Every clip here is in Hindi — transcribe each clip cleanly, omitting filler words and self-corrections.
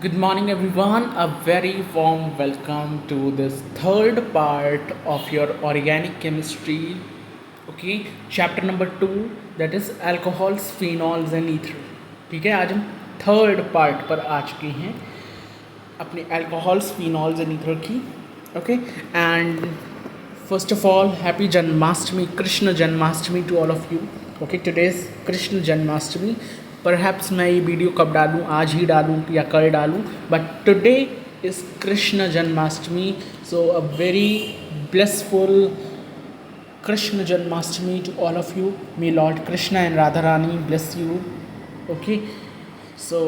Good morning, everyone. A very warm welcome to this third part of your organic chemistry. Okay, chapter number 2, that is alcohols, phenols and ether. ठीक है, आज हम थर्ड पार्ट पर आ चुके हैं अपने alcohols, phenols and ether की. Okay, and first of all, happy Janmashtami, Krishna Janmashtami to all of you. Okay, today is Krishna Janmashtami. Perhaps मैं ये वीडियो कब डालूँ, आज ही डालूँ या कल डालूँ, but today is Krishna Janmashtami. So a very blessful Krishna Janmashtami to all of you. May Lord Krishna and Radharani bless you. Okay, so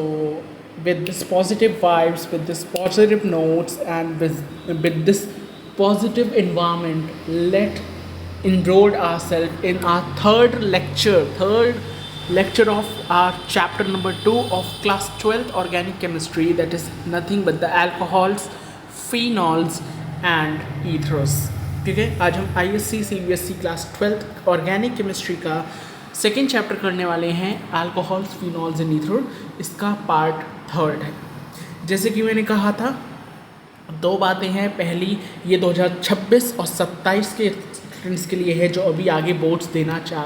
with this positive vibes, with this positive notes, and with this positive environment, let enroll ourselves in our third lecture of our chapter number 2 of class 12th organic chemistry, that is nothing but the alcohols, phenols and ethers. ठीक है, आज हम ISC CBSE class 12th organic chemistry का सेकेंड चैप्टर करने वाले हैं, अल्कोहल्स, फिनॉल्स एंड ईथर. इसका पार्ट थर्ड है. जैसे कि मैंने कहा था, दो बातें हैं. पहली, ये 2026 और 27 के स्टूडेंट्स के लिए है जो अभी आगे बोर्ड्स देना चाह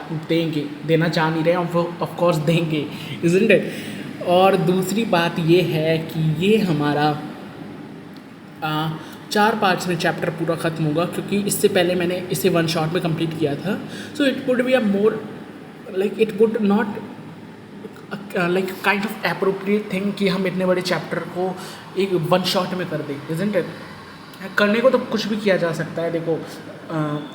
नहीं रहे, ऑफ कोर्स देंगे, इज़न्ट इट. और दूसरी बात ये है कि ये हमारा 4 पार्ट्स में चैप्टर पूरा ख़त्म होगा, क्योंकि इससे पहले मैंने इसे वन शॉट में कंप्लीट किया था. So it would be a more like, it would not like kind of appropriate thing कि हम इतने बड़े चैप्टर को एक वन शॉट में कर दें, इज़न्ट इट. करने को तो कुछ भी किया जा सकता है. देखो,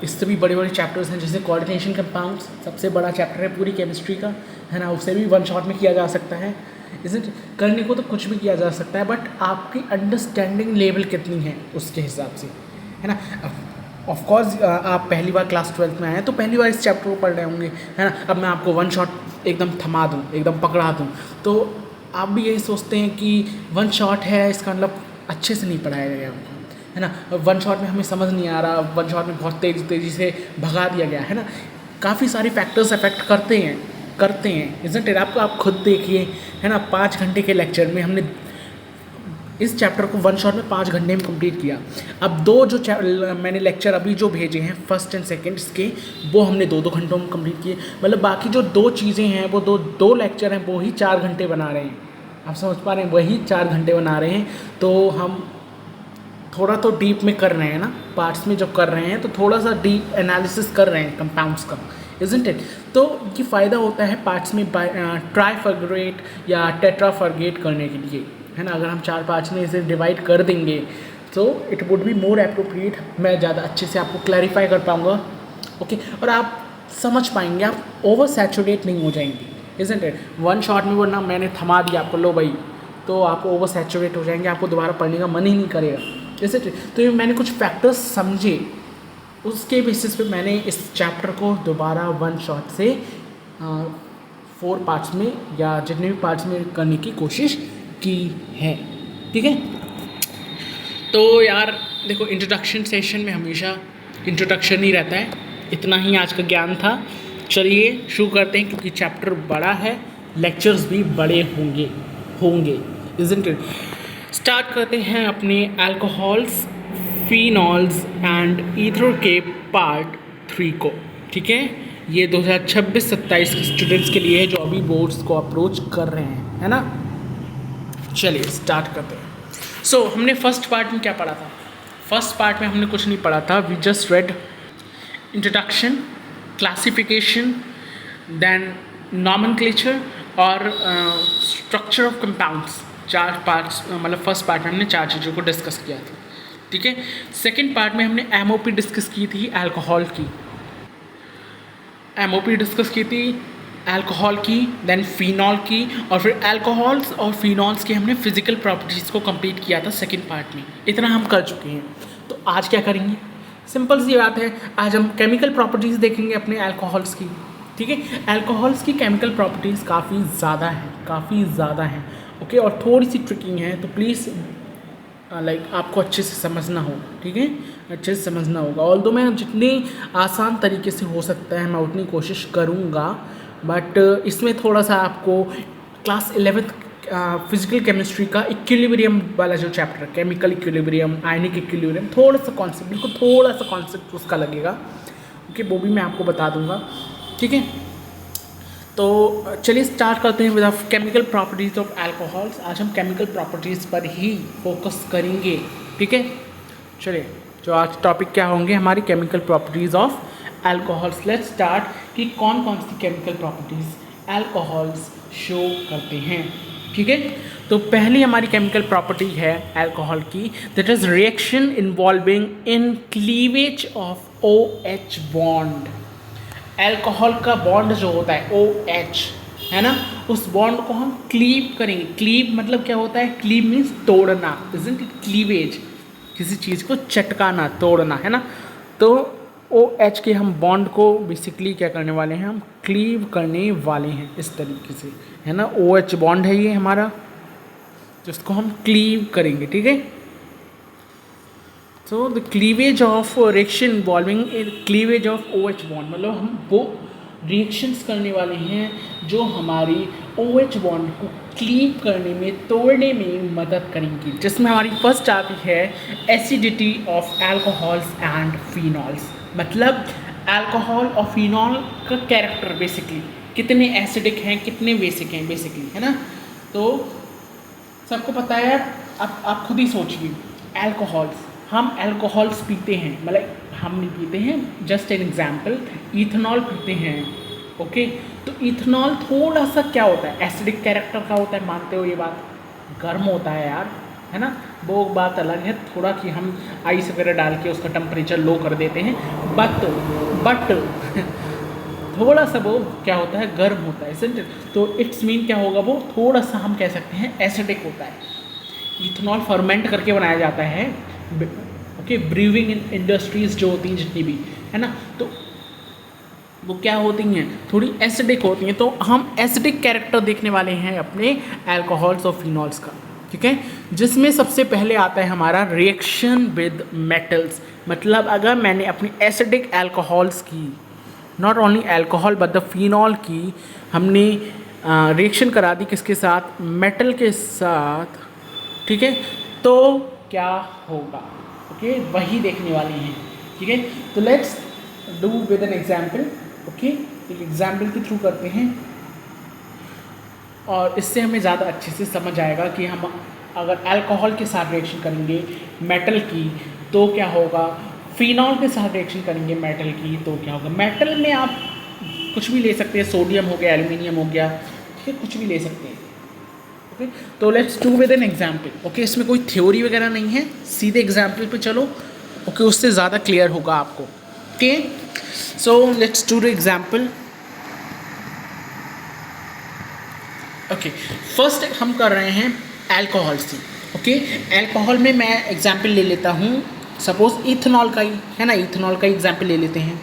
इससे भी बड़े बड़े चैप्टर्स हैं, जैसे कोऑर्डिनेशन कंपाउंड्स सबसे बड़ा चैप्टर है पूरी केमिस्ट्री का, है ना. उसे भी वन शॉट में किया जा सकता है, इज़न्ट. करने को तो कुछ भी किया जा सकता है, बट आपकी अंडरस्टैंडिंग लेवल कितनी है उसके हिसाब से, है ना. ऑफ कोर्स आप पहली बार क्लास 12 में आए हैं तो पहली बार इस चैप्टर को पढ़ रहे होंगे, है ना. अब मैं आपको वन शॉट एकदम थमा दूँ, एकदम पकड़ा दूँ, तो आप भी यही सोचते हैं कि वन शॉट है, इसका मतलब अच्छे से नहीं पढ़ाया गया हमको, है ना. वन शॉट में हमें समझ नहीं आ रहा, वन शॉट में बहुत तेज़ी से भगा दिया गया, है ना. काफ़ी सारे फैक्टर्स अफेक्ट करते हैं, इज़न्ट इट. आप खुद देखिए, है ना. 5 घंटे के लेक्चर में हमने इस चैप्टर को वन शॉट में 5 घंटे में कंप्लीट किया. अब दो जो मैंने लेक्चर अभी जो भेजे हैं फर्स्ट एंड सेकेंड्स के, वो हमने 2-2 घंटों में कंप्लीट किए. मतलब बाकी जो 2 चीज़ें हैं, वो दो लेक्चर हैं, वो ही 4 घंटे बना रहे हैं. आप समझ पा रहे हैं, वही 4 घंटे बना रहे हैं. तो हम थोड़ा तो डीप में कर रहे हैं ना, पार्ट्स में जब कर रहे हैं तो थोड़ा सा डीप एनालिसिस कर रहे हैं कंपाउंड्स का, इज़न्ट इट. तो ये फ़ायदा होता है पार्ट्स में ट्राइफर्गेट या टेट्राफर्गेट करने के लिए, है ना. अगर हम 4 पार्ट्स में इसे डिवाइड कर देंगे तो it would be more appropriate. मैं ज़्यादा अच्छे से आपको क्लैरिफाई कर पाऊँगा, ओके. और आप समझ पाएंगे, आप ओवर सैचुरेट नहीं हो जाएंगे, इज़न्ट इट. वन शॉट में वरना मैंने थमा दिया आपको, लो भाई, तो आप ओवर सैचुरेट हो जाएंगे, आपको दोबारा पढ़ने का मन ही नहीं करेगा, इज़न्ट इट. तो ये मैंने कुछ फैक्टर्स समझे, उसके बेसिस पे मैंने इस चैप्टर को दोबारा वन शॉट से 4 पार्ट्स में या जितने भी पार्ट्स में करने की कोशिश की है, ठीक है. तो यार देखो, इंट्रोडक्शन सेशन में हमेशा इंट्रोडक्शन ही रहता है. इतना ही आज का ज्ञान था. चलिए शुरू करते हैं, क्योंकि चैप्टर बड़ा है, लेक्चर्स भी बड़े होंगे, इज़न्ट इट. स्टार्ट करते हैं अपने अल्कोहल्स, फिनॉल्स एंड ईथर के पार्ट 3 को, ठीक है. ये 2026-27 के स्टूडेंट्स के लिए है जो अभी बोर्ड्स को अप्रोच कर रहे हैं, है ना. चलिए स्टार्ट करते हैं. सो हमने फर्स्ट पार्ट में क्या पढ़ा था? फर्स्ट पार्ट में हमने कुछ नहीं पढ़ा था. We just read introduction, classification, then nomenclature और स्ट्रक्चर ऑफ कंपाउंड्स. 4 पार्ट्स, मतलब फर्स्ट पार्ट में हमने 4 चीज़ों को डिस्कस किया था, ठीक है. सेकेंड पार्ट में हमने एमओपी डिस्कस की थी, अल्कोहल की एमओपी डिस्कस की थी, अल्कोहल की, देन फिनॉल की, और फिर अल्कोहल्स और फिनॉल्स की हमने फिजिकल प्रॉपर्टीज़ को कंप्लीट किया था सेकेंड पार्ट में. इतना हम कर चुके हैं. तो आज क्या करेंगे? सिंपल सी बात है, आज हम केमिकल प्रॉपर्टीज़ देखेंगे अपने अल्कोहल्स की, ठीक है. अल्कोहल्स की केमिकल प्रॉपर्टीज़ काफ़ी ज़्यादा हैं, ओके. और थोड़ी सी ट्रिकिंग है, तो प्लीज़ लाइक आपको अच्छे से समझना हो, ठीक है. अच्छे से समझना होगा. ऑल्दो मैं जितने आसान तरीके से हो सकता है मैं उतनी कोशिश करूँगा, बट इसमें थोड़ा सा आपको क्लास 11th फिजिकल केमिस्ट्री का इक्विलिब्रियम वाला जो chapter, chemical equilibrium, ionic equilibrium, थोड़ा सा कॉन्सेप्ट, बिल्कुल थोड़ा सा कॉन्सेप्ट उसका लगेगा, ओके, वो भी मैं आपको बता दूंगा, ठीक है। तो चलिए स्टार्ट करते हैं with chemical properties of alcohols. आज हम केमिकल प्रॉपर्टीज़ पर ही फोकस करेंगे, ठीक है। चलिए, जो आज टॉपिक क्या होंगे हमारी chemical properties of alcohols. Let's start कि कौन कौन सी केमिकल प्रॉपर्टीज़ अल्कोहल्स शो करते हैं, ठीक है। तो पहली हमारी केमिकल प्रॉपर्टी है अल्कोहल की, that is reaction involving in cleavage of OH bond. Alcohol का बॉन्ड जो होता है OH, है ना, उस बॉन्ड को हम क्लीव करेंगे। क्लीव मतलब क्या होता है? क्लीव मीन्स तोड़ना, इजंट इट? क्लीवेज, किसी चीज़ को चटकाना, तोड़ना, है ना। तो OH के हम बॉन्ड को बेसिकली क्या करने वाले हैं? हम क्लीव करने वाले हैं इस तरीके से, है ना। OH बॉन्ड है ये हमारा, जिसको हम क्लीव करेंगे, ठीक है। So the cleavage of reaction involving cleavage of OH bond, मतलब हम वो रिएक्शंस करने वाले हैं जो हमारी OH बॉन्ड को क्लीव करने में, तोड़ने में मदद करेंगी, जिसमें हमारी फर्स्ट आती है acidity of alcohols and phenols. मतलब अल्कोहल और फिनॉल का कैरेक्टर बेसिकली, कितने एसिडिक हैं, कितने बेसिक हैं बेसिकली, है ना। तो सबको पता है यार, अब आप खुद ही सोचिए, अल्कोहल्स, हम अल्कोहल्स पीते हैं, मतलब हम नहीं पीते हैं, जस्ट एन एग्जाम्पल, इथेनॉल पीते हैं, ओके। तो इथेनॉल थोड़ा सा क्या होता है? एसिडिक कैरेक्टर का होता है, मानते हो ये बात? गर्म होता है यार, है ना। वो बात अलग है थोड़ा कि हम आइस वगैरह डाल के उसका टेम्परेचर लो कर देते हैं, बट थोड़ा सा वो क्या होता है? गर्म होता है, isn't it? तो इट्स मीन क्या होगा? वो थोड़ा सा हम कह सकते हैं एसिडिक होता है। इथेनॉल फर्मेंट करके बनाया जाता है, ओके, ब्रीविंग इंडस्ट्रीज जो होती हैं जितनी भी, है ना, तो वो क्या होती हैं? थोड़ी एसिडिक होती हैं। तो हम एसिडिक कैरेक्टर देखने वाले हैं अपने अल्कोहल्स और फिनॉल्स का, ठीक है। जिसमें सबसे पहले आता है हमारा रिएक्शन विद मेटल्स। मतलब अगर मैंने अपनी एसिडिक अल्कोहल्स की, not only alcohol but the phenol की, हमने रिएक्शन करा दी किसके साथ? मेटल के साथ, ठीक है, तो क्या होगा? ओके, वही देखने वाले हैं, ठीक है। तो let's do with an example, okay, एक एग्जाम्पल के थ्रू करते हैं और इससे हमें ज़्यादा अच्छे से समझ आएगा कि हम अगर अल्कोहल के साथ रिएक्शन करेंगे मेटल की तो क्या होगा, फिनॉल के साथ रिएक्शन करेंगे मेटल की तो क्या होगा। मेटल में आप कुछ भी ले सकते हैं, सोडियम हो गया, एल्युमिनियम हो गया, ठीक है, कुछ भी ले सकते हैं, ओके। तो let's do with an example, okay. इसमें कोई थ्योरी वगैरह नहीं है, सीधे एग्जाम्पल पे चलो, ओके, उससे ज़्यादा क्लियर होगा आपको, okay. So let's do the example, okay. First हम कर रहे हैं अल्कोहल से, ओके। अल्कोहल में मैं एग्जाम्पल ले लेता हूँ, सपोज इथेनॉल का ही, है ना, इथेनॉल का एग्जाम्पल ले लेते हैं।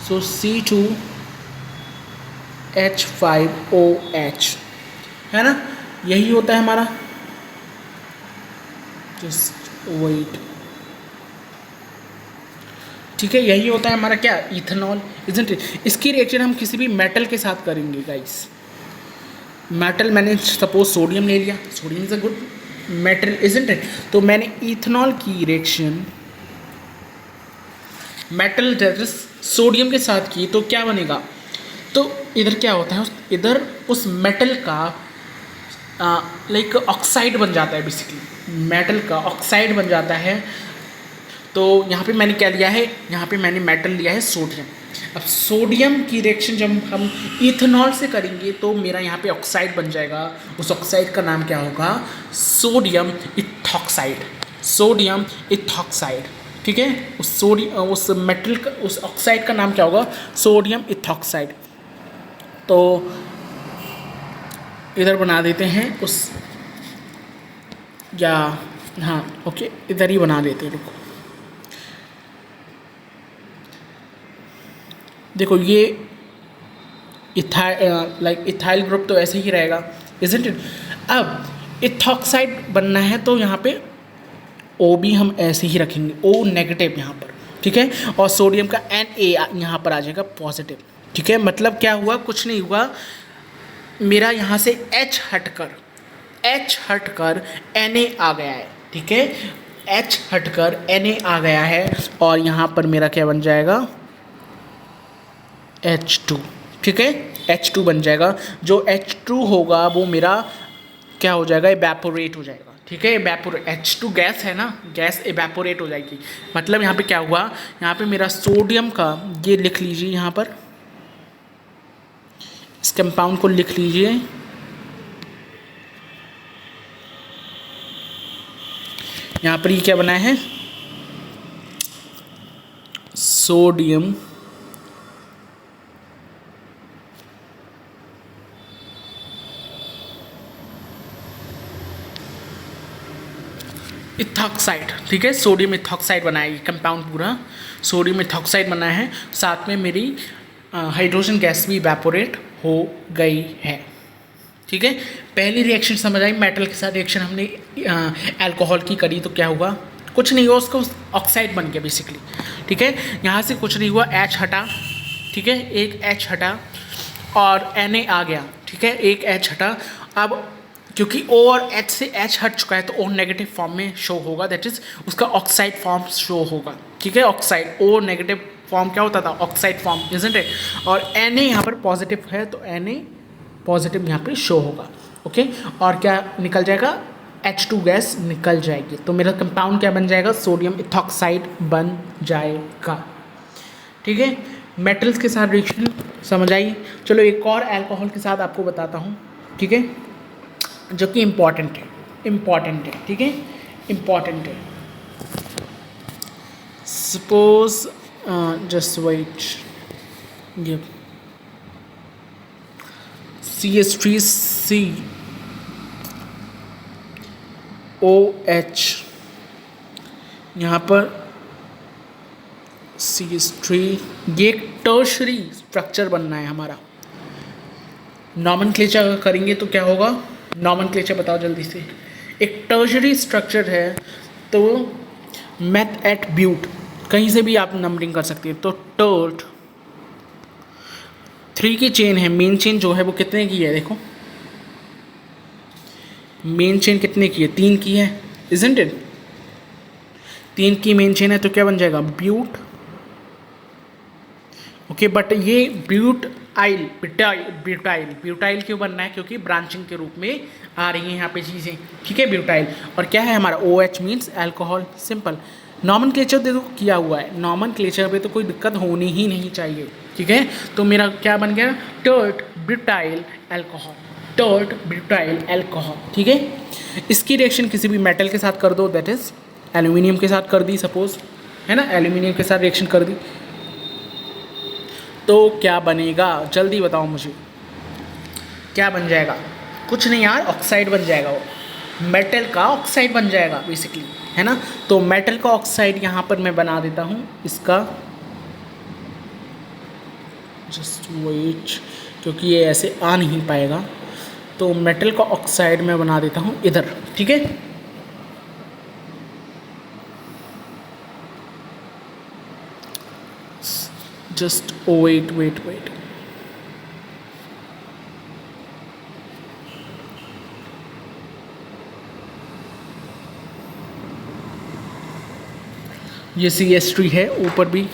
सो C2H5OH, है ना, यही होता है हमारा, जस्ट वेट, ठीक है, यही होता है हमारा क्या? Ethanol, isn't it? इसकी रिएक्शन हम किसी भी मेटल के साथ करेंगे गाइस। मेटल मैंने सपोज सोडियम ले लिया, sodium is a good metal, isn't it? तो मैंने इथेनॉल की रिएक्शन मेटल जैसे सोडियम के साथ की तो क्या बनेगा? तो इधर क्या होता है, इधर उस मेटल का लाइक ऑक्साइड बन जाता है, बेसिकली मेटल का ऑक्साइड बन जाता है। तो यहाँ पे मैंने क्या लिया है? यहाँ पे मैंने मेटल लिया है सोडियम। अब सोडियम की रिएक्शन जब हम इथेनॉल से करेंगे तो मेरा यहाँ पे ऑक्साइड बन जाएगा, उस ऑक्साइड का नाम क्या होगा? सोडियम इथॉक्साइड, सोडियम इथॉक्साइड, ठीक है। उस मेटल का, उस ऑक्साइड का नाम क्या होगा? Sodium ethoxide. तो इधर बना देते हैं उस, या हाँ ओके, इधर ही बना देते हैं, रुको। देखो ये इथाइल ग्रुप तो ऐसे ही रहेगा, इजंट इट? अब इथॉक्साइड बनना है तो यहाँ पे O भी हम ऐसे ही रखेंगे, O नेगेटिव यहाँ पर, ठीक है, और सोडियम का Na यहाँ पर आ जाएगा पॉजिटिव, ठीक है। मतलब क्या हुआ? कुछ नहीं हुआ, मेरा यहाँ से H हटकर H हटकर Na आ गया है, ठीक है, H हटकर Na आ गया है और यहाँ पर मेरा क्या बन जाएगा H2, ठीक है, H2 बन जाएगा। जो H2 होगा वो मेरा क्या हो जाएगा, इवेपोरेट हो जाएगा, ठीक है, इवेपोरेट, H2 गैस है ना, गैस इवेपोरेट हो जाएगी। मतलब यहाँ पे क्या हुआ, यहाँ पे मेरा सोडियम का, ये लिख लीजिए यहाँ पर, इस कंपाउंड को लिख लीजिए, यहाँ पर ये क्या बना है, सोडियम इथॉक्साइड, ठीक है, सोडियम इथॉक्साइड बना है ये कंपाउंड, पूरा सोडियम इथॉक्साइड बना है। साथ में मेरी हाइड्रोजन गैस भी इवेपोरेट हो गई है, ठीक है। पहली रिएक्शन समझ आई, मेटल के साथ रिएक्शन हमने अल्कोहल की करी तो क्या हुआ, कुछ नहीं हुआ, उसको ऑक्साइड बन गया बेसिकली, ठीक है। यहाँ से कुछ नहीं हुआ, H हटा, ठीक है, एक H हटा और Na आ गया, ठीक है, एक H हटा। अब क्योंकि O और H से H हट चुका है तो O नेगेटिव फॉर्म में शो होगा, दैट इज उसका ऑक्साइड फॉर्म शो होगा, ठीक है, ऑक्साइड, O नेगेटिव फॉर्म क्या होता था, ऑक्साइड फॉर्म, इजंट इट, और Na यहाँ पर पॉजिटिव है तो Na पॉजिटिव यहाँ पे शो होगा, ओके। और क्या निकल जाएगा, H2 गैस निकल जाएगी, तो मेरा कंपाउंड क्या बन जाएगा, सोडियम इथॉक्साइड बन जाएगा, ठीक है। मेटल्स के साथ रिएक्शन समझ आई। चलो एक और अल्कोहल के साथ आपको बताता हूँ, ठीक है, जो कि इम्पॉर्टेंट है, ठीक है, इम्पॉर्टेंट है। सपोज जस्ट वेट, ये CH3COH, यहाँ पर CH3, ये एक टर्शरी स्ट्रक्चर बनना है हमारा। नॉमेनक्लेचर करेंगे तो क्या होगा, नॉमेनक्लेचर बताओ जल्दी से। एक टर्शरी स्ट्रक्चर है तो मेथ एट ब्यूट, कहीं से भी आप नंबरिंग कर सकते हैं, तो टर्ट 3 की चेन है, मेन चेन जो है वो कितने की है, देखो मेन चेन कितने की है, 3 की है, इजंट इट, 3 की मेन चेन है तो क्या बन जाएगा, ब्यूट, ओके। बट ये ब्यूटाइल क्यों बनना है, क्योंकि ब्रांचिंग के रूप में आ रही हैं यहाँ पे चीज़ें, ठीक है, ब्यूटाइल। और क्या है हमारा OH means alcohol, simple. Nomenclature देखो किया हुआ है, नॉमेनक्लेचर पे तो कोई दिक्कत होनी ही नहीं चाहिए, ठीक है। तो मेरा क्या बन गया, tert butyl alcohol, tert butyl alcohol, ठीक है। इसकी रिएक्शन किसी भी मेटल के साथ कर दो, दैट इज एल्यूमिनियम के साथ कर दी सपोज, है ना, एल्यूमिनियम के साथ रिएक्शन कर दी तो क्या बनेगा, जल्दी बताओ मुझे, क्या बन जाएगा, कुछ नहीं यार, ऑक्साइड बन जाएगा, वो मेटल का ऑक्साइड बन जाएगा बेसिकली, है ना। तो मेटल का ऑक्साइड यहाँ पर मैं बना देता हूँ इसका, जस्ट वेट, क्योंकि ये ऐसे आ नहीं पाएगा, तो मेटल का ऑक्साइड मैं बना देता हूँ इधर, ठीक है। जस्ट वेट, ये CH3 है ऊपर भी,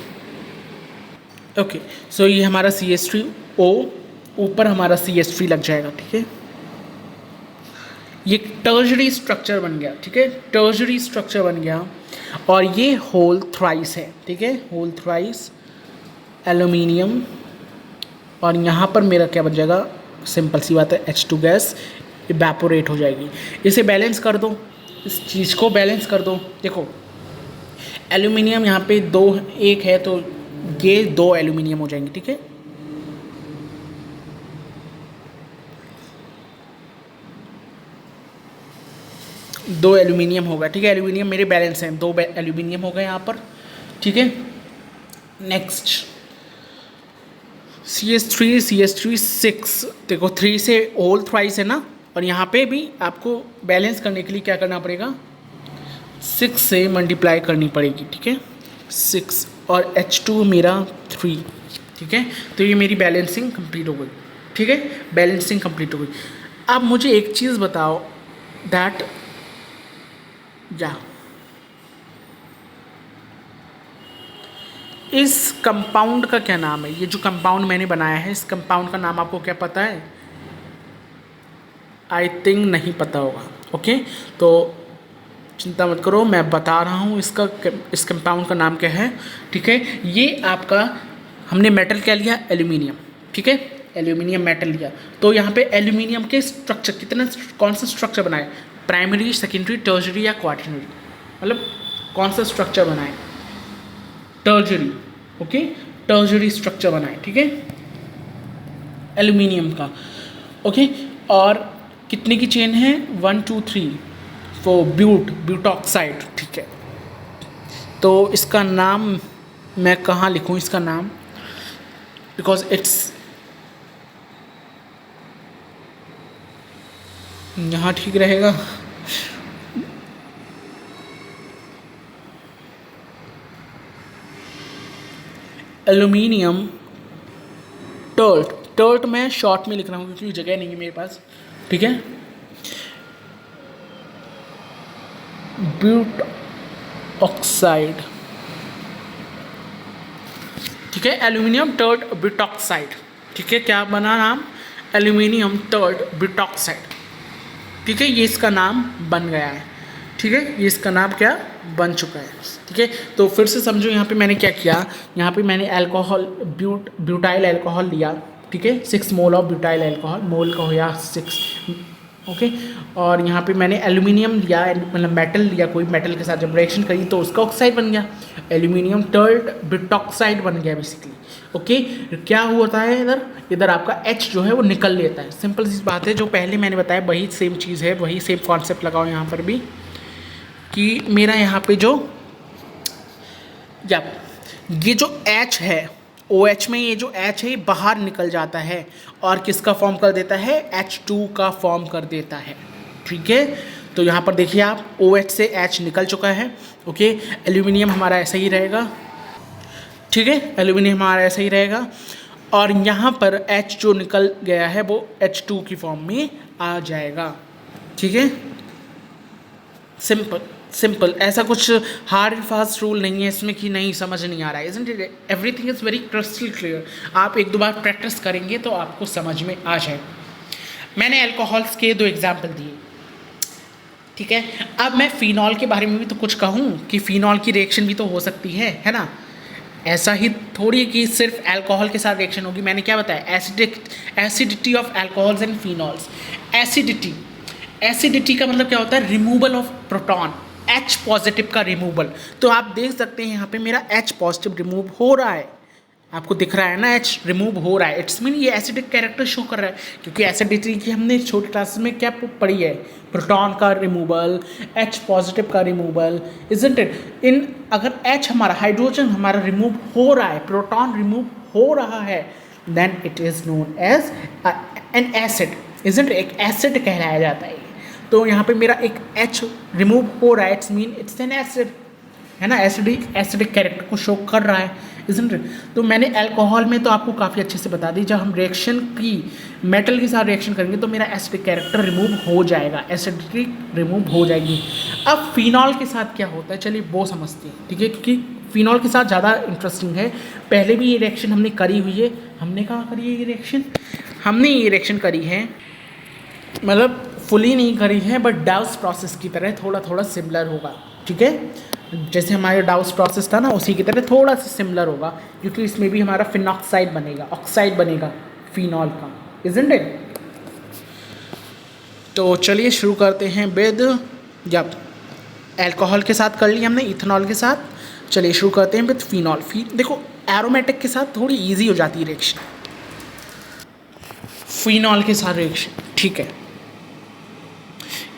ओके। सो ये हमारा CH3O, ऊपर हमारा CH3 लग जाएगा, ठीक है। ये टर्शरी स्ट्रक्चर बन गया, ठीक है, टर्शरी स्ट्रक्चर बन गया। और ये होल थ्राइस है, ठीक है, होल थ्राइस एल्यूमिनियम, और यहाँ पर मेरा क्या बन जाएगा, सिंपल सी बात है, H2 गैस इवेपोरेट हो जाएगी। इसे बैलेंस कर दो, इस चीज़ को बैलेंस कर दो, देखो एल्यूमिनियम यहाँ पे 2 1 है तो ये 2 एल्यूमिनियम हो जाएंगे, ठीक है। दो एल्यूमिनियम होगा, ठीक है, एल्यूमिनियम मेरे बैलेंस हैं, 2 एल्यूमिनियम हो गए यहाँ पर, ठीक है। नेक्स्ट CH3 6, देखो 3 से होल थ्राइस है ना, और यहाँ पे भी आपको बैलेंस करने के लिए क्या करना पड़ेगा, 6 से मल्टीप्लाई करनी पड़ेगी, ठीक है, 6, और H2 मेरा 3, ठीक है। तो ये मेरी बैलेंसिंग कंप्लीट हो गई, ठीक है, बैलेंसिंग कंप्लीट हो गई। अब मुझे एक चीज़ बताओ, दैट या इस कंपाउंड का क्या नाम है? ये जो कंपाउंड मैंने बनाया है, इस कंपाउंड का नाम आपको क्या पता है? आई थिंक नहीं पता होगा। ओके, तो चिंता मत करो, मैं बता रहा हूँ इस कंपाउंड का नाम क्या है। ठीक है, ये आपका हमने मेटल क्या लिया? एल्यूमिनियम। ठीक है, एल्यूमिनियम मेटल लिया। तो यहाँ पे एल्यूमिनियम के स्ट्रक्चर कितने, कौन सा स्ट्रक्चर बनाए? प्राइमरी, सेकेंडरी, टर्शरी या क्वाटरनरी? मतलब कौन सा स्ट्रक्चर बनाए? टर्शरी। ओके, टर्शरी स्ट्रक्चर बनाए। ठीक है, एल्यूमिनियम का। ओके, और कितने की चेन है? 1 2 3 वो ब्यूटॉक्साइड। ठीक है, तो इसका नाम मैं कहाँ लिखूँ इसका नाम? बिकॉज इट्स यहाँ ठीक रहेगा। Aluminium tert. टर्ट मैं शॉर्ट में लिख रहा हूँ क्योंकि जगह नहीं है मेरे पास। ठीक है, ब्यूट ऑक्साइड। ठीक है, एल्यूमिनियम टर्ट ब्यूटॉक्साइड। ठीक है, क्या बना नाम? Aluminium tert butoxide. ठीक है, ये इसका नाम बन गया है। ठीक है, ये इसका नाम क्या बन चुका है। ठीक है, तो फिर से समझो यहाँ पे मैंने क्या किया। यहाँ पे मैंने अल्कोहल ब्यूटाइल अल्कोहल लिया। ठीक है, 6 मोल ऑफ ब्यूटाइल अल्कोहल, मोल का हो या 6। ओके, और यहाँ पे मैंने एल्यूमिनियम लिया, मतलब मेटल लिया, कोई मेटल के साथ जब रिएक्शन करी तो उसका ऑक्साइड बन गया, एल्यूमिनियम टर्ट ब्यूटॉक्साइड बन गया बेसिकली। ओके, क्या होता है इधर आपका H जो है वो निकल लेता है। सिंपल सी बात है, जो पहले मैंने बताया वही सेम चीज़ है, वही सेम कॉन्सेप्ट लगाओ यहाँ पर भी कि मेरा यहाँ पे जो ये जो H है, OH में ये जो H है ये बाहर निकल जाता है और किसका फॉर्म कर देता है? H2 का फॉर्म कर देता है। ठीक है, तो यहाँ पर देखिए आप, OH से H निकल चुका है। ओके, एल्यूमिनियम हमारा ऐसा ही रहेगा। ठीक है, एल्यूमिनियम हमारा ऐसा ही रहेगा और यहाँ पर H जो निकल गया है वो H2 की फॉर्म में आ जाएगा। ठीक है, सिंपल सिंपल, ऐसा कुछ हार्ड एंड फास्ट रूल नहीं है इसमें कि नहीं समझ नहीं आ रहा है। Isn't it? Everything is very crystal clear. आप 1-2 बार प्रैक्टिस करेंगे तो आपको समझ में आ जाए। मैंने अल्कोहल्स के 2 एग्जाम्पल दिए। ठीक है, अब मैं फिनॉल के बारे में भी तो कुछ कहूँ कि फिनॉल की रिएक्शन भी तो हो सकती है ना? ऐसा ही थोड़ी कि सिर्फ अल्कोहल के साथ रिएक्शन होगी। मैंने क्या बताया? Acidity of alcohols and phenols. Acidity का मतलब क्या होता है? Removal of proton, H positive का रिमूवल। तो आप देख सकते हैं यहाँ पे मेरा H पॉजिटिव रिमूव हो रहा है, आपको दिख रहा है ना, H रिमूव हो रहा है। इट्स मीन ये एसिडिक कैरेक्टर शो कर रहा है, क्योंकि एसिडिटी की हमने छोटी क्लासेस में क्या पढ़ी है? प्रोटॉन का रिमूवल, H पॉजिटिव का रिमूवल, इजंट इट? अगर H हमारा, हाइड्रोजन हमारा रिमूव हो रहा है, प्रोटॉन रिमूव हो रहा है, then it is known as an acid. Isn't एक एसिड कहलाया जाता है। तो यहाँ पे मेरा एक H रिमूव हो रहा है, it's mean it's an acid, है ना? एसिडिक कैरेक्टर को शो कर रहा है, इजंट इट? तो मैंने अल्कोहल में तो आपको काफ़ी अच्छे से बता दी, जब हम रिएक्शन की मेटल के साथ रिएक्शन करेंगे तो मेरा एसिडिक कैरेक्टर रिमूव हो जाएगा, एसिडिटी रिमूव हो जाएगी। अब फिनॉल के साथ क्या होता है, चलिए वो समझते हैं। ठीक है, क्योंकि फिनॉल के साथ ज़्यादा इंटरेस्टिंग है। पहले भी ये रिएक्शन हमने करी हुई है। हमने कहाँ करी है ये रिएक्शन? हमने ये रिएक्शन करी है, मतलब फुली नहीं करी है, बट डाउस प्रोसेस की तरह थोड़ा थोड़ा सिमिलर होगा। ठीक है, जैसे हमारे डाउस प्रोसेस था ना, उसी की तरह थोड़ा सा सिमिलर होगा, क्योंकि इसमें भी हमारा फिनॉक्साइड बनेगा, ऑक्साइड बनेगा फिनॉल का, इजंट इट? तो चलिए शुरू करते हैं विद, जब अल्कोहल के साथ कर लिया हमने, इथेनॉल के साथ, चलिए शुरू करते हैं विद फिनॉल। देखो एरोमेटिक के साथ थोड़ी ईजी हो जाती है रिएक्शन, फिनॉल के साथ रिएक्शन। ठीक है,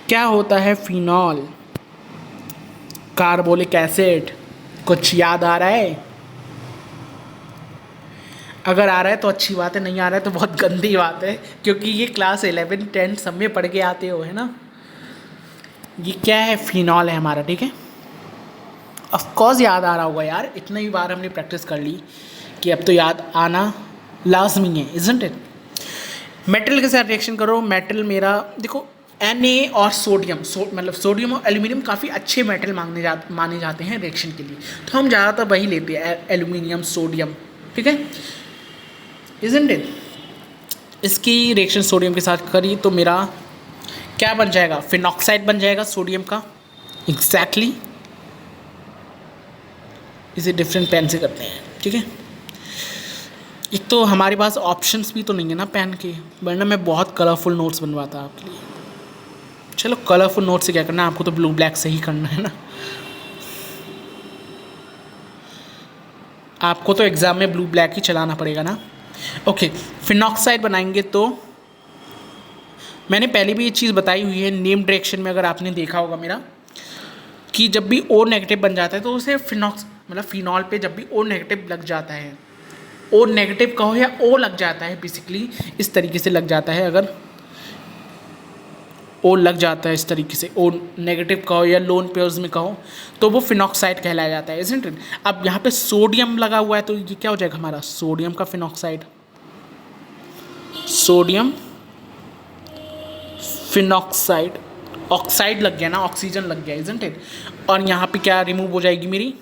क्या होता है फिनॉल? Carbolic acid. कुछ याद आ रहा है? अगर आ रहा है तो अच्छी बात है, नहीं आ रहा है तो बहुत गंदी बात है, क्योंकि ये क्लास 11, 10 सब में पढ़ के आते हो, है ना? ये क्या है? फिनॉल है हमारा। ठीक है, ऑफकोर्स याद आ रहा होगा यार, इतनी ही बार हमने प्रैक्टिस कर ली कि अब तो याद आना लाजमी है, इजंट इट? मेटल के साथ रिएक्शन करो। मेटल मेरा देखो, Na और सोडियम मतलब सोडियम और एल्यूमिनियम काफ़ी अच्छे मेटल माने जाते हैं रिएक्शन के लिए, तो हम ज़्यादातर वही लेते हैं, एल्यूमिनियम, सोडियम, ठीक है, इजंट इट। इसकी रिएक्शन सोडियम के साथ करी तो मेरा क्या बन जाएगा, फिनॉक्साइड बन जाएगा सोडियम का, एग्जैक्टली। इसे डिफरेंट पेन से करते हैं, ठीक है। एक तो हमारे पास ऑप्शंस भी तो नहीं है ना पेन के, वरना मैं बहुत कलरफुल नोट्स बनवाता आपके लिए। चलो कलरफुल नोट से क्या करना है, आपको तो ब्लू ब्लैक से ही करना है ना, आपको तो एग्ज़ाम में ब्लू ब्लैक ही चलाना पड़ेगा ना। ओके, फिनॉक्साइड बनाएंगे तो मैंने पहले भी ये चीज़ बताई हुई है नेम डायरेक्शन में, अगर आपने देखा होगा मेरा, कि जब भी ओ नेगेटिव बन जाता है तो उसे मतलब फिनॉल पे जब भी ओ नेगेटिव लग जाता है, ओ नेगेटिव कहो या ओ लग जाता है, बेसिकली इस तरीके से लग जाता है, अगर ओ लग जाता है इस तरीके से, ओ नेगेटिव कहो या लोन पेयर्स में कहो, तो वो फिनॉक्साइड कहलाया जाता है, इजंट इट। अब यहाँ पे सोडियम लगा हुआ है तो ये क्या हो जाएगा हमारा, सोडियम का फिनॉक्साइड, सोडियम फिनॉक्साइड, ऑक्साइड लग गया ना, ऑक्सीजन लग गया, इजंट इट। और यहाँ पे क्या रिमूव हो जाएगी मेरी,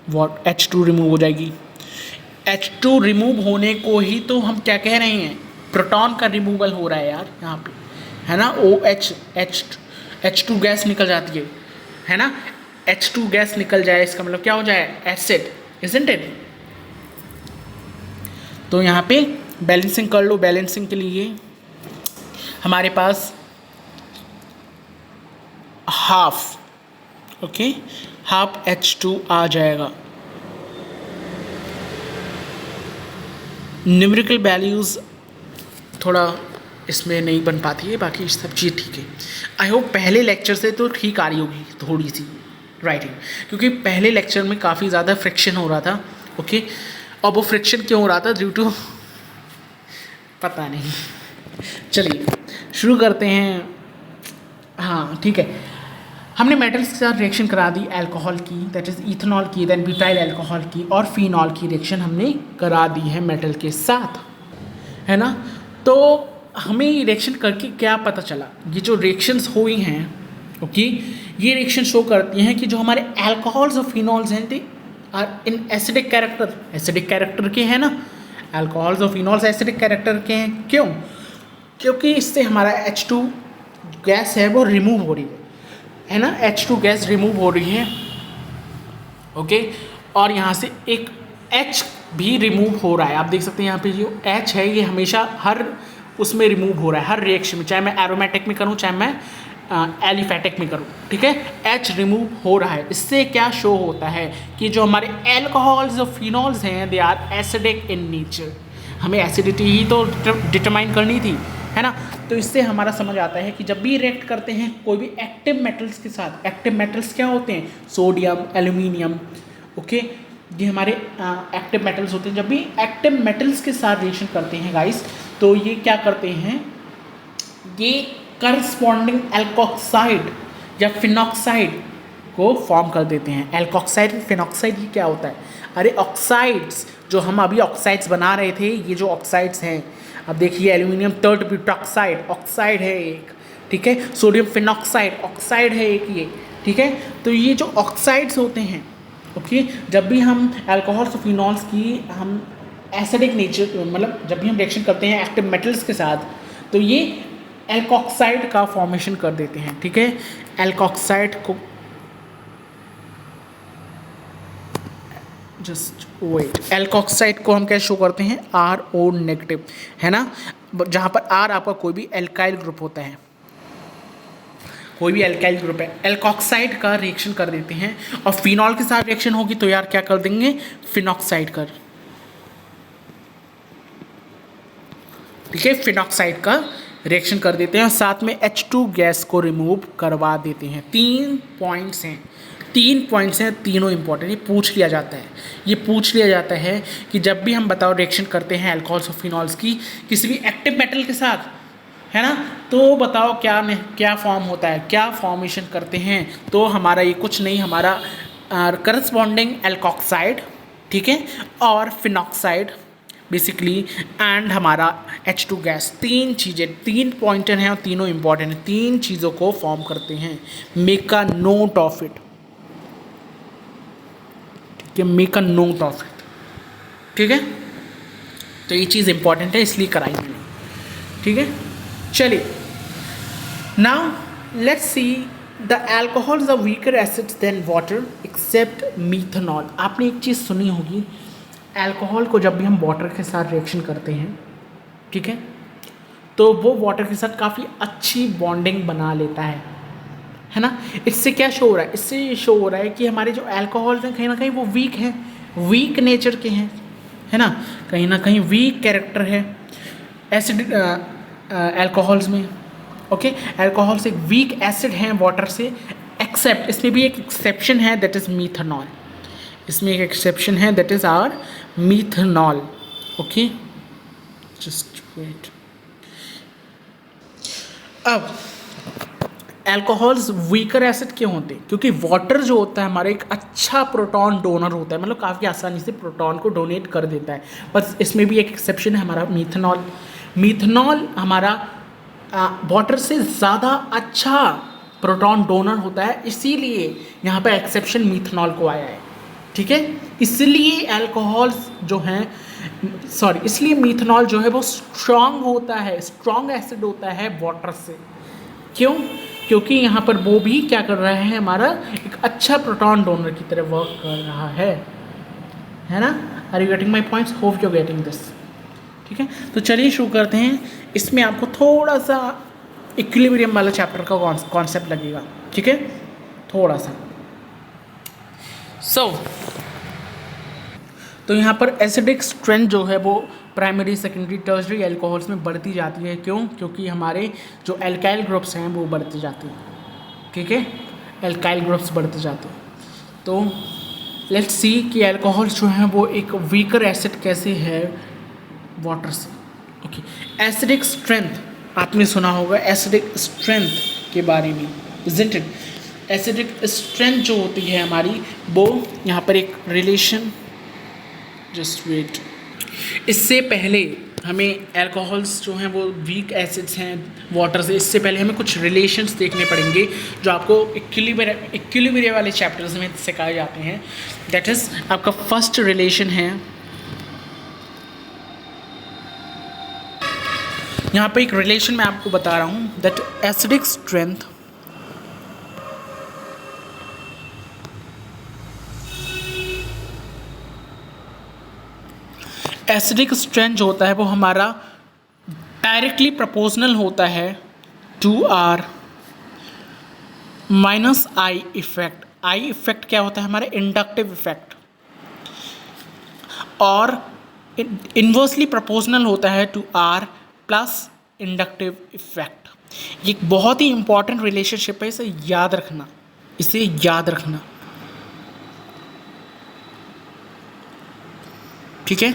वॉट, H2 रिमूव हो जाएगी। H2 रिमूव होने को ही तो हम क्या कह रहे हैं, प्रोटॉन का रिमूवल हो रहा है यार यहाँ पे, है ना। H2 गैस निकल जाती है ना, H2 गैस निकल जाए इसका मतलब क्या हो जाए, एसिड, इजंट इट। तो यहाँ पे बैलेंसिंग कर लो, बैलेंसिंग के लिए हमारे पास हाफ, ओके, हाफ H2 आ जाएगा। न्यूमेरिकल वैल्यूज़ थोड़ा इसमें नहीं बन पाती है, बाकी सब चीज़ ठीक है। आई होप पहले लेक्चर से तो ठीक आ रही होगी थोड़ी सी राइटिंग, क्योंकि पहले लेक्चर में काफ़ी ज़्यादा फ्रिक्शन हो रहा था, ओके। और वो फ्रिक्शन क्यों हो रहा था, ड्यू टू पता नहीं। चलिए शुरू करते हैं। हाँ ठीक है, हमने मेटल्स के साथ रिएक्शन करा दी, अल्कोहल की, दैट इज़ इथेनॉल की, देन ब्यूटाइल अल्कोहल की, और फिनॉल की रिएक्शन हमने करा दी है मेटल के साथ, है ना। तो हमें ये रिएक्शन करके क्या पता चला, ये जो रिएक्शंस हुई हैं, ओके, ये रिएक्शन शो करती हैं कि जो हमारे अल्कोहल्स और फिनॉल्स हैं they are in acidic character, acidic character के हैं ना, अल्कोहल्स और फिनॉल्स एसिडिक कैरेक्टर के हैं। क्यों? क्योंकि इससे हमारा H2 गैस है वो रिमूव हो रही है ना, H2 गैस रिमूव हो रही है, ओके। और यहाँ से एक H भी रिमूव हो रहा है, आप देख सकते हैं यहाँ पे जो H है ये हमेशा हर उसमें रिमूव हो रहा है, हर रिएक्शन में, चाहे मैं एरोमेटिक में करूँ चाहे मैं एलिफेटिक में करूँ, ठीक है, H रिमूव हो रहा है। इससे क्या शो होता है कि जो हमारे एल्कोहल्स और फिनॉल्स हैं they are acidic in nature, हमें एसिडिटी ही तो डिटरमाइन करनी थी, है ना। तो इससे हमारा समझ आता है कि जब भी रिएक्ट करते हैं कोई भी एक्टिव मेटल्स के साथ, एक्टिव मेटल्स क्या होते हैं, सोडियम, एल्यूमिनियम, ओके, ये हमारे एक्टिव मेटल्स होते हैं। जब भी एक्टिव मेटल्स के साथ रिएक्शन करते हैं गाइस, तो ये क्या करते हैं, ये करस्पॉन्डिंग एल्कोक्साइड या फिनॉक्साइड को फॉर्म कर देते हैं। एल्कोक्साइड, फिनॉक्साइड ये क्या होता है, अरे ऑक्साइड्स, जो हम अभी ऑक्साइड्स बना रहे थे, ये जो ऑक्साइड्स हैं, अब देखिए एल्यूमिनियम टर्ट ब्यूटॉक्साइड ऑक्साइड है एक, ठीक है, सोडियम फिनॉक्साइड ऑक्साइड है एक ये, ठीक है। तो ये जो ऑक्साइड्स होते हैं, ओके, जब भी हम अल्कोहल्स और फिनॉल्स की हम एसिडिक नेचर, मतलब जब भी हम रिएक्शन करते हैं एक्टिव मेटल्स के साथ, तो ये एल्कोक्साइड का फॉर्मेशन कर देते हैं, ठीक है। एल्कोक्साइड को जस्ट वेट, एल्कोक्साइड को हम क्या शो करते हैं, RO नेगेटिव, है ना, जहाँ पर R आपका कोई भी एल्काइल ग्रुप होता है, कोई भी एल्काइल ग्रुप है, एल्कोक्साइड का रिएक्शन कर देते हैं। और फिनॉल के साथ रिएक्शन होगी तो यार क्या कर देंगे, फिनॉक्साइड कर, ठीक है, फिनॉक्साइड का रिएक्शन कर देते हैं और साथ में H2 गैस को रिमूव करवा देते हैं। 3 पॉइंट्स हैं, 3 पॉइंट्स हैं, तीनों इंपॉर्टेंट, ये पूछ लिया जाता है, ये पूछ लिया जाता है कि जब भी हम बताओ रिएक्शन करते हैं अल्कोहल्स और फिनॉल्स की किसी भी एक्टिव मेटल के साथ, है ना, तो बताओ क्या फॉर्म होता है, क्या फॉर्मेशन करते हैं। तो हमारा ये कुछ नहीं, हमारा करस्पॉन्डिंग एल्कोक्साइड, ठीक है, और फिनॉक्साइड बेसिकली, एंड हमारा H2 गैस। तीन चीज़ें, तीन पॉइंटर हैं और तीनों इंपॉर्टेंट हैं, तीन चीज़ों को फॉर्म करते हैं। Make a note of it, ठीक है, make a note of it, ठीक है। तो ये चीज़ इंपॉर्टेंट है इसलिए कराई मैंने, ठीक है। चलिए, now let's see the alcohols are weaker acids than water except methanol. आपने एक चीज़ सुनी होगी, अल्कोहल को जब भी हम वाटर के साथ रिएक्शन करते हैं, ठीक है, तो वो वाटर के साथ काफ़ी अच्छी बॉन्डिंग बना लेता है ना। इससे क्या शो हो रहा है? इससे ये शो हो रहा है कि हमारे जो अल्कोहल हैं कहीं ना कहीं वो वीक हैं, वीक नेचर के हैं, है ना कहीं वीक कैरेक्टर है एसिड अल्कोहल्स में। ओके, अल्कोहल्स एक वीक एसिड हैं वाटर से, एक्सेप्ट, इसमें भी एक एक्सेप्शन है, दैट इज़ मीथनॉल। इसमें एक एक्सेप्शन है, that is our methanol. Okay, just wait. अब अल्कोहल्स वीकर एसिड क्यों होते हैं? क्योंकि वाटर जो होता है हमारा एक अच्छा प्रोटॉन डोनर होता है, मतलब काफ़ी आसानी से प्रोटॉन को डोनेट कर देता है। बस इसमें भी एक एक्सेप्शन है, हमारा मीथनॉल। मीथनॉल हमारा वाटर से ज़्यादा अच्छा प्रोटॉन डोनर होता है, इसीलिए यहाँ पे एक्सेप्शन मीथनॉल को आया है, ठीक है। इसलिए अल्कोहल्स जो हैं, इसलिए मीथनॉल जो है वो स्ट्रॉन्ग होता है, स्ट्रॉन्ग एसिड होता है वाटर से। क्यों? क्योंकि यहाँ पर वो भी क्या कर रहा है, हमारा एक अच्छा प्रोटॉन डोनर की तरह वर्क कर रहा है ना। Are you getting my points? Hope you getting this, ठीक है। तो चलिए शुरू करते हैं। इसमें आपको थोड़ा सा इक्विलिब्रियम वाला चैप्टर का कॉन्सेप्ट लगेगा, ठीक है, थोड़ा सा। तो यहाँ पर एसिडिक स्ट्रेंथ जो है वो प्राइमरी, सेकेंडरी, टर्शरी अल्कोहल्स में बढ़ती जाती है। क्यों? क्योंकि हमारे जो एल्काइल ग्रुप्स हैं वो बढ़ते जाते हैं, ठीक है, एल्काइल ग्रुप्स बढ़ते जाते हैं। तो लेट्स सी कि अल्कोहल्स जो हैं वो एक वीकर एसिड कैसे है वाटर से। ओके, एसिडिक स्ट्रेंथ आपने सुना होगा, एसिडिक स्ट्रेंथ के बारे में, इज़न्ट इट? एसिडिक स्ट्रेंथ जो होती है हमारी, वो यहाँ पर एक रिलेशन, जस्ट वेट, इससे पहले हमें अल्कोहल्स जो हैं वो वीक एसिड्स हैं वाटर से, इससे पहले हमें कुछ रिलेशंस देखने पड़ेंगे जो आपको इक्विलिब्रियम वाले चैप्टर्स में सिखाए जाते हैं। दैट इज़ आपका फर्स्ट रिलेशन है, यहाँ पे एक रिलेशन मैं आपको बता रहा हूँ, that acidic strength acidic strength जो होता है वो हमारा डायरेक्टली प्रोपोर्शनल होता है to R minus I effect. I effect क्या होता है? हमारा इंडक्टिव इफेक्ट। और इन्वर्सली प्रोपोर्शनल होता है to R plus inductive effect. ये एक बहुत ही इंपॉर्टेंट रिलेशनशिप है, इसे याद रखना, इसे याद रखना, ठीक है।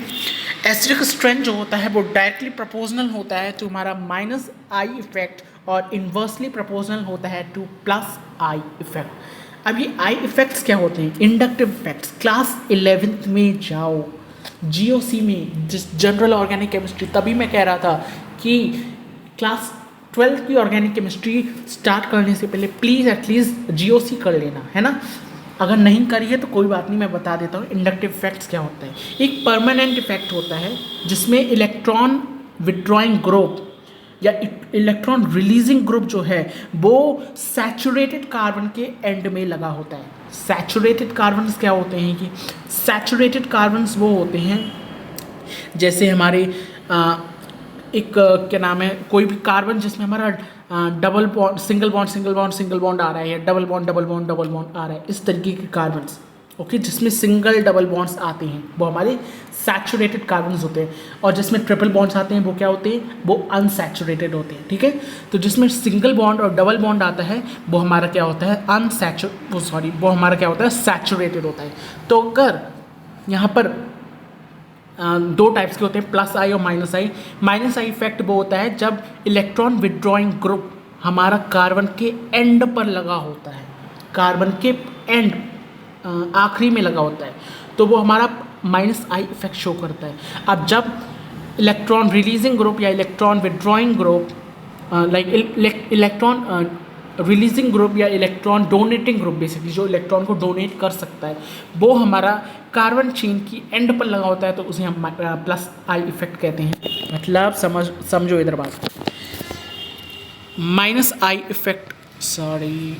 एसिडिक स्ट्रेंथ जो होता है वो डायरेक्टली प्रोपोर्शनल होता है टू हमारा माइनस आई इफेक्ट और इन्वर्सली प्रोपोर्शनल होता है टू प्लस आई इफेक्ट। अब ये आई इफेक्ट्स क्या होते हैं? Inductive effects. क्लास 11th में जाओ, जीओसी में, जिस जनरल ऑर्गेनिक केमिस्ट्री, तभी मैं कह रहा था कि क्लास 12th की ऑर्गेनिक केमिस्ट्री स्टार्ट करने से पहले प्लीज़ एटलीस्ट जीओसी कर लेना, है ना। अगर नहीं करी है तो कोई बात नहीं, मैं बता देता हूँ इंडक्टिव इफेक्ट्स क्या होता है। एक परमानेंट इफेक्ट होता है जिसमें इलेक्ट्रॉन विड्रॉइंग ग्रुप या इलेक्ट्रॉन रिलीजिंग ग्रुप जो है वो सैचुरेटेड कार्बन के एंड में लगा होता है। सैचुरेटेड कार्बन्स क्या होते हैं कि सैचुरेटेड कार्बन्स वो होते हैं जैसे हमारे एक क्या नाम है, कोई भी कार्बन जिसमें हमारा double bond, single bond single bond single bond आ रहा है, double bond double bond double bond आ रहा है, इस तरीके के कार्बन्स, ओके, जिसमें सिंगल डबल बॉन्ड्स आते हैं वो हमारे सैचुरेटेड कार्बन्स होते हैं। और जिसमें ट्रिपल बॉन्ड्स आते हैं वो क्या होते हैं? वो अनसैचुरेटेड होते हैं, ठीक है। तो जिसमें सिंगल बॉन्ड और डबल बॉन्ड आता है वो हमारा क्या होता है? वो हमारा क्या होता है? सैचुरेटेड होता है। तो अगर यहाँ पर दो टाइप्स के होते हैं, प्लस आई और minus I. Minus I effect वो होता है जब इलेक्ट्रॉन विड्रॉइंग ग्रुप हमारा कार्बन के एंड पर लगा होता है, कार्बन के एंड आखिरी में लगा होता है, तो वो हमारा माइनस आई इफेक्ट शो करता है। अब जब इलेक्ट्रॉन रिलीजिंग ग्रुप या electron withdrawing group like electron releasing group या इलेक्ट्रॉन डोनेटिंग ग्रुप, बेसिकली जो इलेक्ट्रॉन को डोनेट कर सकता है, वो हमारा कार्बन चेन की एंड पर लगा होता है, तो उसे हम प्लस आई इफेक्ट कहते हैं। मतलब समझो इधर बात, minus I effect, sorry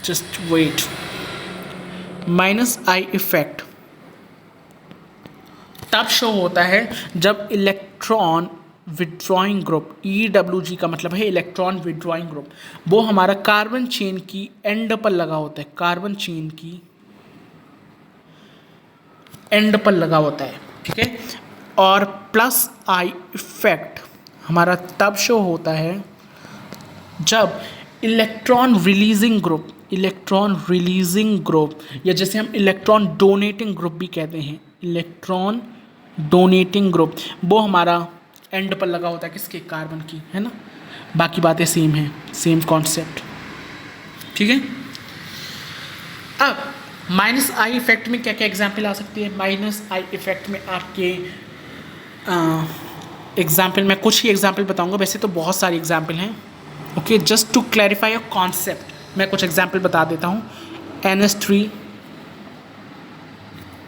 just wait, minus I effect तब शो होता है जब इलेक्ट्रॉन विड्रॉइंग ग्रुप, EWG का मतलब है इलेक्ट्रॉन विड्रॉइंग ग्रुप, वो हमारा कार्बन चेन की एंड पर लगा होता है, कार्बन चेन की एंड पर लगा होता है, ठीक है। और प्लस आई इफेक्ट हमारा तब शो होता है जब इलेक्ट्रॉन रिलीजिंग ग्रुप या जैसे हम इलेक्ट्रॉन डोनेटिंग ग्रुप भी कहते हैं, इलेक्ट्रॉन डोनेटिंग ग्रुप, वो हमारा एंड पर लगा होता है किसके, कार्बन की, है ना। बाकी बातें सेम हैं, सेम कॉन्सेप्ट, ठीक है। अब माइनस आई इफेक्ट में क्या क्या एग्जाम्पल आ सकती है। माइनस आई इफेक्ट में आपके एग्जाम्पल, मैं कुछ ही एग्जाम्पल बताऊंगा, वैसे तो बहुत सारी एग्जाम्पल हैं। Okay, just to clarify a concept मैं कुछ एग्जाम्पल बता देता हूँ। NH3,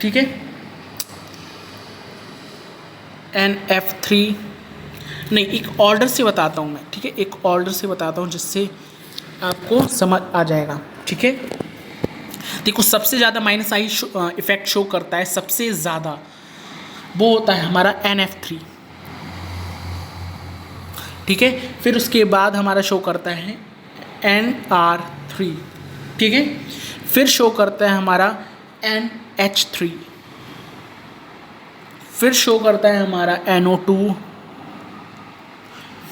ठीक है, NF3, नहीं एक ऑर्डर से बताता हूँ मैं, ठीक है, एक ऑर्डर से बताता हूँ जिससे आपको समझ आ जाएगा, ठीक है। देखो सबसे ज़्यादा माइनस आई इफेक्ट शो करता है, सबसे ज़्यादा वो होता है हमारा NF3, ठीक है। फिर उसके बाद हमारा शो करता है NR3, ठीक है। फिर शो करता है हमारा NH3, फिर शो करता है हमारा NO2,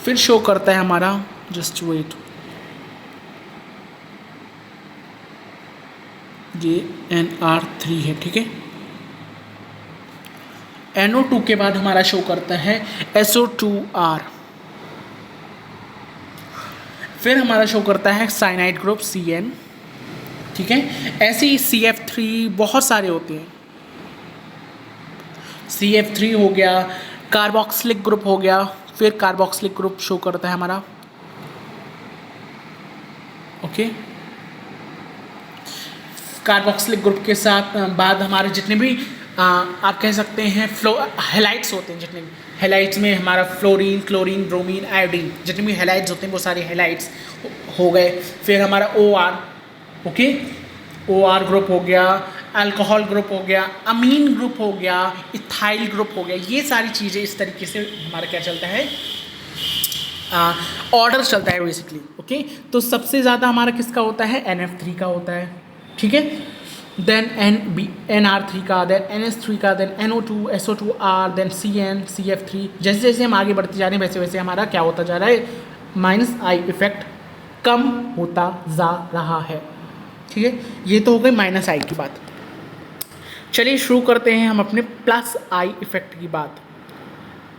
फिर शो करता है हमारा, जस्ट वेट, ये NR3 है, ठीक है। NO2 के बाद हमारा शो करता है SO2R, फिर हमारा शो करता है साइनाइड ग्रुप CN, ठीक है। ऐसे ही CF3 बहुत सारे होते हैं, CF3 हो गया, कार्बोक्सिलिक ग्रुप हो गया, फिर कार्बोक्सिलिक ग्रुप शो करता है हमारा, ओके। कार्बोक्सिलिक ग्रुप के साथ बाद हमारे जितने भी आप कह सकते हैं हेलाइट्स होते हैं, जितने भी हेलाइट्स में हमारा फ्लोरीन, क्लोरीन, ब्रोमीन, आयोडीन, जितने भी हेलाइट्स होते हैं वो सारे हेलाइट्स हो गए। फिर हमारा OR, ओके, OR ग्रुप हो गया, अल्कोहल ग्रुप हो गया, अमीन ग्रुप हो गया, इथाइल ग्रुप हो गया। ये सारी चीज़ें इस तरीके से हमारा क्या चलता है, ऑर्डर चलता है बेसिकली, ओके। तो सबसे ज़्यादा हमारा किसका होता है, NF3 का होता है, ठीक है। देन NR3 का, देन NH3 का, then NO2, SO2R, then CN, CF3। जैसे जैसे हम आगे बढ़ते जा रहे हैं वैसे वैसे हमारा क्या होता जा रहा है, माइनस आई इफेक्ट कम होता जा रहा है, ठीक है। ये तो हो गई माइनस आई की बात। चलिए शुरू करते हैं हम अपने प्लस आई इफेक्ट की बात।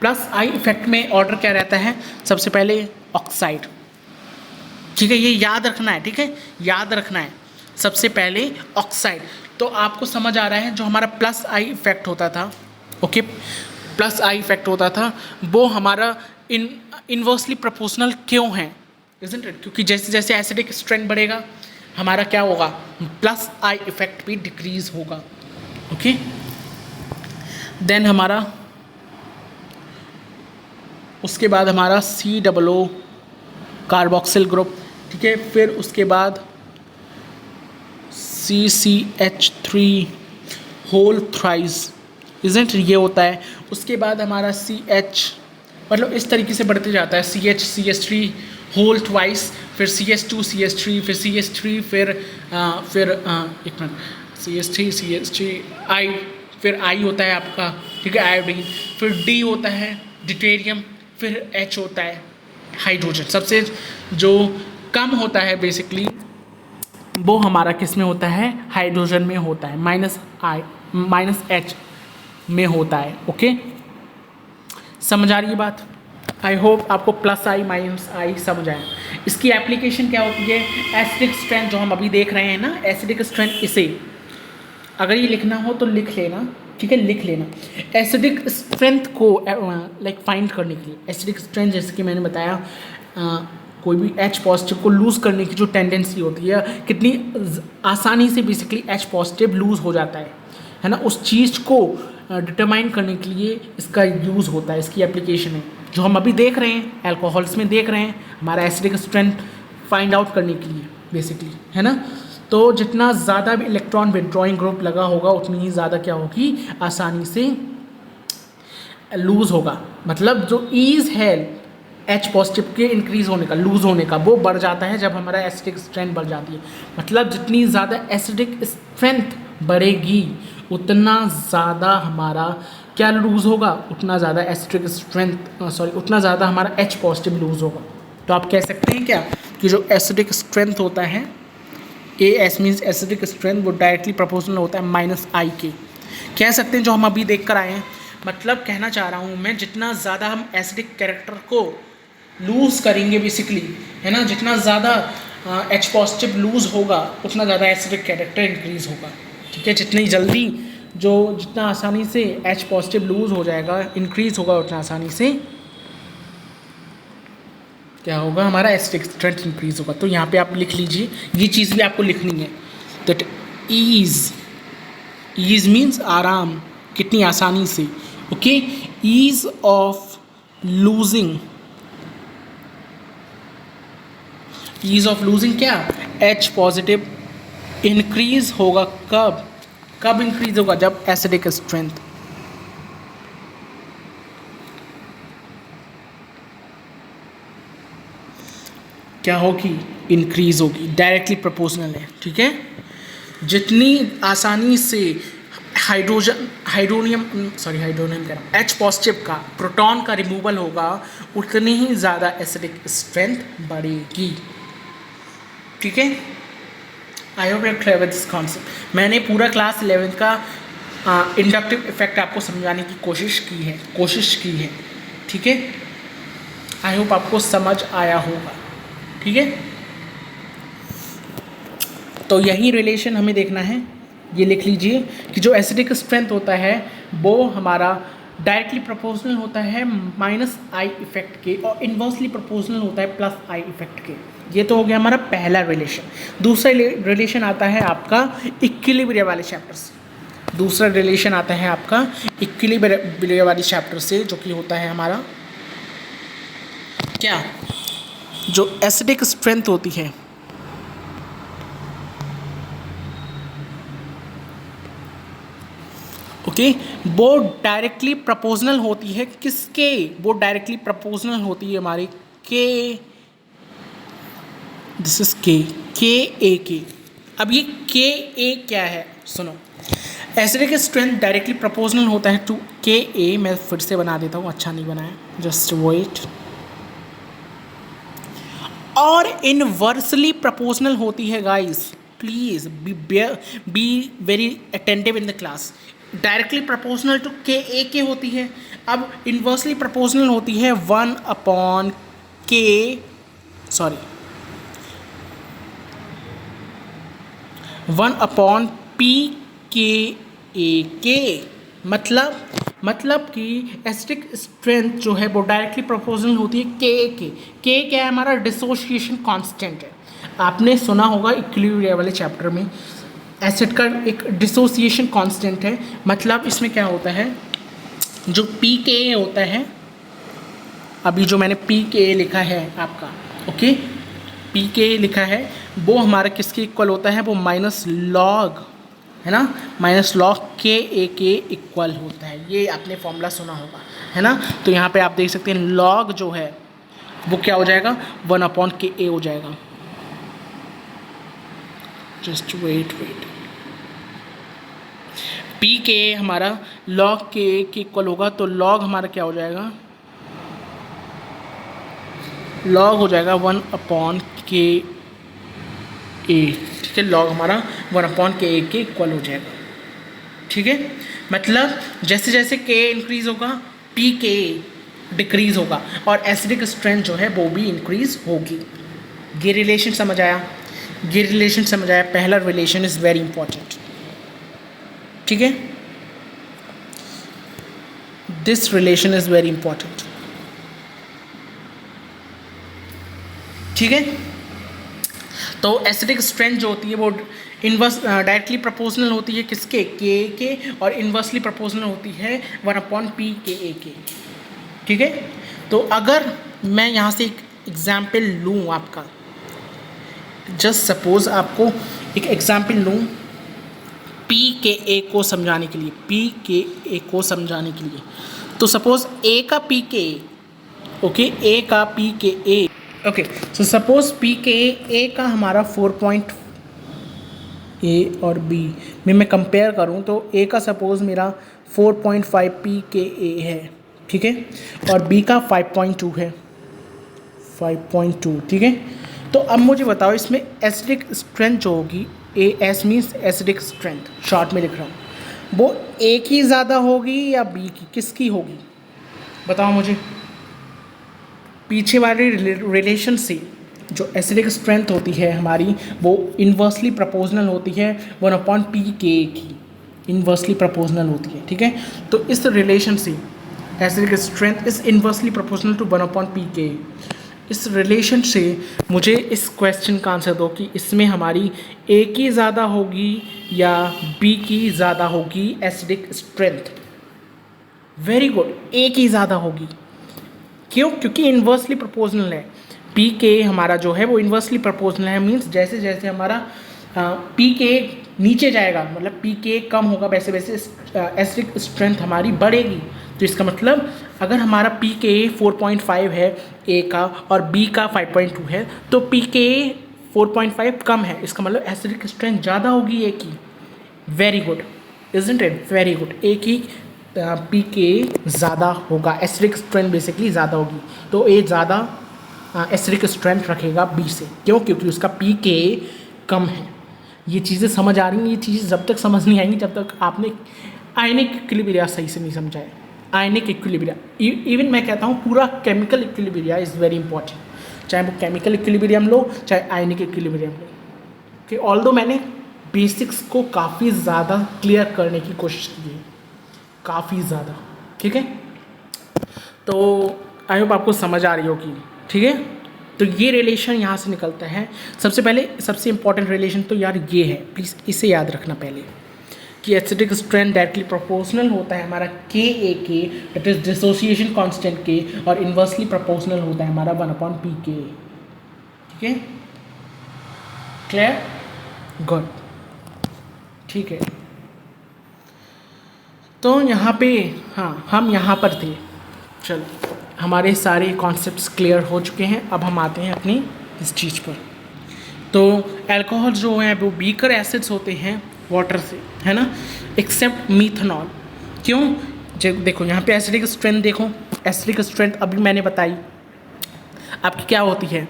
प्लस आई इफेक्ट में ऑर्डर क्या रहता है, सबसे पहले ऑक्साइड, ठीक है, ये याद रखना है, ठीक है, याद रखना है। सबसे पहले ऑक्साइड, तो आपको समझ आ रहा है जो हमारा प्लस आई इफेक्ट होता था, ओके, प्लस आई इफेक्ट होता था, वो हमारा इनवर्सली प्रोपोर्शनल क्यों है, इजंट इट, क्योंकि जैसे जैसे एसिडिक स्ट्रेंथ बढ़ेगा हमारा क्या होगा, प्लस आई इफेक्ट भी डिक्रीज होगा, ओके। देन हमारा उसके बाद हमारा COO कार्बोक्सिल ग्रुप, ठीक है। फिर उसके बाद CCH3 होल थ्राइस, इजंट ये होता है। उसके बाद हमारा CH, मतलब इस तरीके से बढ़ते जाता है, CH CH3 होल ट्वाइस, फिर CH2 CH3, फिर CH3, फिर एक मिनट, CH3 I, फिर I होता है आपका, ठीक है, आयोडीन, फिर D होता है डिटेरियम, फिर H होता है हाइड्रोजन। सबसे जो कम होता है बेसिकली वो हमारा किस में होता है, हाइड्रोजन में होता है, माइनस H में होता है, ओके। समझ आ रही है बात, आई होप आपको प्लस आई माइनस आई समझ आए। इसकी एप्लीकेशन क्या होती है, एसिडिक स्ट्रेंथ जो हम अभी देख रहे हैं ना, एसिडिक स्ट्रेंथ, इसे अगर ये लिखना हो तो लिख लेना, ठीक है, लिख लेना। एसिडिक स्ट्रेंथ को लाइक फाइंड करने के लिए, एसिडिक स्ट्रेंथ जैसे कि मैंने बताया, कोई भी H पॉजिटिव को लूज़ करने की जो टेंडेंसी होती है, कितनी आसानी से बेसिकली H पॉजिटिव लूज़ हो जाता है ना, उस चीज़ को डिटरमाइन करने के लिए इसका यूज़ होता है, इसकी एप्लीकेशन है, जो हम अभी देख रहे हैं एल्कोहल्स में देख रहे हैं, हमारा एसिडिक स्ट्रेंथ फाइंड आउट करने के लिए बेसिकली, है ना। तो जितना ज़्यादा भी इलेक्ट्रॉन विड्रॉइंग ग्रुप लगा होगा उतनी ही ज़्यादा क्या होगी, आसानी से लूज़ होगा। मतलब जो ईज़ है H पॉजिटिव के इंक्रीज़ होने का, लूज़ होने का, वो बढ़ जाता है जब हमारा एसिडिक स्ट्रेंथ बढ़ जाती है। मतलब जितनी ज़्यादा एसिडिक स्ट्रेंथ बढ़ेगी उतना ज़्यादा हमारा क्या लूज़ होगा, उतना ज़्यादा एसिडिक स्ट्रेंथ उतना ज़्यादा हमारा H पॉजिटिव लूज़ होगा। तो आप कह सकते हैं क्या कि जो एसिडिक स्ट्रेंथ होता है, AS मीन्स एसिडिक स्ट्रेंथ, वो डायरेक्टली प्रोपोर्शनल होता है -I के, कह सकते हैं, जो हम अभी देख कर आए हैं। मतलब कहना चाह रहा हूँ मैं, जितना ज़्यादा हम एसिडिक कैरेक्टर को लूज़ करेंगे बेसिकली, है ना, जितना ज़्यादा H पॉजिटिव लूज़ होगा उतना ज़्यादा एसिडिक कैरेक्टर इंक्रीज़ होगा, ठीक है। जितनी जल्दी जितना आसानी से H पॉजिटिव लूज़ हो जाएगा, इंक्रीज़ होगा, उतना आसानी से क्या होगा, हमारा एसिडिक स्ट्रेंथ इंक्रीज़ होगा। तो यहाँ पे आप लिख लीजिए, ये चीज़ भी आपको लिखनी है, दैट ईज़ मीन्स आराम, कितनी आसानी से, ओके। ईज़ ऑफ लूजिंग क्या, H पॉजिटिव इंक्रीज होगा कब इंक्रीज होगा, जब एसिडिक स्ट्रेंथ क्या होगी, इंक्रीज होगी, डायरेक्टली प्रोपोर्शनल है, ठीक है। जितनी आसानी से हाइड्रोनियम कह रहा हूँ, H पॉजिटिव का प्रोटॉन का रिमूवल होगा उतनी ही ज़्यादा एसिडिक स्ट्रेंथ बढ़ेगी, ठीक है। I hope you are clear with this concept. मैंने पूरा क्लास 11th का इंडक्टिव इफेक्ट आपको समझाने की कोशिश की है, ठीक है। आई होप आपको समझ आया होगा, ठीक है। तो यही रिलेशन हमें देखना है, ये लिख लीजिए कि जो एसिडिक स्ट्रेंथ होता है वो हमारा डायरेक्टली प्रोपोर्शनल होता है -I इफेक्ट के, और इन्वर्सली प्रोपोर्शनल होता है +I इफेक्ट के। ये तो हो गया हमारा पहला रिलेशन। दूसरा रिलेशन आता है आपका इक्विलिब्रियम वाले चैप्टर से। दूसरा रिलेशन आता है आपका इक्विलिब्रियम वाले चैप्टर से, जो कि होता है हमारा क्या, जो एसिडिक स्ट्रेंथ होती है, ओके, वो डायरेक्टली प्रोपोर्शनल होती है किसके, वो डायरेक्टली प्रोपोर्शनल होती है हमारी के, दिस इज के ए के। अब ये के ए क्या है, सुनो, एसिडिक स्ट्रेंथ डायरेक्टली प्रोपोर्शनल होता है टू के ए। मैं फिर से बना देता हूँ, अच्छा नहीं बनाया, जस्ट वेट। और इनवर्सली प्रोपोर्शनल होती है guys, please be very attentive in the class. Directly proportional to K A के होती है। अब इनवर्सली प्रोपोर्शनल होती है 1/P के ए के। मतलब कि एसिडिक स्ट्रेंथ जो है वो डायरेक्टली प्रोपोर्शनल होती है के क्या है, हमारा डिसोसिएशन कांस्टेंट है। आपने सुना होगा इक्विलिब्रियम वाले चैप्टर में, एसिड का एक डिसोसिएशन कांस्टेंट है। मतलब इसमें क्या होता है, जो पी के ए होता है, अभी जो मैंने पी के ए लिखा है आपका, ओके, पी के ए लिखा है, वो हमारा किसके इक्वल होता है, वो -log, है ना, -log के ए के इक्वल होता है। ये आपने फॉर्मूला सुना होगा, है ना। तो यहाँ पे आप देख सकते हैं log जो है वो क्या हो जाएगा, 1/Ka हो जाएगा। जस्ट वेट, पी के हमारा log के इक्वल होगा, तो log हमारा क्या हो जाएगा, log हो जाएगा 1/Ka, ठीक है। log हमारा 1/Ka के इक्वल हो जाएगा, ठीक है। मतलब जैसे जैसे Ka इंक्रीज होगा Pka डिक्रीज होगा, और एसिडिक स्ट्रेंथ जो है वो भी इंक्रीज होगी। ये रिलेशन समझ आया, पहला रिलेशन इज़ वेरी इंपॉर्टेंट। ठीक है, this relation is very important. ठीक है, तो एसिडिक स्ट्रेंथ जो होती है वो इन्वर्स डायरेक्टली प्रोपोर्शनल होती है किसके, के, और इन्वर्सली प्रोपोर्शनल होती है 1/p के। ठीक है, तो अगर मैं यहाँ से एक एग्जाम्पल लूँ आपका, जस्ट सपोज आपको एक एग्जाम्पल लूँ P के A को समझाने के लिए, P के A को समझाने के लिए, तो सपोज A का P के A, ओके, A का P के A, okay, so suppose P के A का हमारा 4 पॉइंट A और B में मैं कंपेयर करूँ तो A का सपोज मेरा 4.5 P के A है, ठीक है, और B का 5.2 है, 5.2, ठीक है। तो अब मुझे बताओ इसमें एसिडिक स्ट्रेंथ जो होगी, S means acidic strength, short में लिख रहा हूँ, वो A की ज़्यादा होगी या B की, किसकी होगी बताओ मुझे। पीछे वाले रिलेशन से जो एसिडिक स्ट्रेंथ होती है हमारी वो इन्वर्सली प्रोपोर्शनल होती है 1/p के की, इन्वर्सली प्रोपोर्शनल होती है, ठीक है। तो इस रिलेशन से acidic strength is inversely proportional to 1/p के। इस रिलेशन से मुझे इस क्वेश्चन का आंसर दो कि इसमें हमारी A की ज़्यादा होगी या B की ज़्यादा होगी acidic strength. Very good, A की ज़्यादा होगी। क्यों? क्योंकि इन्वर्सली प्रोपोर्शनल है। P के हमारा जो है वो इन्वर्सली प्रोपोर्शनल है, मीन्स जैसे जैसे हमारा P के नीचे जाएगा, मतलब P के कम होगा, वैसे वैसे एसिडिक स्ट्रेंथ हमारी बढ़ेगी। तो इसका मतलब अगर हमारा P के 4.5 है A का और B का 5.2 है, तो P के 4.5 कम है, इसका मतलब एसिडिक स्ट्रेंथ ज़्यादा होगी A की। Very good, isn't it, very good, A की P के ज़्यादा होगा, एसिडिक स्ट्रेंथ बेसिकली ज़्यादा होगी, तो A ज़्यादा एसिडिक स्ट्रेंथ रखेगा B से। क्यों? क्योंकि उसका P के कम है। ये चीज़ें समझ आ रही हैं, ये चीज़ें जब तक समझ नहीं आएंगी जब तक आपने आयनिक इक्विलिब्रिया सही से नहीं समझा है। आयनिक इक्विलिब्रिया, इवन मैं कहता हूँ पूरा chemical equilibria is very important, चाहे वो केमिकल इक्विलिब्रियम लो चाहे आयनिक इक्विलिब्रियम लो। कि ऑल्दो मैंने बेसिक्स को काफ़ी ज़्यादा क्लियर करने की कोशिश की है, काफ़ी ज़्यादा, ठीक है। तो आई होप आपको समझ आ रही होगी, ठीक है। तो ये रिलेशन यहाँ से निकलता है। सबसे पहले सबसे इंपॉर्टेंट रिलेशन तो यार ये है, प्लीज़ इसे याद रखना पहले, कि एसिडिक स्ट्रेंथ डायरेक्टली प्रोपोर्शनल होता है हमारा के ए के, इट इज़ डिसोसिएशन कांस्टेंट के, और इन्वर्सली प्रोपोर्शनल होता है हमारा 1/p के। ठीक है, क्लियर, गुड, ठीक है। तो यहाँ पे हाँ, हम यहाँ पर थे, चलो हमारे सारे कॉन्सेप्ट्स क्लियर हो चुके हैं। अब हम आते हैं अपनी इस चीज़ पर। तो अल्कोहल जो है वो वीकर एसिड्स होते हैं वाटर से, है ना, एक्सेप्ट मीथनॉल। क्यों? देखो यहाँ पे एसिडिक स्ट्रेंथ, देखो एसिडिक स्ट्रेंथ अभी मैंने बताई आपकी क्या होती है।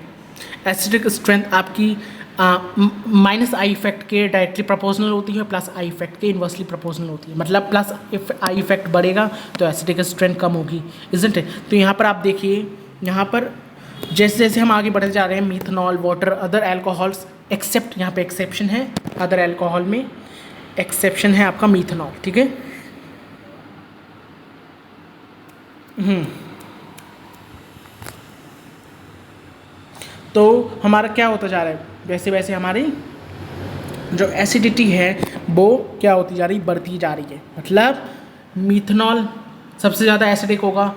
एसिडिक स्ट्रेंथ आपकी माइनस आई इफेक्ट के डायरेक्टली प्रोपोर्शनल होती है, प्लस आई इफेक्ट के इन्वर्सली प्रोपोर्शनल होती है। मतलब प्लस आई इफेक्ट बढ़ेगा तो एसिडिक स्ट्रेंथ कम होगी, इजंट इट। तो यहाँ पर आप देखिए, यहाँ पर जैसे जैसे हम आगे बढ़ते जा रहे हैं, methanol, water, other alcohols, accept, यहाँ पे एक्सेप्शन है, अदर अल्कोहल में एक्सेप्शन है आपका मीथनॉल, ठीक है। तो हमारा क्या होता जा रहा है, वैसे वैसे हमारी जो एसिडिटी है वो क्या होती जा रही, बढ़ती जा रही है। मतलब मीथनॉल सबसे ज़्यादा एसिडिक होगा,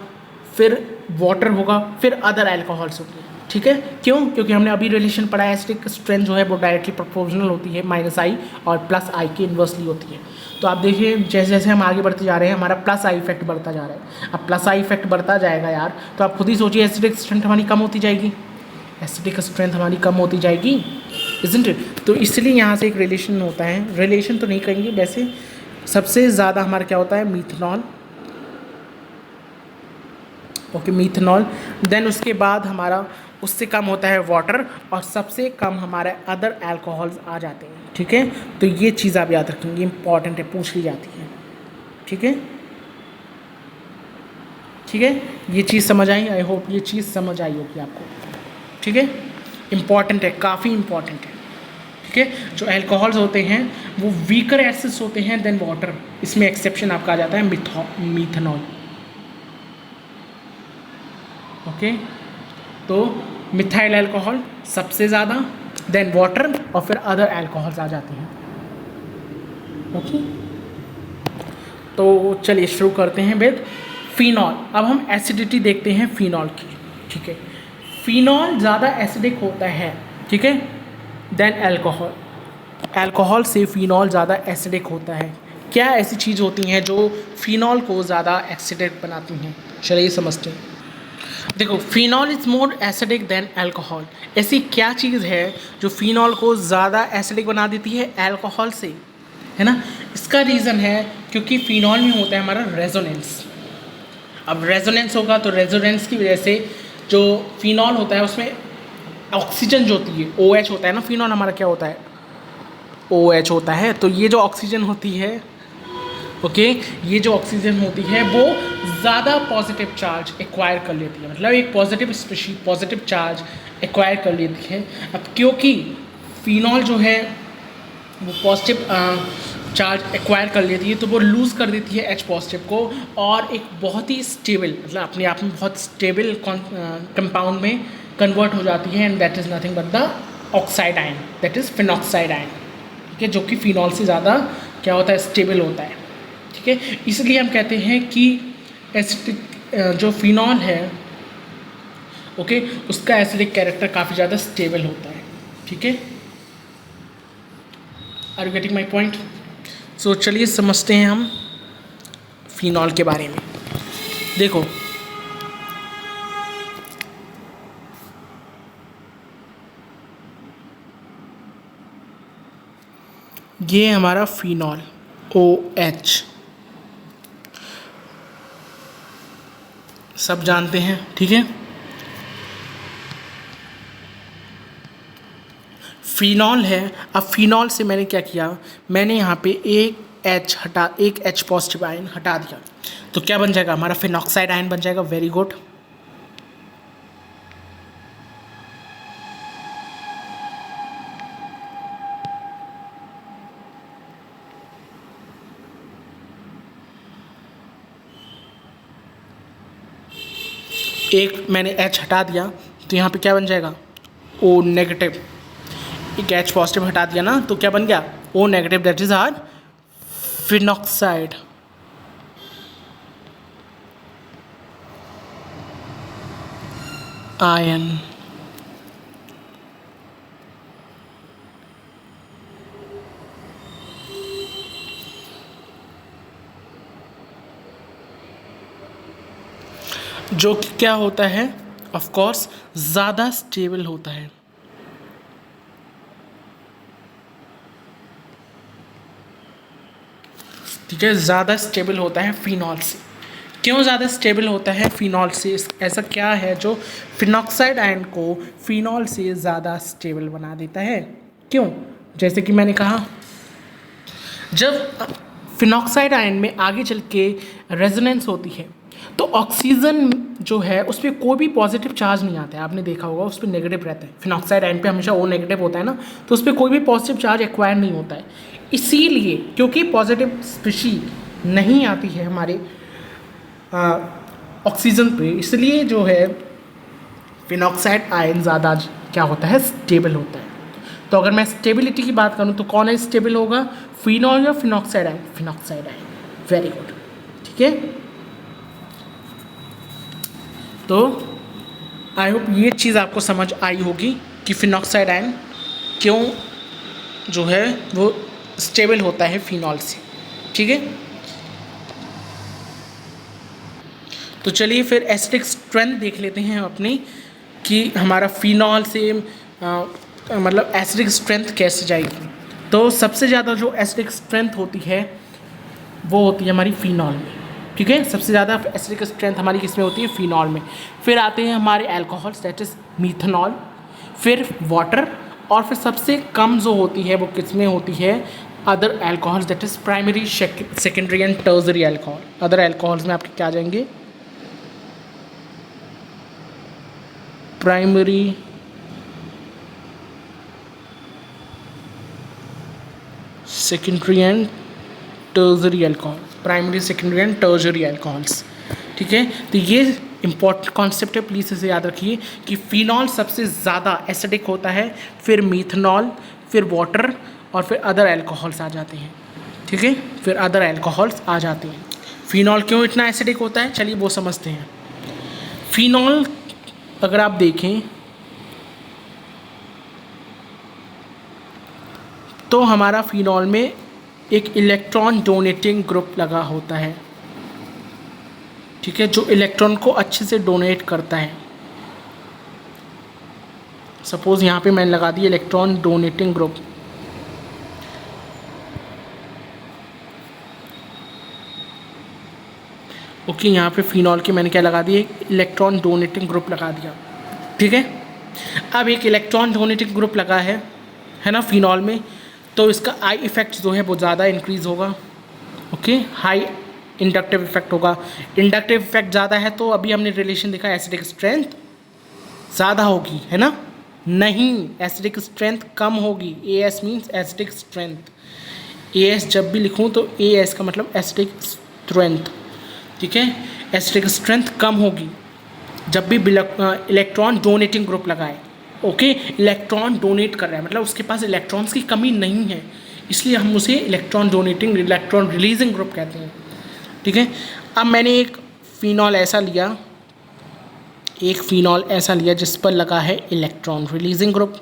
फिर वाटर होगा, फिर अदर अल्कोहल्स होंगे, ठीक है। क्यों? क्योंकि हमने अभी रिलेशन पढ़ा है, एसिडिक स्ट्रेंथ जो है वो डायरेक्टली प्रोपोर्शनल होती है माइनस आई और प्लस आई के इन्वर्सली होती है। तो आप देखिए जैसे जैसे हम आगे बढ़ते जा रहे हैं हमारा प्लस आई इफेक्ट बढ़ता जा रहा है। अब प्लस आई इफेक्ट बढ़ता जाएगा यार, तो आप खुद ही सोचिए एसिडिक स्ट्रेंथ हमारी कम होती जाएगी, एसिडिक स्ट्रेंथ हमारी कम होती जाएगी, इजंट इट। तो इसलिए यहाँ से एक रिलेशन होता है, रिलेशन तो नहीं कहेंगे वैसे, सबसे ज़्यादा हमारा क्या होता है, मीथनॉल, ओके, मीथनॉल। देन उसके बाद हमारा उससे कम होता है वाटर, और सबसे कम हमारे अदर अल्कोहल्स आ जाते हैं, ठीक है। तो ये चीज़ आप याद रखेंगे, इंपॉर्टेंट है, पूछ ली जाती है, ठीक है, ठीक है। ये चीज़ समझ आई, आई होप ये चीज़ समझ आई होगी आपको, ठीक है। इम्पॉर्टेंट है, काफ़ी इम्पॉर्टेंट है, ठीक ठीक है। जो अल्कोहल्स होते हैं वो वीकर एसिड्स होते हैं देन वाटर। इसमें एक्सेप्शन आपका आ जाता है मीथेनॉल। ओके, तो मिथाइल अल्कोहल सबसे ज़्यादा, देन वाटर, और फिर अदर अल्कोहल्स आ जाते हैं। ओके, तो चलिए शुरू करते हैं विद फिनॉल। अब हम एसिडिटी देखते हैं फिनॉल की, ठीक है। फिनॉल ज़्यादा एसिडिक होता है, ठीक है, देन अल्कोहल। अल्कोहल से फिनॉल ज़्यादा एसिडिक होता है। क्या ऐसी चीज़ होती हैं जो फिनॉल को ज़्यादा एसिडिक बनाती हैं, चलिए समझते हैं। देखो, phenol is more acidic then alcohol. ऐसी क्या चीज़ है जो फिनॉल को ज़्यादा एसिडिक बना देती है अल्कोहल से, है ना। इसका रीज़न है क्योंकि फिनॉल में होता है हमारा रेजोनेंस। अब रेजोनेंस होगा तो रेजोनेंस की वजह से जो फिनॉल होता है उसमें ऑक्सीजन जो होती है, OH होता है ना, फिनॉल हमारा क्या होता है, OH होता है। तो ये जो ऑक्सीजन होती है, ओके, ये जो ऑक्सीजन होती है वो ज़्यादा पॉजिटिव चार्ज एक्वायर कर लेती है, मतलब एक पॉजिटिव चार्ज एक्वायर कर लेती है। अब क्योंकि फिनॉल जो है वो पॉजिटिव चार्ज एक्वायर कर लेती है तो वो लूज़ कर देती है H पॉजिटिव को, और एक बहुत ही स्टेबल, मतलब अपने आप में बहुत स्टेबल कंपाउंड में कन्वर्ट हो जाती है, and that is nothing but the oxide ion, that is phenoxide ion, ठीक है, जो कि फिनॉल से ज़्यादा क्या होता है, स्टेबल होता है, ठीक है। इसलिए हम कहते हैं कि एसिडिक जो फिनॉल है, ओके, उसका एसिडिक कैरेक्टर काफ़ी ज़्यादा स्टेबल होता है, ठीक है। Are you getting my point? So चलिए समझते हैं हम फिनॉल के बारे में। देखो, ये हमारा फिनॉल OH सब जानते हैं, ठीक है। फिनॉल है। अब फिनॉल से मैंने क्या किया, मैंने यहाँ पे एक H पॉजिटिव आयन हटा दिया, तो क्या बन जाएगा, हमारा फिनॉक्साइड आयन बन जाएगा। Very good. एक मैंने H हटा दिया तो यहाँ पे क्या बन जाएगा, O नेगेटिव। एक H पॉजिटिव हटा दिया ना तो क्या बन गया, O negative, that is our phenoxide ion. जो कि क्या होता है, ऑफ कोर्स ज़्यादा स्टेबल होता है। ठीक है, ज़्यादा स्टेबल होता है फिनॉल से। क्यों ज़्यादा स्टेबल होता है फिनॉल से, ऐसा क्या है जो फिनॉक्साइड आयन को फिनॉल से ज़्यादा स्टेबल बना देता है? क्यों? जैसे कि मैंने कहा, जब फिनॉक्साइड आयन में आगे चल के रेजोनेंस होती है तो ऑक्सीजन जो है उस पर कोई भी पॉजिटिव चार्ज नहीं आता है। आपने देखा होगा उस पर नेगेटिव रहता है। फिनॉक्साइड आयन पे हमेशा O नेगेटिव होता है ना, तो उस पर कोई भी पॉजिटिव चार्ज एक्वायर नहीं होता है। इसीलिए क्योंकि पॉजिटिव स्पीशी नहीं आती है हमारे ऑक्सीजन पे, इसलिए जो है फिनॉक्साइड आयन ज़्यादा क्या होता है, स्टेबल होता है। तो अगर मैं स्टेबिलिटी की बात करूँ तो कौन है स्टेबल होगा, फिनॉल या phenoxide ion? Phenoxide ion. Very good, ठीक है। तो आई होप ये चीज़ आपको समझ आई होगी कि फिनॉक्साइड आयन क्यों जो है वो स्टेबल होता है फिनॉल से, ठीक है। तो चलिए फिर एसिडिक स्ट्रेंथ देख लेते हैं अपनी कि हमारा फिनॉल से मतलब एसिडिक स्ट्रेंथ कैसे जाएगी। तो सबसे ज़्यादा जो एसिडिक स्ट्रेंथ होती है वो होती है हमारी फिनॉल में, ठीक है। सबसे ज़्यादा एसिडिक स्ट्रेंथ हमारी किस में होती है, फिनॉल में। फिर आते हैं हमारे अल्कोहल्स, दैट इज़ मीथनॉल, फिर वाटर, और फिर सबसे कम जो होती है वो किस में होती है, other alcohols, that is primary, secondary and tertiary alcohol. Other alcohols में आपके क्या आ जाएंगे, primary, secondary and टर्जरी alcohol, primary secondary and टर्जरी alcohols. ठीक है, तो ये इंपॉर्टेंट कॉन्सेप्ट है, प्लीज़ इसे याद रखिए कि फिनॉल सबसे ज़्यादा एसिडिक होता है, फिर मीथनॉल, फिर वाटर और फिर अदर अल्कोहल्स आ जाते हैं। ठीक है, फिर अदर अल्कोहल्स आ जाते हैं। फिनॉल क्यों इतना एसिडिक होता है, चलिए वो समझते हैं। फिनॉल अगर आप देखें तो हमारा फिनॉल में एक इलेक्ट्रॉन डोनेटिंग ग्रुप लगा होता है। ठीक है, जो इलेक्ट्रॉन को अच्छे से डोनेट करता है। सपोज यहाँ पे मैंने लगा the electron donating group. Okay, यहाँ पे फिनॉल के मैंने क्या लगा दिया, इलेक्ट्रॉन डोनेटिंग ग्रुप लगा दिया। ठीक है, अब एक इलेक्ट्रॉन डोनेटिंग ग्रुप लगा है ना फिनॉल में, तो इसका आई इफेक्ट जो है वो ज़्यादा इंक्रीज़ होगा। ओके, हाई इंडक्टिव इफेक्ट होगा। इंडक्टिव इफेक्ट ज़्यादा है तो अभी हमने रिलेशन देखा एसिडिक स्ट्रेंथ ज़्यादा होगी, है ना? नहीं, एसिडिक स्ट्रेंथ कम होगी। A S means acidic strength. A S जब भी लिखूँ तो ए एस का मतलब एसिडिक स्ट्रेंथ। ठीक है, एसिडिक स्ट्रेंथ कम होगी जब भी इलेक्ट्रॉन डोनेटिंग ग्रुप लगाए। ओके, इलेक्ट्रॉन डोनेट कर रहा है मतलब उसके पास इलेक्ट्रॉन्स की कमी नहीं है, इसलिए हम उसे electron donating electron releasing group कहते हैं। ठीक है, अब मैंने एक फ़िनॉल ऐसा लिया जिस पर लगा है electron releasing group,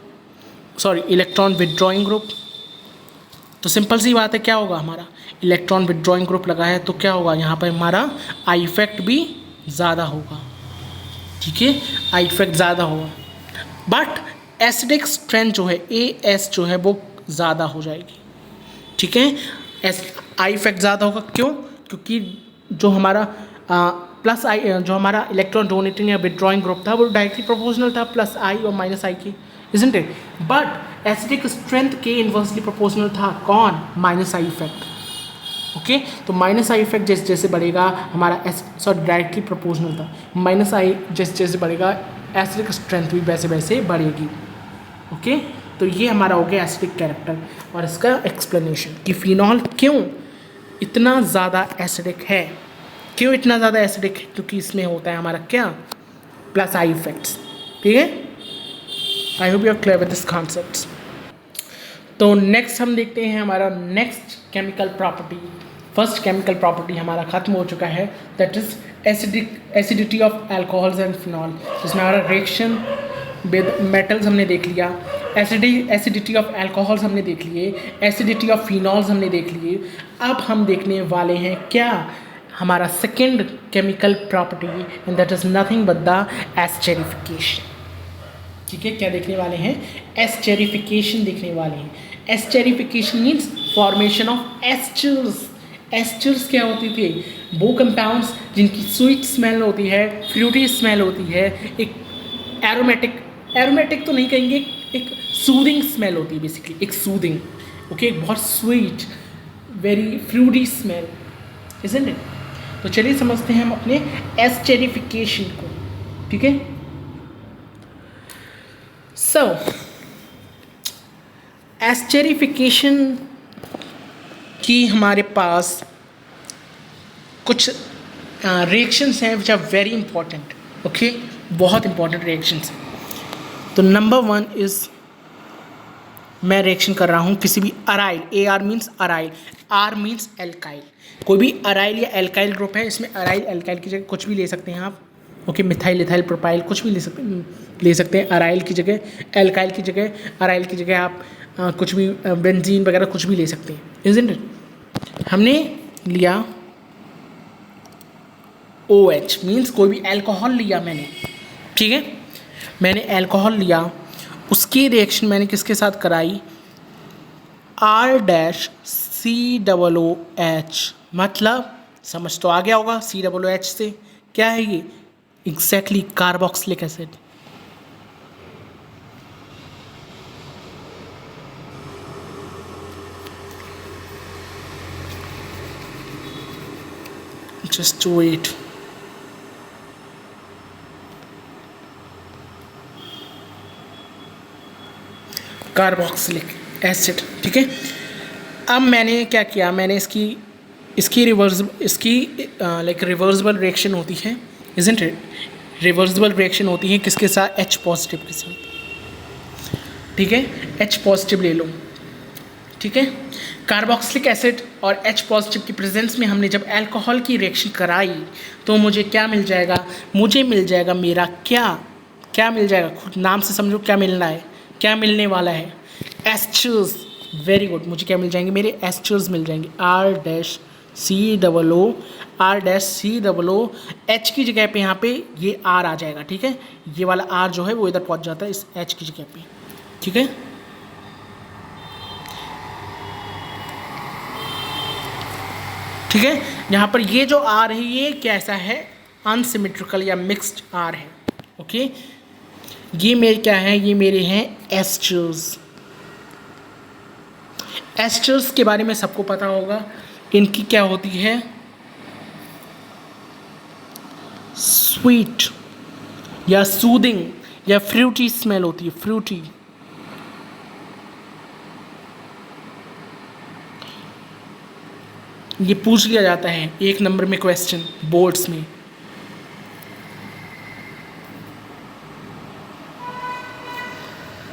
sorry electron withdrawing group. तो सिंपल सी बात है, क्या होगा, हमारा इलेक्ट्रॉन विदड्रॉइंग ग्रुप लगा है तो क्या होगा, यहाँ पर हमारा आई इफेक्ट भी ज़्यादा होगा। ठीक है, आई इफेक्ट ज़्यादा होगा, बट एसिडिक स्ट्रेंथ जो है ए एस जो है वो ज़्यादा हो जाएगी। ठीक है, आई इफेक्ट ज़्यादा होगा, क्यों? क्योंकि जो हमारा प्लस आई जो हमारा इलेक्ट्रॉन डोनेटिंग या विदड्रॉइंग ग्रुप था वो डायरेक्टली प्रोपोर्शनल था प्लस आई और माइनस आई के, isn't it? But acidic strength के इन्वर्सली प्रोपोर्शनल था, कौन? Minus I effect. ओके, तो माइनस आई इफेक्ट जैसे जैसे बढ़ेगा हमारा डायरेक्टली प्रोपोर्शनल था, माइनस आई जैसे जैसे बढ़ेगा एसिडिक स्ट्रेंथ भी वैसे वैसे बढ़ेगी। ओके, तो ये हमारा हो गया एसिडिक कैरेक्टर और इसका एक्सप्लेनेशन कि फिनॉल क्यों इतना ज़्यादा एसिडिक है। क्यों इतना ज़्यादा एसिडिक है? क्योंकि इसमें होता है हमारा क्या, प्लस आई इफेक्ट्स। ठीक है, I hope you are clear with this concepts. तो नेक्स्ट हम देखते हैं हमारा next chemical property. First chemical property हमारा खत्म हो चुका है, that is acidity of alcohols and phenol, जिसमें हमारा रिएक्शन विद मेटल्स हमने देख लिया, एसिडिटी ऑफ अल्कोहल्स हमने देख लिए, एसिडिटी ऑफ फिनॉल्स हमने देख लिए। अब हम देखने वाले हैं क्या, हमारा second chemical property, and that is nothing but the esterification. ठीक है, क्या देखने वाले हैं, एस्टेरिफिकेशन देखने वाले हैं। Esterification means formation of esters. Asters क्या होती थी, वो कंपाउंड्स जिनकी स्वीट स्मेल होती है, फ्रूटी स्मेल होती है, एक एरोमेटिक तो नहीं कहेंगे, एक सूदिंग स्मेल होती है बेसिकली, एक सूदिंग, ओके, एक बहुत sweet very Frooti smell, isn't it? तो चलिए समझते हैं हम अपने एस्टेरिफिकेशन को। ठीक है, सो एस्टेरिफिकेशन की हमारे पास कुछ रिएक्शंस हैं which are very important. Okay, बहुत इंपॉर्टेंट रिएक्शंस हैं। तो नंबर 1 इज़, मैं रिएक्शन कर रहा हूँ किसी भी aryl, A R means aryl, R means alkyl, कोई भी अराइल या एल्काइल ग्रुप है, इसमें अराइल एल्काइल की जगह कुछ भी ले सकते हैं आप। ओके, मिथाइल इथाइल प्रोपाइल कुछ भी ले सकते हैं अराइल की जगह, एल्काइल की जगह, अराइल की जगह आप कुछ भी बेंजीन वगैरह कुछ भी ले सकते हैं, इजंट इट? हमने लिया OH मीन्स कोई भी अल्कोहल लिया मैंने। ठीक है, मैंने अल्कोहल लिया, उसकी रिएक्शन मैंने किसके साथ कराई, R-COOH, मतलब समझ तो आ गया होगा, COOH से क्या है ये, exactly carboxylic acid. Just wait, carboxylic acid. ठीक है, अब मैंने क्या किया, मैंने इसकी लाइक रिवर्सिबल रिएक्शन होती है, इजंट इट? रिवर्सिबल रिएक्शन होती है किसके साथ? H पॉजिटिव के साथ, ठीक है। H पॉजिटिव ले लो, ठीक है। कार्बोक्सिलिक एसिड और H पॉजिटिव की प्रेजेंस में हमने जब अल्कोहल की रिएक्शन कराई तो मुझे क्या मिल जाएगा? मुझे मिल जाएगा मेरा क्या मिल जाएगा? खुद नाम से समझो क्या मिलना है, क्या मिलने वाला है? एस्टर्स। Very good. मुझे क्या मिल जाएंगे? मेरे एस्टर्स मिल जाएंगे। R-COO, R-COO, H की जगह पे यहाँ पे ये R आ जाएगा, ठीक है। ये वाला R जो है वो इधर पहुँच जाता है इस H की जगह पे, ठीक है। ठीक है, यहाँ पर ये जो R है ये कैसा है? अनसिमेट्रिकल या मिक्स्ड R है, ओके। ये मेरे क्या है? ये मेरे हैं एस्टर्स। एस्टर्स के बारे में सबको पता होगा, इनकी क्या होती है? स्वीट या सूदिंग या फ्रूटी स्मेल होती है, फ्रूटी। ये पूछ लिया जाता है 1 नंबर में क्वेश्चन बोर्ड्स में।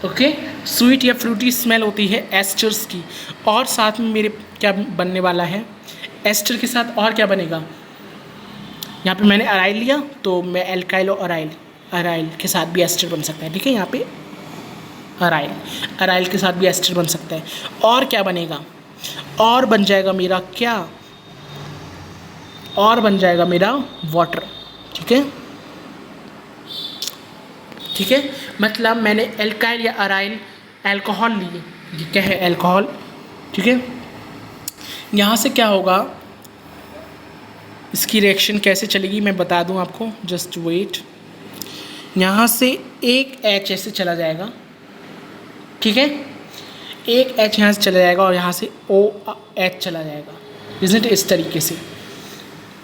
ओके, स्वीट या फ्रूटी स्मेल होती है एस्टर्स की। और साथ में मेरे क्या बनने वाला है? एस्टर के साथ और क्या बनेगा? यहाँ पे मैंने अराइल लिया तो मैं एल्काइल और अराइल के साथ भी एस्टर बन सकता है, ठीक है। यहाँ पे अराइल के साथ भी एस्टर बन सकता है। और क्या बनेगा? और बन जाएगा मेरा क्या? और बन जाएगा मेरा वाटर, ठीक है। ठीक है, मतलब मैंने एल्काइल या अराइल अल्कोहल लिए, ये क्या है? अल्कोहल, ठीक है। यहाँ से क्या होगा? इसकी रिएक्शन कैसे चलेगी मैं बता दूँ आपको, जस्ट वेट। यहाँ से एक H ऐसे चला जाएगा, ठीक है। एक H यहाँ से चला जाएगा और यहाँ से OH चला जाएगा, इज़न्ट इस तरीके से।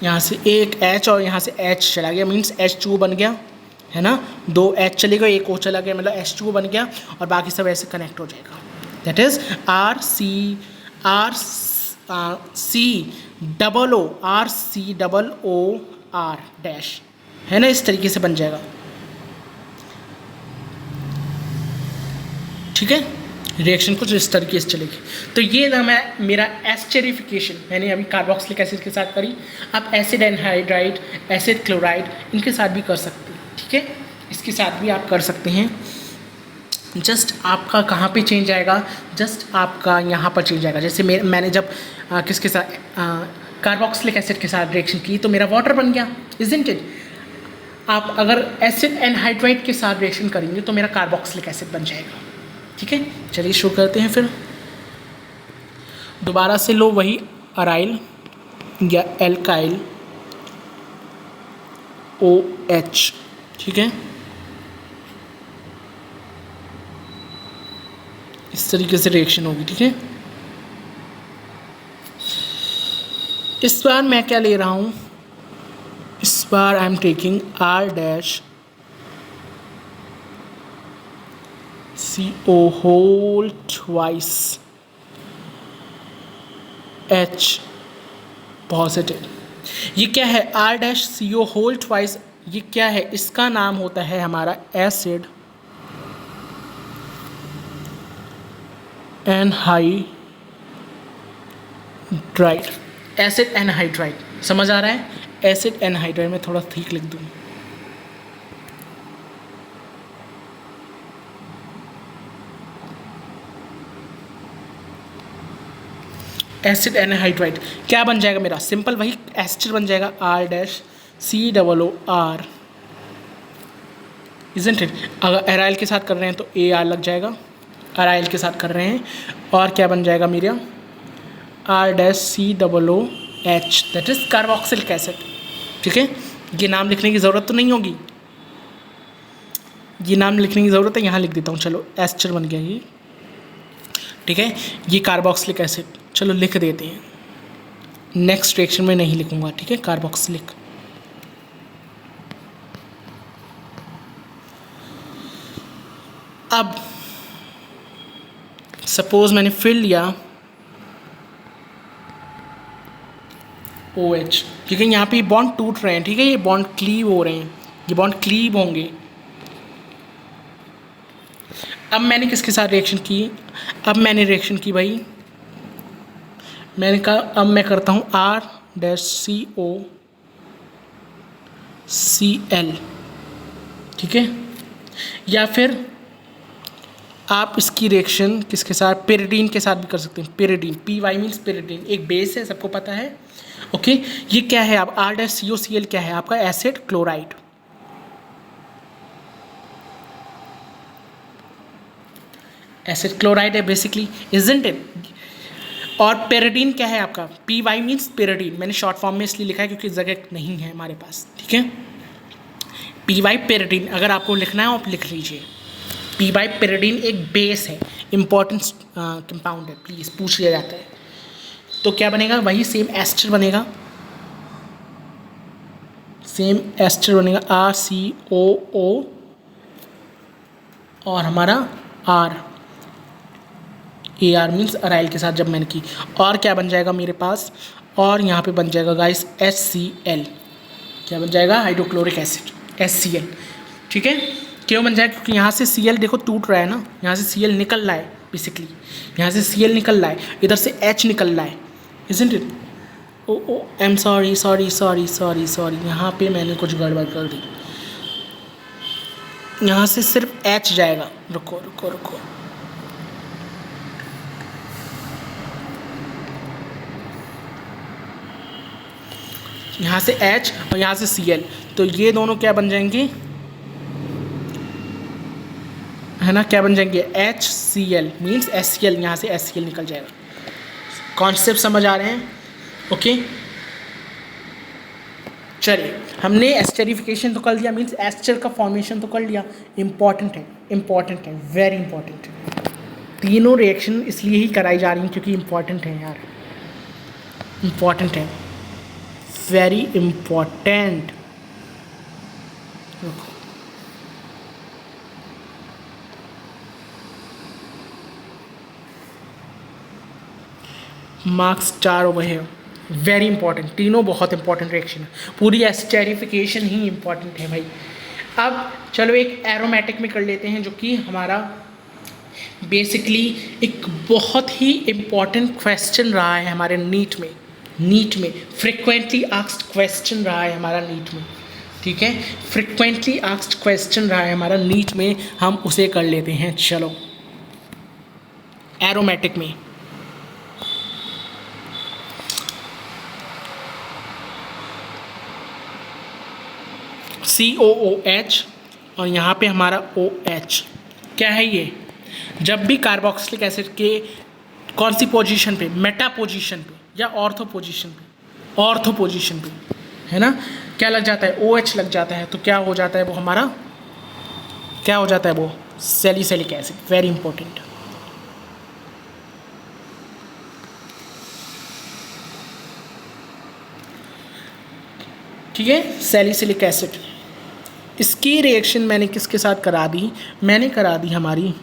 यहाँ से एक H और यहाँ से H चला गया, मीन्स H2 बन गया, है ना। 2 H चले गए, एक O चला गया, मतलब H2 बन गया और बाकी सब ऐसे कनेक्ट हो जाएगा। दैट इज़ RCOOR डैश, है ना, इस तरीके से बन जाएगा, ठीक है। रिएक्शन कुछ इस तरीके से चलेगी। तो ये ना मेरा एस्टेरिफिकेशन मैंने अभी कार्बोक्सिलिक एसिड के साथ करी। आप एसिड एनहाइड्राइड, एसिड क्लोराइड इनके साथ भी कर सकते हैं, ठीक है। इसके साथ भी आप कर सकते हैं। जस्ट आपका कहाँ पे चेंज आएगा? जस्ट आपका यहाँ पर चेंज आएगा। जैसे मैंने जब किसके साथ कार्बोक्सिलिक एसिड के साथ रिएक्शन की तो मेरा वाटर बन गया, इज़न्ट इट। आप अगर एसिड एनहाइड्राइड के साथ रिएक्शन करेंगे तो मेरा कार्बोक्सिलिक एसिड बन जाएगा, ठीक है। चलिए शुरू करते हैं। फिर दोबारा से लो वही अराइल या एल्काइल OH, ठीक है। इस तरीके से रिएक्शन होगी, ठीक है। इस बार मैं क्या ले रहा हूँ? इस बार I am taking R-CO whole twice H positive. ये क्या है? R-CO whole twice, ये क्या है? इसका नाम होता है हमारा एसिड एनहाइड्राइड। एसिड एनहाइड्राइड समझ आ रहा है? एसिड एनहाइड्राइड में थोड़ा ठीक लिख दूँ। एसिड एनहाइड्राइड क्या बन जाएगा मेरा? सिंपल वही एस्टर बन जाएगा, R-COOR, इज़न्ट इट। अगर एराइल के साथ कर रहे हैं तो AR लग जाएगा, अराइल के साथ कर रहे हैं। और क्या बन जाएगा मेरा? R-COOH, that is carboxylic acid, ठीक है। ये नाम लिखने की ज़रूरत तो नहीं होगी, ये नाम लिखने की ज़रूरत है, यहाँ लिख देता हूँ। चलो एस्टर बन गया ये, ठीक है। ये कार्बोक्सिलिक एसिड, चलो लिख देते हैं। नेक्स्ट रिएक्शन में नहीं लिखूंगा, ठीक है। कार्बोक्सिलिक, अब सपोज मैंने फिर लिया ओ एच, ठीक है। यहाँ पे बॉन्ड टूट रहे हैं, ठीक है, ये बॉन्ड क्लीव हो रहे हैं, ये बॉन्ड क्लीव होंगे। अब मैंने किसके साथ रिएक्शन की, अब मैंने रिएक्शन की भाई, मैंने कहा अब मैं करता हूँ RCOCl, ठीक है। या फिर आप इसकी रिएक्शन किसके साथ, पेरिडीन के साथ भी कर सकते हैं। पेरिडीन, PY मीन्स पेरिडीन, एक बेस है, सबको पता है, ओके। ये क्या है, आप R-COCl क्या है, आपका एसिड क्लोराइड, एसिड क्लोराइड है बेसिकली, इजंट इट। और पेरिडीन क्या है आपका, PY मीन्स पेरिडीन, मैंने शॉर्ट फॉर्म में इसलिए लिखा है क्योंकि जगह नहीं है हमारे पास, ठीक है। PY पेरिडीन, अगर आपको लिखना है आप लिख लीजिए। PY पेरिडीन एक बेस है, इंपॉर्टेंट कंपाउंड है, प्लीज़ पूछ लिया जाता है। तो क्या बनेगा, वही सेम एस्टर बनेगा, सेम एस्टर बनेगा RCOO और हमारा R, AR मीन्स अराइल के साथ जब मैंने की, और क्या बन जाएगा मेरे पास, और यहाँ पे बन जाएगा गाइस HCl, क्या बन जाएगा, हाइड्रोक्लोरिक एसिड, HCl, ठीक है। क्यों बन जाएगा, क्योंकि यहाँ से Cl देखो टूट रहा है ना, यहाँ से Cl निकल रहा है बेसिकली, यहाँ से Cl निकल रहा है, इधर से H निकल रहा है, isn't it. Oh I am sorry, यहाँ पे मैंने कुछ गड़बड़ कर दी, यहाँ से सिर्फ H जाएगा, रुको, यहाँ से H और यहाँ से Cl, तो ये दोनों क्या बन जाएंगे, है ना, क्या बन जाएंगे, HCl मीन्स HCl, यहाँ से HCl निकल जाएगा। कॉन्सेप्ट समझ आ रहे हैं, ओके। चलिए, हमने एस्टरिफिकेशन तो कर लिया, मीन्स एस्टर का फॉर्मेशन तो कर लिया, इंपॉर्टेंट है, वेरी इंपॉर्टेंट। तीनों रिएक्शन इसलिए ही कराई जा रही हैं क्योंकि इंपॉर्टेंट है यार, इंपॉर्टेंट है, वेरी इंपॉर्टेंट। मार्क्स 4 ओवर है, वेरी इंपॉर्टेंट, तीनों बहुत इंपॉर्टेंट रिएक्शन है, पूरी एस्टेरिफिकेशन ही इंपॉर्टेंट है भाई। अब चलो एक एरोमेटिक में कर लेते हैं, जो कि हमारा बेसिकली एक बहुत ही इम्पॉर्टेंट क्वेश्चन रहा है हमारे नीट में फ्रिक्वेंटली आस्क्ड क्वेश्चन रहा है हमारा नीट में, ठीक है, फ्रिक्वेंटली आस्क्ड क्वेश्चन रहा है हमारा नीट में, हम उसे कर लेते हैं। चलो एरोमेटिक में COOH और यहाँ पे हमारा OH, क्या है ये, जब भी कार्बोक्सिलिक एसिड के कौन सी पोजीशन पे, मेटा पोजीशन पे या ऑर्थो पोजीशन पे, है ना, क्या लग जाता है, OH लग जाता है, तो क्या हो जाता है वो हमारा, क्या हो जाता है वो, सैलिसिलिक एसिड, वेरी इंपॉर्टेंट। ठीक है, सैलिसिलिक एसिड। इसकी रिएक्शन मैंने किसके साथ करा दी, मैंने करा दी हमारी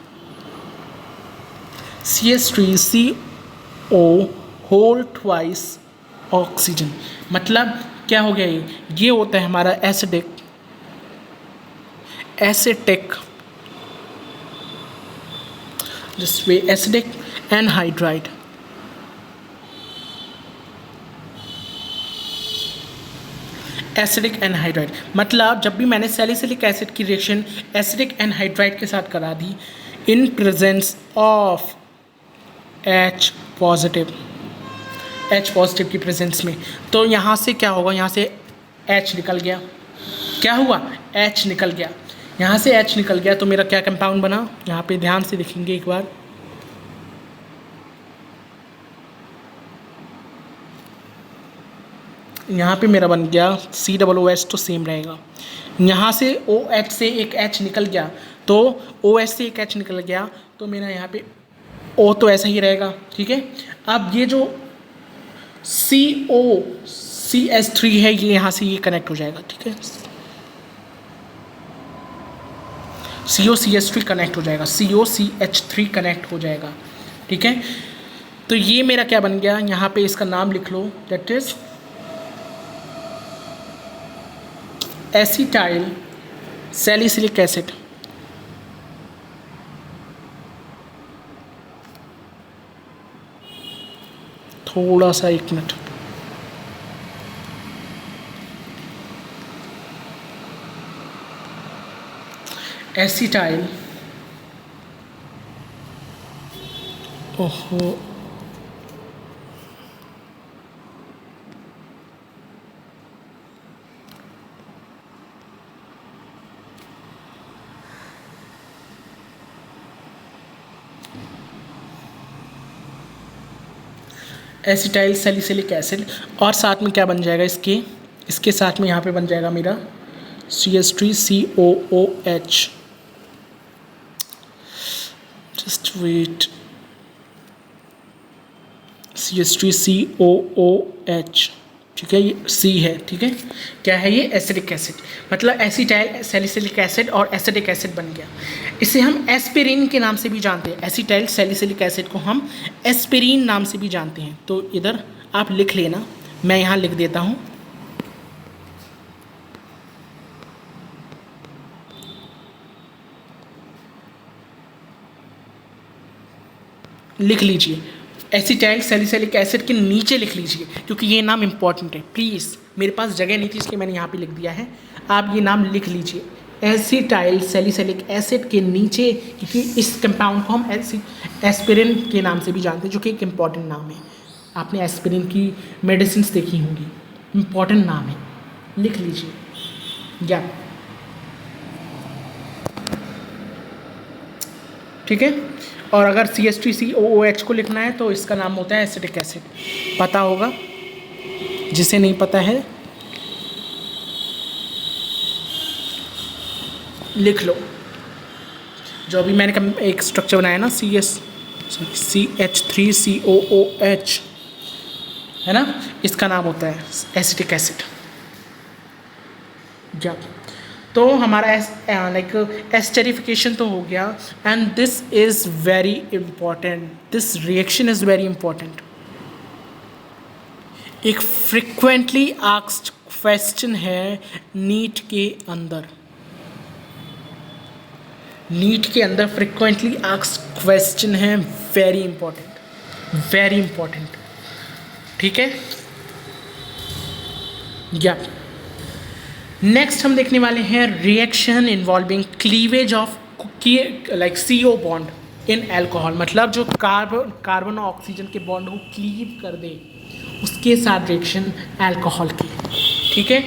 CH3CO होल ट्वाइस ऑक्सीजन। मतलब क्या हो गया, ये होता है हमारा एसिटिक जिस वे एसिडिक एनहाइड्राइड, एसिडिक एनहाइड्राइड। मतलब जब भी मैंने सैलिसिलिक एसिड की रिएक्शन एसिडिक एनहाइड्राइड के साथ करा दी in presence of H positive की प्रेजेंस में, तो यहाँ से क्या होगा, यहाँ से H निकल गया, क्या हुआ, H निकल गया, यहाँ से H निकल गया, तो मेरा क्या कंपाउंड बना, यहाँ पे ध्यान से देखेंगे एक बार, यहाँ पे मेरा बन गया COOH, तो सेम रहेगा, यहाँ से OH से एक H निकल गया, तो OH से एक H निकल गया, तो मेरा यहाँ पे O तो ऐसा ही रहेगा, ठीक है। अब ये जो COCH3 है, ये यहाँ से ये कनेक्ट हो जाएगा, ठीक है, COCH3 कनेक्ट हो जाएगा, COCH3 कनेक्ट हो जाएगा, ठीक है। तो ये मेरा क्या बन गया, यहाँ पे इसका नाम लिख लो, that is acetyl salicylic acid, थोड़ा सा 1 मिनट, एसिटाइल, ओहो, एसिटाइल सैलिसिलिक एसिड, और साथ में क्या बन जाएगा इसके साथ में यहाँ पे बन जाएगा मेरा CH3COOH, जस्ट वेट, CH3COOH, ठीक है, ये C है, ठीक है, क्या है ये, एसिडिक एसिड, मतलब एसिटाइल सैलिसिलिक एसिड और एसिडिक एसिड बन गया। इसे हम एस्पिरिन के नाम से भी जानते हैं, एसिटाइल सैलिसिलिक एसिड को हम एस्पिरिन नाम से भी जानते हैं। तो इधर आप लिख लेना, मैं यहाँ लिख देता हूँ, लिख लीजिए, एसिटाइल सैलिसिलिक एसिड के नीचे लिख लीजिए, क्योंकि ये नाम इंपॉर्टेंट है। प्लीज़, मेरे पास जगह नहीं थी इसलिए मैंने यहाँ पे लिख दिया है, आप ये नाम लिख लीजिए, एसिटाइल सैलिसिलिक एसिड के नीचे, क्योंकि इस कंपाउंड को हम एस्पिरिन के नाम से भी जानते हैं, जो कि एक इम्पॉर्टेंट नाम है। आपने एस्पिरिन की मेडिसिन देखी होंगी, इम्पॉर्टेंट नाम है, लिख लीजिए या, ठीक है। और अगर CH3COOH को लिखना है तो इसका नाम होता है एसिडिक एसिड, पता होगा, जिसे नहीं पता है लिख लो। जो अभी मैंने एक स्ट्रक्चर बनाया ना, CH3COOH, है ना, इसका नाम होता है एसिडिक एसिड। या तो हमारा एस्टेरिफिकेशन तो हो गया, and this is very important, this reaction is very important. एक फ्रिक्वेंटली आस्क्ड क्वेश्चन है नीट के अंदर, नीट के अंदर फ्रिक्वेंटली आस्क्ड क्वेश्चन है, वेरी इंपॉर्टेंट, वेरी इंपॉर्टेंट, ठीक है। या नेक्स्ट हम देखने वाले हैं reaction involving cleavage of like CO bond in alcohol, मतलब जो कार्बन और ऑक्सीजन के बॉन्ड को क्लीव कर दे, उसके साथ रिएक्शन एल्कोहल की, ठीक है।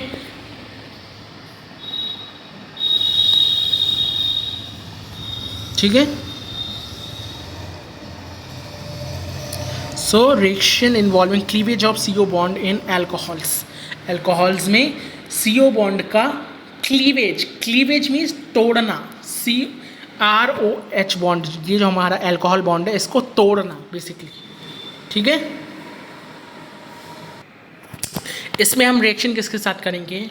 ठीक है, so reaction involving cleavage of CO bond in alcohols, alcohols में CO बॉन्ड का क्लीवेज, क्लीवेज मीन्स तोड़ना, CROH बॉन्ड, ये जो हमारा एल्कोहल बॉन्ड है इसको तोड़ना बेसिकली, ठीक है। इसमें हम रिएक्शन किसके साथ करेंगे,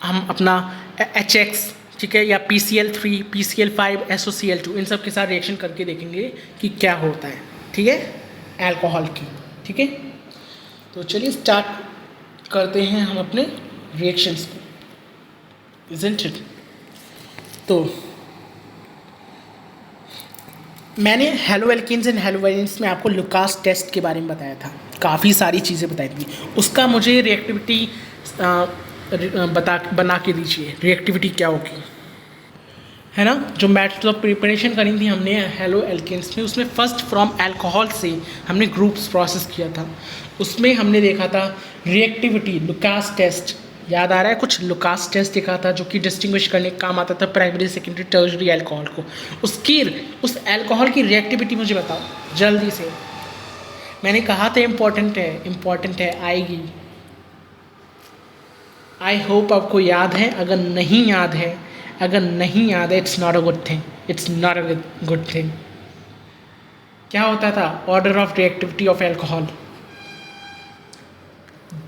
हम अपना HX, ठीक है, या PCl3, PCl5, SOCl2, इन सब के साथ रिएक्शन करके देखेंगे कि क्या होता है, ठीक है, एल्कोहल की, ठीक है। तो चलिए स्टार्ट करते हैं हम अपने रिएक्शंस को, isn't it? तो मैंने haloalkanes and halo variants में आपको लुकास टेस्ट के बारे में बताया था, काफ़ी सारी चीज़ें बताई थी, उसका मुझे रिएक्टिविटी बना के दीजिए, रिएक्टिविटी क्या होगी, है ना। जो मेथड्स ऑफ प्रिपरेशन करी थी हमने हेलो एल्केन्स में, उसमें फर्स्ट फ्रॉम अल्कोहल से हमने ग्रुप्स प्रोसेस किया था, उसमें हमने देखा था रिएक्टिविटी, लुकास टेस्ट, याद आ रहा है कुछ, लुकास टेस्ट देखा था जो कि डिस्टिंग्विश करने का काम आता था प्राइमरी सेकेंडरी टर्शरी अल्कोहल को। उस अल्कोहल की रिएक्टिविटी मुझे बताओ जल्दी से, मैंने कहा था इम्पॉर्टेंट है, आएगी। आई होप आपको याद है, अगर नहीं याद है it's not a good thing, क्या होता था, order of reactivity of alcohol,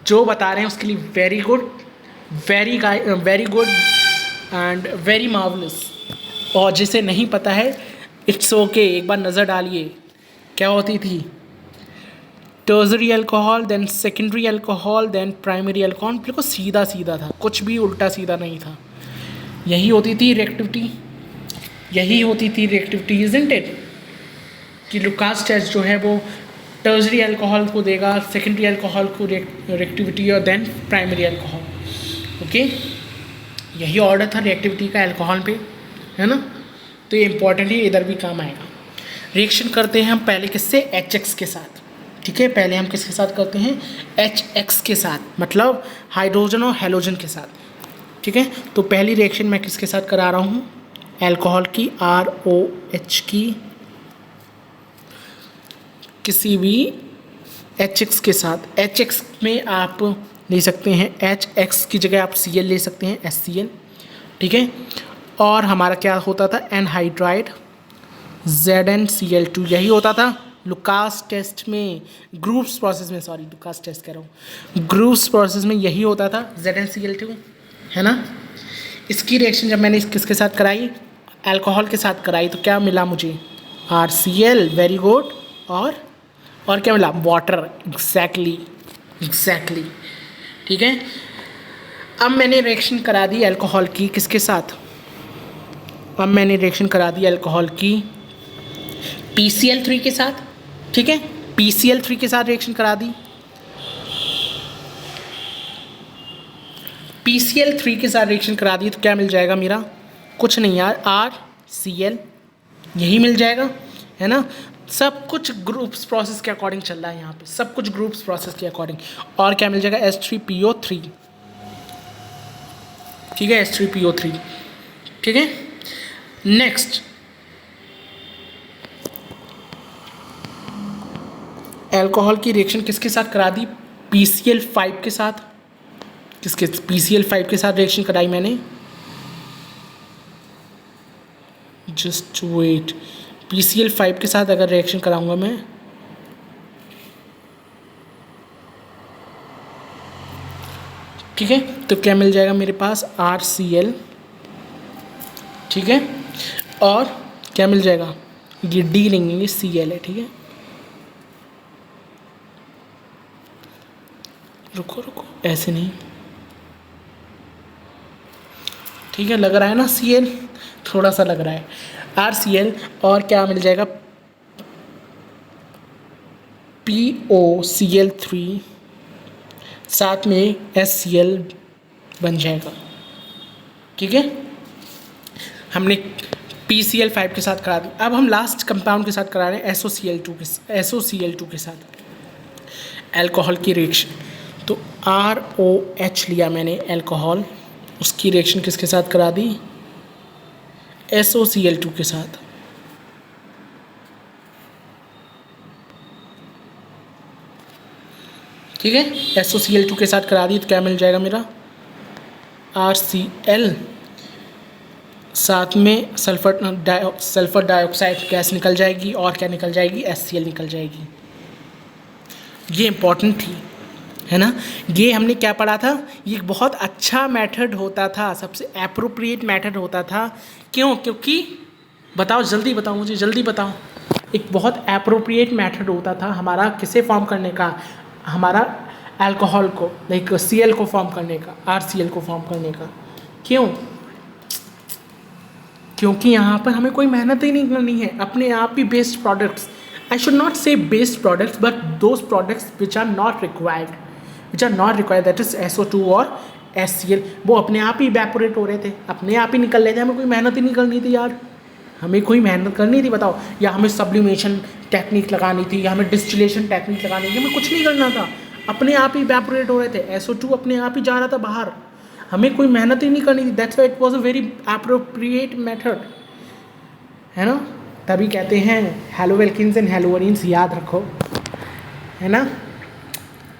जो बता रहे हैं उसके लिए very good and very marvellous, और जिसे नहीं पता है इट्स ओके, एक बार नज़र डालिए क्या होती थी, tertiary alcohol, then secondary alcohol, then primary alcohol. बिल्कुल सीधा सीधा था, कुछ भी उल्टा सीधा नहीं था। यही होती थी रिएक्टिविटी, यही होती थी रिएक्टिविटी, इजंट इट? कि लुकास टेस्ट जो है वो टर्सरी अल्कोहल को देगा, सेकेंडरी अल्कोहल को रिएक्टिविटी, और देन प्राइमरी अल्कोहल। ओके, यही ऑर्डर था रिएक्टिविटी का अल्कोहल पे, है ना? तो ये इंपॉर्टेंट है, इधर भी काम आएगा। रिएक्शन करते हैं हम पहले किससे? HX के साथ। ठीक है, पहले हम किसके साथ करते हैं? HX के साथ, मतलब हाइड्रोजन और हेलोजन के साथ। ठीक है, तो पहली रिएक्शन मैं किसके साथ करा रहा हूँ? अल्कोहल की, ROH की, किसी भी HX के साथ। HX में आप ले सकते हैं HX की जगह आप Cl ले सकते हैं, HCl। ठीक है, और हमारा क्या होता था? Anhydride ZnCl2। यही होता था लुकास टेस्ट में, ग्रुप्स प्रोसेस में, सॉरी लुकास टेस्ट कह रहा हूँ, ग्रुप्स प्रोसेस में यही होता था, ZnCl2, है ना? इसकी रिएक्शन जब मैंने किसके साथ कराई? अल्कोहल के साथ कराई, तो क्या मिला मुझे? RCl, very good. और क्या मिला? Water, exactly. ठीक है, अब मैंने रिएक्शन करा दी अल्कोहल की किसके साथ? अब मैंने रिएक्शन करा दी अल्कोहल की PCl3 के साथ। ठीक है, PCl3 के साथ रिएक्शन करा दी। PCl3 के साथ रिएक्शन करा दी तो क्या मिल जाएगा मेरा? कुछ नहीं यार, RCl, यही मिल जाएगा, है ना? सब कुछ ग्रुप्स प्रोसेस के अकॉर्डिंग चल रहा है यहाँ पे, सब कुछ ग्रुप्स प्रोसेस के अकॉर्डिंग। और क्या मिल जाएगा? H3PO3। ठीक है, H3PO3। ठीक है, नेक्स्ट अल्कोहल की रिएक्शन किसके साथ करा दी? PCl5 के साथ। किसके? PCl5 के साथ रिएक्शन कराई मैंने। जस्ट वेट, PCl5 के साथ अगर रिएक्शन कराऊंगा मैं, ठीक है, तो क्या मिल जाएगा मेरे पास? RCl। ठीक है, और क्या मिल जाएगा? ये D नहीं, ये Cl है। ठीक है, रुको, ऐसे नहीं, ठीक है, लग रहा है ना Cl, थोड़ा सा लग रहा है, RCl। और क्या मिल जाएगा? POCl3, साथ में HCl बन जाएगा। ठीक है, हमने PCl5 के साथ करा दी। अब हम लास्ट कंपाउंड के साथ करा रहे हैं SOCl2 के साथ अल्कोहल की रिएक्शन। तो ROH लिया मैंने अल्कोहल, उसकी रिएक्शन किसके साथ करा दी? SOCl2 के साथ। ठीक है, SOCl2 के साथ करा दी तो क्या मिल जाएगा मेरा? RCl, साथ में सल्फर डाइऑक्साइड गैस निकल जाएगी, और क्या निकल जाएगी? HCl निकल जाएगी। ये इम्पॉर्टेंट थी, है ना? ये हमने क्या पढ़ा था? ये एक बहुत अच्छा मेथड होता था, सबसे एप्रोप्रिएट मेथड होता था। क्यों? क्योंकि बताओ, जल्दी बताओ मुझे, जल्दी बताओ। एक बहुत एप्रोप्रिएट मेथड होता था हमारा किसे फॉर्म करने का? हमारा अल्कोहल को, लाइक Cl को फॉर्म करने का, RCl को फॉर्म करने का। क्यों? क्योंकि यहाँ पर हमें कोई मेहनत ही नहीं करनी है, अपने आप ही based products, I should not say based products, but those products which are not required, that is SO2 और HCl, वो अपने आप ही इवेपोरेट हो रहे थे, अपने आप ही निकल रहे थे, हमें कोई मेहनत ही नहीं करनी थी यार, हमें कोई मेहनत करनी थी बताओ? या हमें सब्लिमेशन टेक्निक लगानी थी, या हमें डिस्टिलेशन टेक्निक लगानी थी, हमें कुछ नहीं करना था, अपने आप ही इवेपोरेट हो रहे थे, SO2 अपने आप ही जा रहा था बाहर, हमें कोई मेहनत ही नहीं करनी थी। That's why it was a very appropriate method, है ना? तभी कहते हैं हेलोवेल्किन्स एंड हेलोवरीन्स, याद रखो, है ना?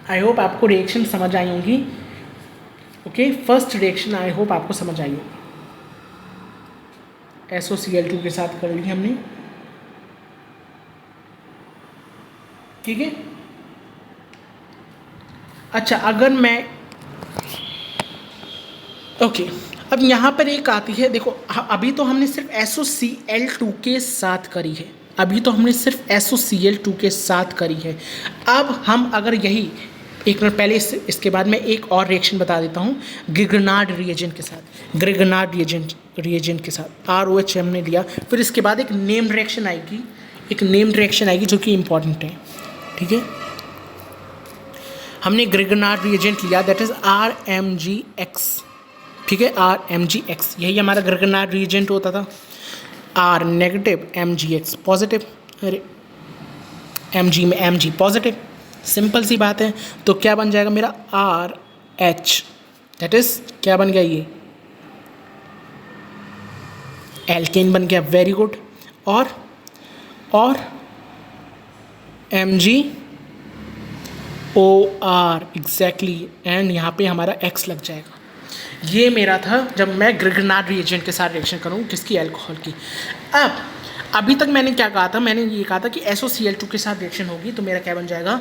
आई होप आपको रिएक्शन समझ आई होंगी। Okay, first reaction I hope आपको समझ आई होगी। SOCl2 के साथ कर ली हमने, ठीक है। अच्छा, अगर मैं ओके, अब यहाँ पर एक आती है, देखो अभी तो हमने सिर्फ SOCl2 के साथ करी है, अभी तो हमने सिर्फ SOCl2 के साथ करी है। अब हम अगर यही एक मिनट पहले इसके बाद मैं एक और रिएक्शन बता देता हूँ ग्रिगनार्ड रिएजेंट के साथ। ग्रिगनार्ड रिएजेंट के साथ ROH हमने लिया, फिर इसके बाद एक नेम्ड रिएक्शन आएगी, जो कि इम्पॉर्टेंट है। ठीक है, हमने ग्रिगनार्ड रिएजेंट लिया, दैट इज़ RMgX। ठीक है, RMgX यही हमारा ग्रिगनार्ड रिएजेंट होता था। R नेगेटिव, MgX पॉजिटिव, अरे Mg में Mg पॉजिटिव, सिंपल सी बात है। तो क्या बन जाएगा मेरा RH, दैट इज क्या बन गया, ये एल्केन बन गया, वेरी गुड। और MgOR एग्जैक्टली, एंड यहाँ पे हमारा X लग जाएगा। ये मेरा था जब मैं ग्रिगनार्ड रिएजेंट के साथ रिएक्शन करूँ किसकी, अल्कोहल की। अब अभी तक मैंने क्या कहा था, मैंने ये कहा था कि SOCl2 के साथ रिएक्शन होगी तो मेरा क्या बन जाएगा,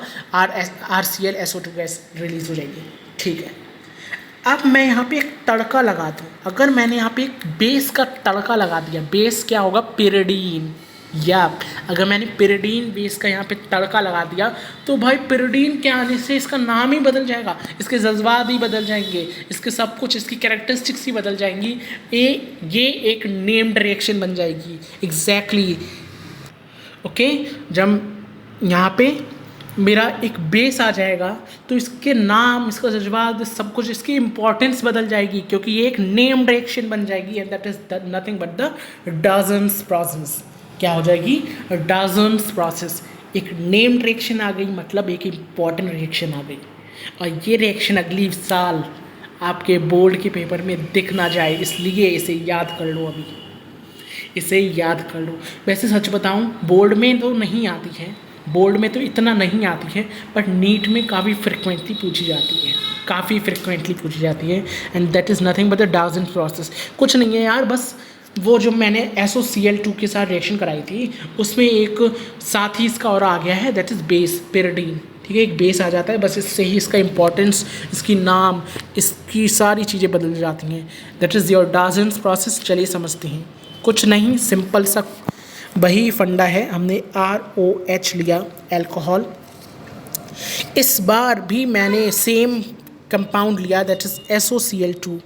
RClSO2 गैस रिलीज हो जाएगी। ठीक है, अब मैं यहाँ पे एक तड़का लगा दूँ, अगर मैंने यहाँ पे एक बेस का तड़का लगा दिया, बेस क्या होगा, पिरिडीन, या अगर मैंने पिरिडीन बेस का यहाँ पे तड़का लगा दिया तो भाई पिरिडीन के आने से इसका नाम ही बदल जाएगा, इसके जज्बात ही बदल जाएंगे, इसके सब कुछ, इसकी कैरेक्टरिस्टिक्स ही बदल जाएंगी। ये एक नेम्ड रिएक्शन बन जाएगी एग्जैक्टली। ओके, जब यहाँ पे मेरा एक बेस आ जाएगा तो इसके नाम, इसका जज्बात, सब कुछ, इसकी इंपॉर्टेंस बदल जाएगी, क्योंकि ये एक नेम्ड रिएक्शन बन जाएगी, and that is nothing but the Dalton's process. क्या हो जाएगी, डाल्टन्स प्रोसेस। एक नेम्ड रिएक्शन आ गई, मतलब एक इम्पॉर्टेंट रिएक्शन आ गई, और ये रिएक्शन अगली साल आपके बोर्ड के पेपर में दिख ना जाए, इसलिए इसे याद कर लो, अभी इसे याद कर लो। वैसे सच बताऊं, बोर्ड में तो नहीं आती है, बोर्ड में तो इतना नहीं आती है, बट नीट में काफ़ी फ्रिक्वेंटली पूछी जाती है, and that is nothing but the Dalton's process. कुछ नहीं है यार, बस वो जो मैंने SOCl2 के साथ रिएक्शन कराई थी उसमें एक साथ ही इसका और आ गया है, दैट इज़ बेस, पिरिडीन। ठीक है, एक बेस आ जाता है, बस इससे ही इसका इंपॉर्टेंस, इसकी नाम, इसकी सारी चीज़ें बदल जाती हैं। That is your Dalton's process. चलिए समझते हैं, कुछ नहीं, सिंपल सा वही फंडा है। हमने ROH लिया, अल्कोहल। इस बार भी मैंने सेम कंपाउंड लिया, दैट इज़ SOCl2।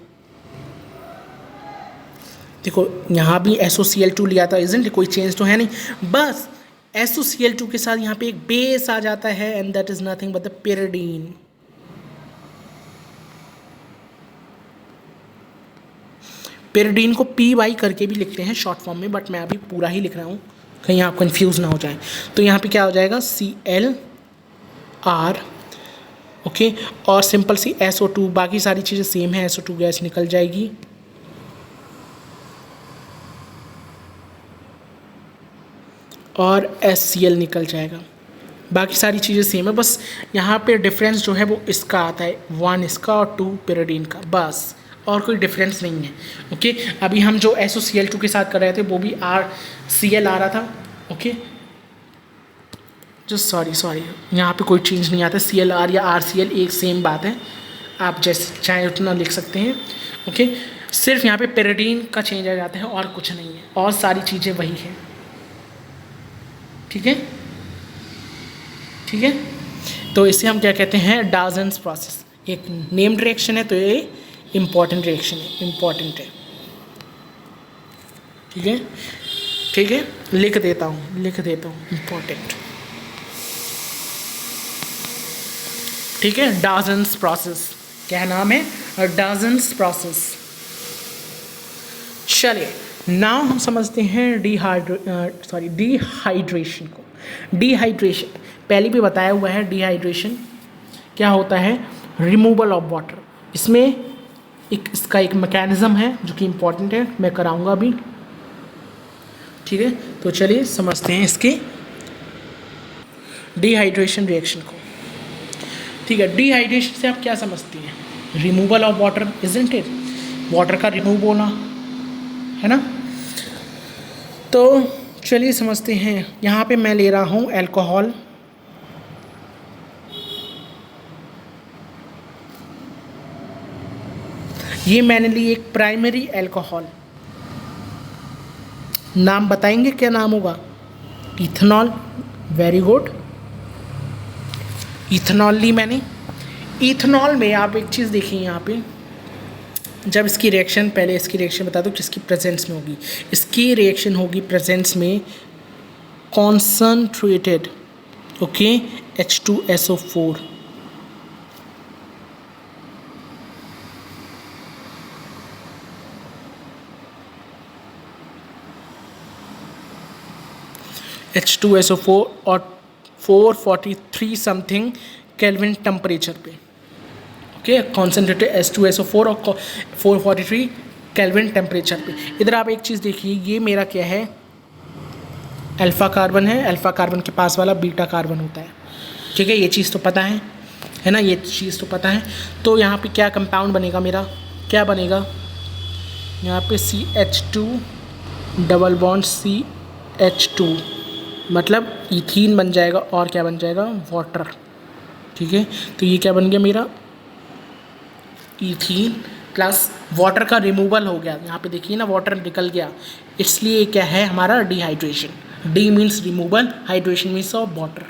देखो यहाँ भी SOCl2 लिया था, इज़न्ट कोई चेंज तो है नहीं, बस SOCl2 के साथ यहाँ पे एक बेस आ जाता है, and that is nothing but the pyridine. Pyridine को PY करके भी लिखते हैं शॉर्ट फॉर्म में, बट मैं अभी पूरा ही लिख रहा हूँ, कहीं आप कंफ्यूज ना हो जाए। तो यहाँ पे क्या हो जाएगा, ClR, ओके, और सिंपल सी SO2, बाकी सारी चीज़ें सेम है, SO2 गैस निकल जाएगी। और HCl निकल जाएगा, बाकी सारी चीज़ें सेम है, बस यहाँ पे डिफरेंस जो है वो इसका आता है, 1 इसका और 2 पिरिडीन का, बस, और कोई डिफरेंस नहीं है। ओके, अभी हम जो SOCl2 के साथ कर रहे थे वो भी RCl आ रहा था। ओके, जस्ट सॉरी, यहाँ पे कोई चेंज नहीं आता, ClR या RCl एक सेम बात है, आप जैसे चाहे उतना लिख सकते हैं। ओके, सिर्फ यहाँ पे पिरिडीन का चेंज आ जाता है और कुछ नहीं है, और सारी चीज़ें वही है। ठीक है, तो इसे हम क्या कहते हैं, डाल्टन्स प्रोसेस। एक नेम्ड रिएक्शन है तो ये इम्पॉर्टेंट रिएक्शन है, इम्पॉर्टेंट है। ठीक है, लिख देता हूँ इम्पॉर्टेंट। ठीक है, डाल्टन्स प्रोसेस, क्या नाम है, डाल्टन्स प्रोसेस। चलिए, नाउ हम समझते हैं डिहाइड्रेशन को। डिहाइड्रेशन पहले भी बताया हुआ है, डिहाइड्रेशन क्या होता है, रिमूवल ऑफ वाटर। इसमें इसका एक मैकेनिज्म है जो कि इम्पॉर्टेंट है, मैं कराऊंगा भी। ठीक है, तो चलिए समझते हैं इसके डिहाइड्रेशन रिएक्शन को। ठीक है, डिहाइड्रेशन से आप क्या समझती हैं, removal of water, isn't it, water का रिमूव होना, है ना। तो चलिए समझते हैं, यहाँ पे मैं ले रहा हूँ अल्कोहल, ये मैंने ली एक प्राइमरी अल्कोहल, नाम बताएंगे क्या नाम होगा, इथेनॉल, वेरी गुड, इथेनॉल ली मैंने। इथेनॉल में आप एक चीज़ देखिए यहाँ पे, जब इसकी रिएक्शन, पहले इसकी रिएक्शन बता दो किसकी प्रेजेंस में होगी। इसकी रिएक्शन होगी प्रेजेंस में कॉन्सनट्रेटेड, ओके, H2SO4, H2SO4 और 443 समथिंग केल्विन टेम्परेचर पे, ओके, कॉन्सेंट्रेटेड H2SO4 और 443 केल्विन टेम्परेचर पे। इधर आप एक चीज़ देखिए, ये मेरा क्या है, अल्फ़ा कार्बन है, अल्फ़ा कार्बन के पास वाला बीटा कार्बन होता है, ठीक है, ये चीज़ तो पता है ना, ये चीज़ तो पता है। तो यहाँ पे क्या कंपाउंड बनेगा मेरा, क्या बनेगा यहाँ पे, CH2 डबल बॉन्ड CH2, मतलब इथीन बन जाएगा, और क्या बन जाएगा, वाटर, ठीक है। तो ये क्या बन गया मेरा, इथीन प्लस वाटर का रिमूवल हो गया, यहाँ पे देखिए ना वाटर निकल गया, इसलिए क्या है हमारा dehydration. D means removal, hydration means of water,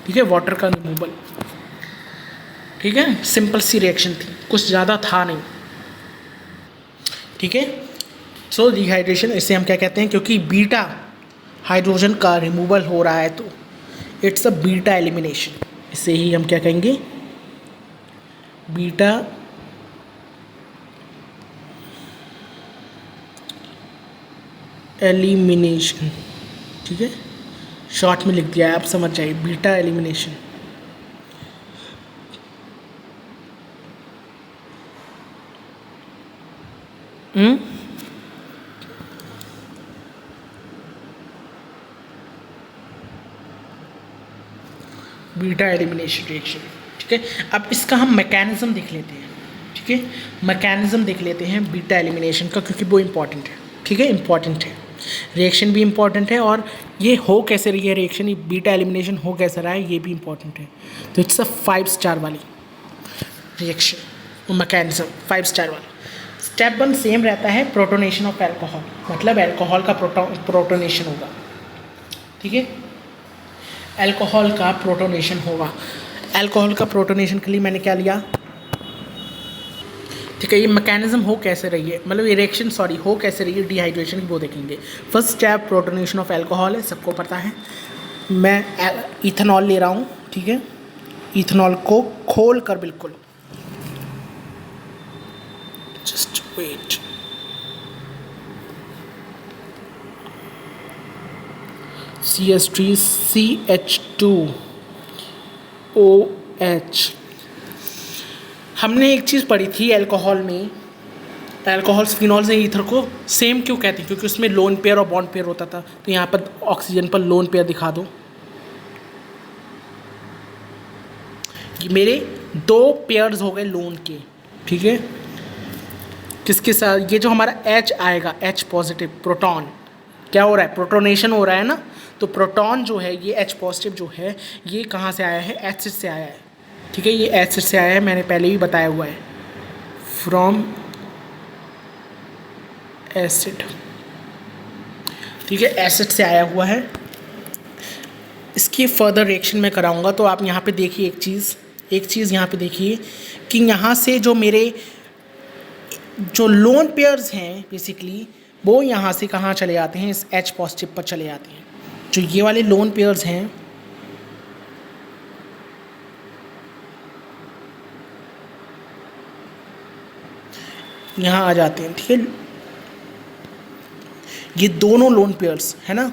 ठीक है, वाटर का रिमूवल, ठीक है। सिंपल सी रिएक्शन थी, कुछ ज़्यादा था नहीं, ठीक है। सो डिहाइड्रेशन, इसे हम क्या कहते हैं, क्योंकि बीटा हाइड्रोजन का रिमूवल हो रहा है तो इट्स अ बीटा एलिमिनेशन, इसे ही हम क्या कहेंगे, बीटा एलिमिनेशन, ठीक है, शॉर्ट में लिख दिया है, आप समझ जाइए, beta elimination. Beta elimination reaction, ठीक है। अब इसका हम मैकेनिज्म देख लेते हैं, ठीक है, मैकेनिज्म देख लेते हैं बीटा एलिमिनेशन का, क्योंकि वो इम्पॉर्टेंट है, ठीक है, इम्पॉर्टेंट है, रिएक्शन भी इम्पॉर्टेंट है, और ये हो कैसे रही है रिएक्शन, ये बीटा एलिमिनेशन हो कैसे रहा है, ये भी इम्पॉर्टेंट है। तो इट्स अ 5 स्टार वाली रिएक्शन, मैकेनिज्म 5 स्टार वाला। स्टेप 1 सेम रहता है, प्रोटोनेशन ऑफ एल्कोहल, मतलब एल्कोहल का प्रोटोनेशन होगा, ठीक है, एल्कोहल का प्रोटोनेशन होगा। एल्कोहल का प्रोटोनेशन के लिए मैंने क्या लिया, ठीक है, ये मैकेनिज्म हो कैसे रही है, मतलब ये रिएक्शन सॉरी हो कैसे रही है डिहाइड्रेशन की, वो देखेंगे। First step protonation of alcohol है, सबको पता है। मैं इथेनॉल ले रहा हूँ, ठीक है, इथेनॉल को खोल कर, बिल्कुल, जस्ट वेट, CH3CH2OH। हमने एक चीज़ पढ़ी थी एल्कोहल में, एल्कोहल फिनॉल से ईथर को सेम क्यों कहते हैं, क्योंकि उसमें लोन पेयर और बॉन्ड पेयर होता था। तो यहाँ पर ऑक्सीजन पर लोन पेयर दिखा दो, ये मेरे 2 पेयर्स हो गए लोन के, ठीक है। किसके साथ, ये जो हमारा H आएगा, H पॉजिटिव प्रोटॉन, क्या हो रहा है, प्रोटोनेशन हो रहा है ना, तो प्रोटॉन जो है, ये H पॉजिटिव जो है, ये कहाँ से आया है, एसिड से आया है, ठीक है, ये एसिड से आया है, मैंने पहले भी बताया हुआ है, फ्रॉम एसिड, ठीक है, एसिड से आया हुआ है। इसकी फर्दर रिएक्शन मैं कराऊंगा, तो आप यहाँ पे देखिए एक चीज़ यहाँ पे देखिए कि यहाँ से जो मेरे जो लोन पेयर्स हैं बेसिकली, वो यहाँ से कहाँ चले जाते हैं, इस H पॉजिटिव पर चले जाते हैं। जो ये वाले लोन पेयर्स हैं, यहाँ आ जाते हैं, ठीक है, ये दोनों लोन पेयर्स है ना,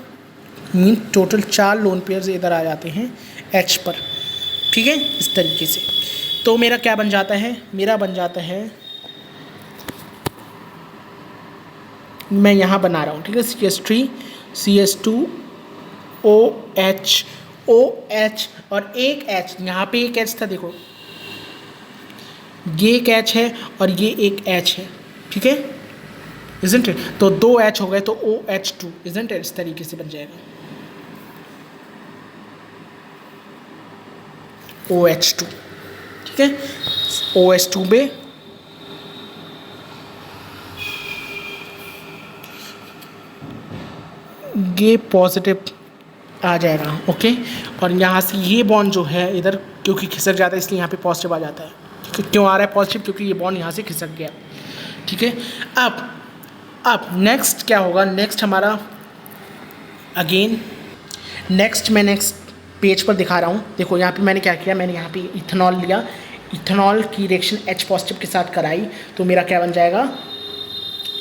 मीन टोटल 4 लोन पेयर्स इधर आ जाते हैं H पर, ठीक है, इस तरीके से। तो मेरा क्या बन जाता है, मेरा बन जाता है, मैं यहाँ बना रहा हूँ, ठीक है, CH3 CH2OH OH और एक H, यहाँ पे एक H था, देखो ये एक H है और ये एक H है, ठीक है, isn't it? तो 2 H हो गए तो OH2, isn't it? इस तरीके से बन जाएगा OH2, ठीक है, OH2 में ये पॉजिटिव आ जाएगा। ओके, और यहाँ से ये बॉन्ड जो है इधर क्योंकि खिसक जाता है इसलिए यहाँ पे पॉजिटिव आ जाता है। ठीक है, क्यों आ रहा है पॉजिटिव? क्योंकि ये बॉन्ड यहाँ से खिसक गया। ठीक है, अब नेक्स्ट क्या होगा? नेक्स्ट हमारा अगेन नेक्स्ट पेज पर दिखा रहा हूँ। देखो यहाँ पे मैंने क्या किया, मैंने यहाँ पे इथेनॉल लिया, इथेनॉल की रिएक्शन H पॉजिटिव के साथ कराई, तो मेरा क्या बन जाएगा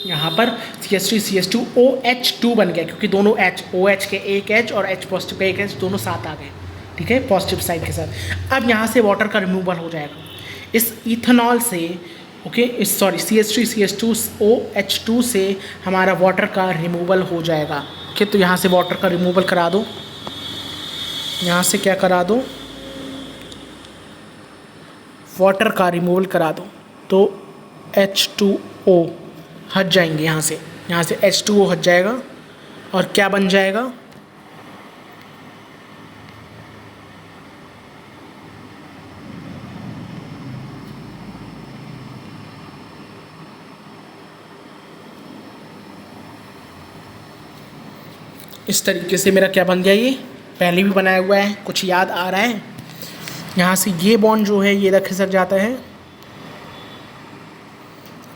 यहाँ पर CH3CH2OH2 बन गया, क्योंकि दोनों H, OH के एक H और H पॉजिटिव के एक H दोनों साथ आ गए। ठीक है, पॉजिटिव साइड के साथ। अब यहाँ से वाटर का रिमूवल हो जाएगा इस इथेनॉल से। ओके, इस सॉरी CH3CH2OH2 से हमारा वाटर का रिमूवल हो जाएगा। ओके, तो यहाँ से वाटर का रिमूवल करा दो, यहाँ से क्या करा दो, वाटर का रिमूवल करा दो, तो H2O हट जाएंगे यहाँ से H2O हट जाएगा और क्या बन जाएगा, इस तरीके से मेरा क्या बन गया, ये पहले भी बनाया हुआ है, कुछ याद आ रहा है। यहाँ से ये बॉन्ड जो है ये रख सक जाता है।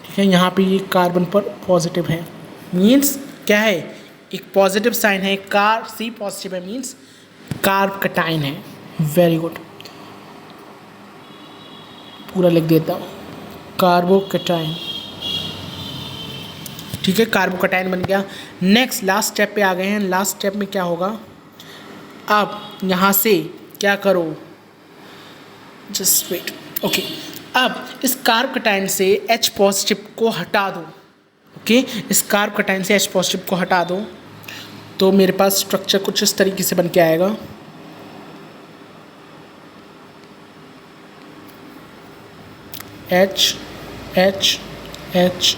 ठीक है, यहाँ पे ये कार्बन पर पॉजिटिव है, मीन्स क्या है, एक पॉजिटिव साइन है, कार सी पॉजिटिव है, मीन्स कार्ब कटाइन है। वेरी गुड, पूरा लिख देता हूँ, कार्बोकटाइन। ठीक है, कार्बोकटाइन बन गया। नेक्स्ट लास्ट स्टेप पे आ गए हैं। लास्ट स्टेप में क्या होगा, अब यहाँ से क्या करो, जस्ट वेट। ओके, अब इस कार्बोकटाइन से H पॉजिटिव को हटा दो। ओके, इस कार्बोकटाइन से H पॉजिटिव को हटा दो, तो मेरे पास स्ट्रक्चर कुछ इस तरीके से बन के आएगा। H H H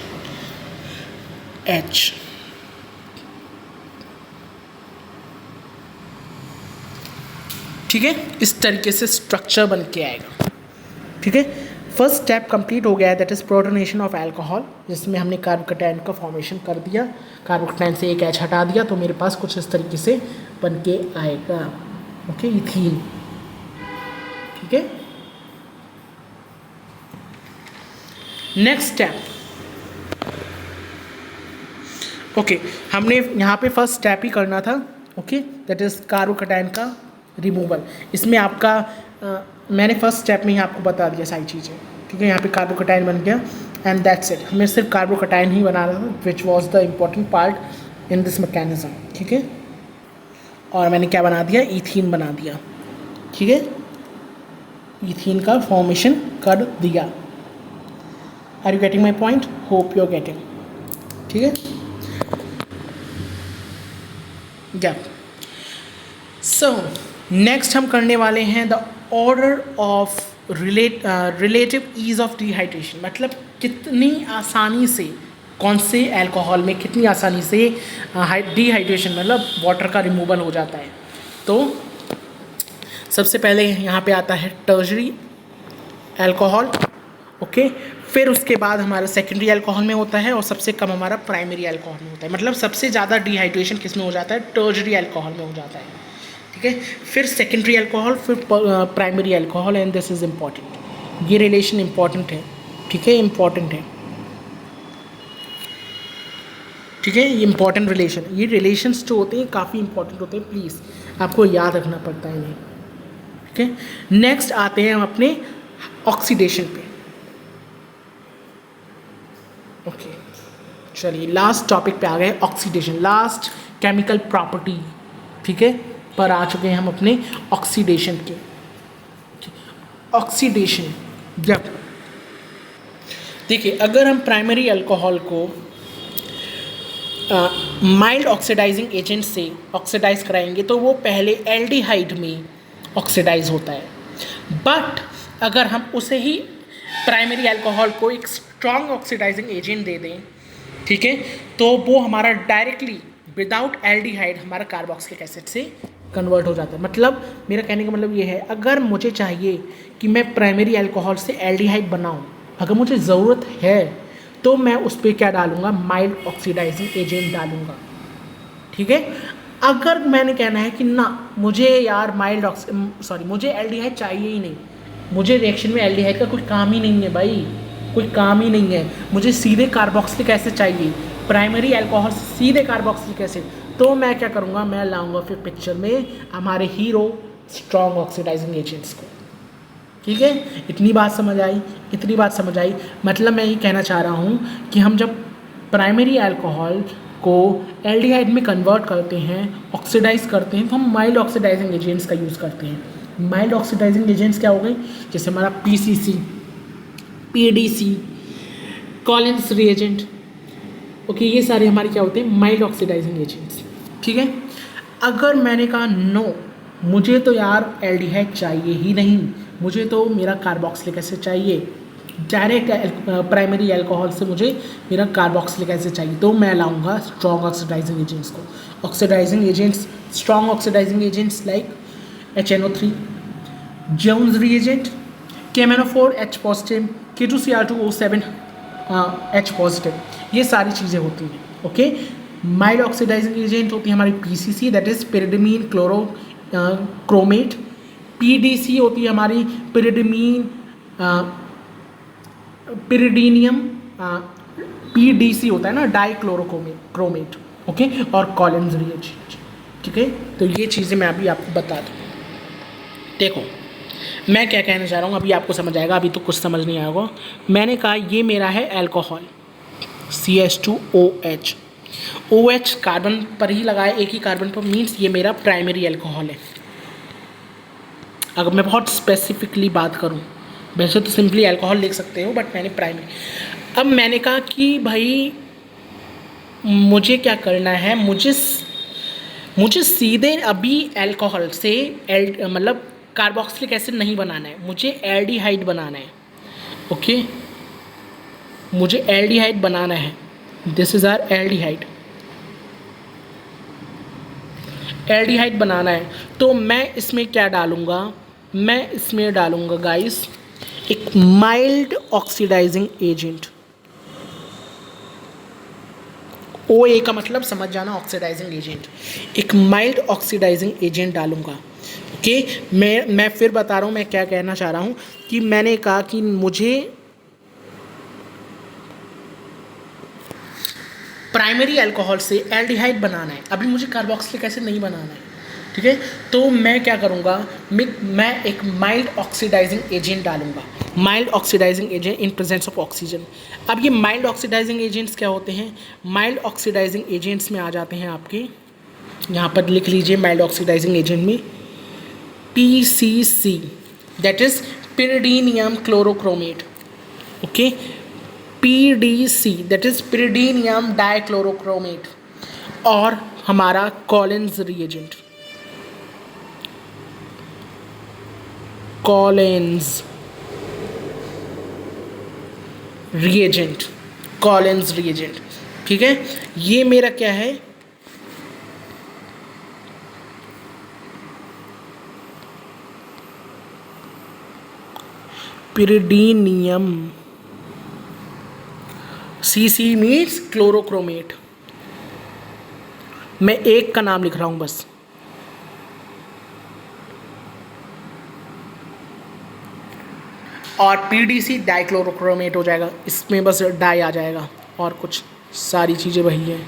H। ठीक है, इस तरीके से स्ट्रक्चर बन के आएगा। ठीक है, फर्स्ट स्टेप कंप्लीट हो गया है, that is protonation of alcohol, जिसमें हमने कार्बोकटाइन का फॉर्मेशन कर दिया, कार्बोकटाइन से एक H हटा दिया, तो मेरे पास कुछ इस तरीके से बन के आएगा। Okay, ethene. ठीक है, नेक्स्ट स्टेप। ओके, हमने यहाँ पे फर्स्ट स्टेप ही करना था। ओके, दैट इज कार्बोकटाइन का रिमूवल। इसमें आपका मैंने फर्स्ट स्टेप में ही आपको बता दिया सारी चीज़ें। ठीक है, यहाँ पे कार्बोकटाइन बन गया एंड दैट्स इट। हमें सिर्फ कार्बोकटाइन ही बनाना था, which was the important part in this mechanism. ठीक है, और मैंने क्या बना दिया, इथीन बना दिया। ठीक है, इथीन का फॉर्मेशन कर दिया। Are you getting my point? Hope you are getting. ठीक है, या सो नेक्स्ट हम करने वाले हैं the order of relative ease of dehydration, मतलब कितनी आसानी से कौन से अल्कोहल में कितनी आसानी से डिहाइड्रेशन मतलब वाटर का रिमूवल हो जाता है। तो सबसे पहले यहाँ पे आता है टर्शरी अल्कोहल। ओके, फिर उसके बाद हमारा सेकेंडरी अल्कोहल में होता है और सबसे कम हमारा प्राइमरी अल्कोहल में होता है। मतलब सबसे ज़्यादा डिहाइड्रेशन किस में हो जाता है, टर्शरी अल्कोहल में हो जाता है। ठीक है, फिर सेकेंडरी अल्कोहल, फिर primary alcohol, and this is important. ये रिलेशन इम्पॉर्टेंट है। ठीक है, इम्पॉर्टेंट है। ठीक है, ये इंपॉर्टेंट रिलेशन, ये रिलेशंस जो होते हैं काफ़ी इंपॉर्टेंट होते हैं, प्लीज़ आपको याद रखना पड़ता है इन्हें। ठीक है, नेक्स्ट आते हैं हम अपने ऑक्सीडेशन पे। ओके, चलिए लास्ट टॉपिक पे आ गए, ऑक्सीडेशन, लास्ट केमिकल प्रॉपर्टी। ठीक है, पर आ चुके हैं हम अपने ऑक्सीडेशन के। ऑक्सीडेशन, जब देखिए अगर हम प्राइमरी अल्कोहल को माइल्ड ऑक्सीडाइजिंग एजेंट से ऑक्सीडाइज कराएंगे तो वो पहले एल्डिहाइड में ऑक्सीडाइज होता है, बट अगर हम उसे ही प्राइमरी अल्कोहल को एक स्ट्रॉन्ग ऑक्सीडाइजिंग एजेंट दे दें, ठीक है, तो वो हमारा डायरेक्टली विदाउट एल्डिहाइड हमारा कार्बोक्सिलिक एसिड से कन्वर्ट हो जाता है। मतलब मेरा कहने का मतलब ये है, अगर मुझे चाहिए कि मैं प्राइमरी अल्कोहल से एल्डिहाइड बनाऊं, अगर मुझे ज़रूरत है तो मैं उस पर क्या डालूंगा, माइल्ड ऑक्सीडाइजिंग एजेंट डालूंगा। ठीक है, अगर मैंने कहना है कि ना मुझे यार मुझे एल्डिहाइड चाहिए ही नहीं, मुझे रिएक्शन में एल्डिहाइड का कोई काम ही नहीं है भाई, कोई काम ही नहीं है, मुझे सीधे कार्बोक्सिलिक एसिड चाहिए, प्राइमरी अल्कोहल से सीधे कार्बोक्सिलिक एसिड, तो मैं क्या करूँगा, मैं लाऊंगा फिर पिक्चर में हमारे हीरो स्ट्रॉन्ग ऑक्सीडाइजिंग एजेंट्स को। ठीक है, इतनी बात समझ आई, इतनी बात समझ आई। मतलब मैं ये कहना चाह रहा हूँ कि हम जब प्राइमरी अल्कोहल को एल्डिहाइड में कन्वर्ट करते हैं, ऑक्सीडाइज करते हैं, तो हम माइल्ड ऑक्सीडाइजिंग एजेंट्स का यूज़ करते हैं। माइल्ड ऑक्सीडाइजिंग एजेंट्स क्या हो गए, जैसे हमारा PCC, PDC, Collins reagent, okay, ये सारे हमारे क्या होते हैं, माइल्ड ऑक्सीडाइजिंग एजेंट्स। ठीक है, अगर मैंने कहा नो, मुझे तो यार एल्डिहाइड चाहिए ही नहीं, मुझे तो मेरा कार्बोक्सिलिक एसिड चाहिए, डायरेक्ट प्राइमरी अल्कोहल से मुझे मेरा कार्बोक्सिलिक एसिड चाहिए, तो मैं लाऊंगा स्ट्रॉन्ग ऑक्सीडाइजिंग एजेंट्स को। Oxidising agents, strong oxidising agents like HNO3, Jones reagent, KMnO4 H positive, K2Cr2O7 H positive, ये सारी चीज़ें होती हैं। ओके, माइल्ड ऑक्सीडाइजिंग एजेंट होती है हमारी PCC, that is pyridine chlorochromate. PDC होती है हमारी पिरिडीनियम, PDC होता है ना, डाइक्लोरोक्रोमेट। ओके, और कॉलिन्स रिएजेंट। ठीक है, तो ये चीज़ें मैं अभी आपको बता दूँ। देखो मैं क्या कहना चाह रहा हूँ, अभी आपको समझ आएगा, अभी तो कुछ समझ नहीं आएगा। मैंने कहा ये मेरा है अल्कोहल CH2OH, OH कार्बन पर ही लगाए, एक ही कार्बन पर, मीन्स ये मेरा प्राइमरी अल्कोहल है। अगर मैं बहुत स्पेसिफिकली बात करूं, वैसे तो सिंपली अल्कोहल लिख सकते हो, बट मैंने प्राइमरी। अब मैंने कहा कि भाई मुझे क्या करना है, मुझे सीधे अभी अल्कोहल से मतलब कार्बोक्सिलिक एसिड नहीं बनाना है, मुझे एल्डिहाइड बनाना है। ओके, मुझे एल्डिहाइड बनाना है, this is our aldehyde, aldehyde बनाना है। तो मैं इसमें क्या डालूंगा, मैं इसमें डालूंगा गाइस एक माइल्ड ऑक्सीडाइजिंग एजेंट। OA का मतलब समझ जाना, ऑक्सीडाइजिंग एजेंट, एक माइल्ड ऑक्सीडाइजिंग एजेंट डालूंगा। ओके, मैं फिर बता रहा हूँ मैं क्या कहना चाह रहा हूँ, कि मैंने कहा कि मुझे प्राइमरी अल्कोहल से एल्डिहाइड बनाना है, अभी मुझे कार्बोक्सिलिक एसिड नहीं बनाना है। ठीक है, तो मैं क्या करूँगा, मैं एक माइल्ड ऑक्सीडाइजिंग एजेंट डालूंगा, mild oxidising agent in presence of oxygen. अब ये माइल्ड ऑक्सीडाइजिंग एजेंट्स क्या होते हैं, माइल्ड ऑक्सीडाइजिंग एजेंट्स में आ जाते हैं आपके, यहाँ पर लिख लीजिए माइल्ड ऑक्सीडाइजिंग एजेंट में PCC, that is pyridinium chlorochromate. Okay, PDC, that is pyridinium dichlorochromate, और हमारा कॉलिन्स रिएजेंट, कॉलिन्स रिएजेंट। ठीक है, ये मेरा क्या है, पिरिडीनियम, CC मीन्स क्लोरोक्रोमेट, मैं एक का नाम लिख रहा हूं बस। और PDC डाइक्लोरोक्रोमेट हो जाएगा, इसमें बस डाई आ जाएगा, और कुछ सारी चीज़ें वही हैं,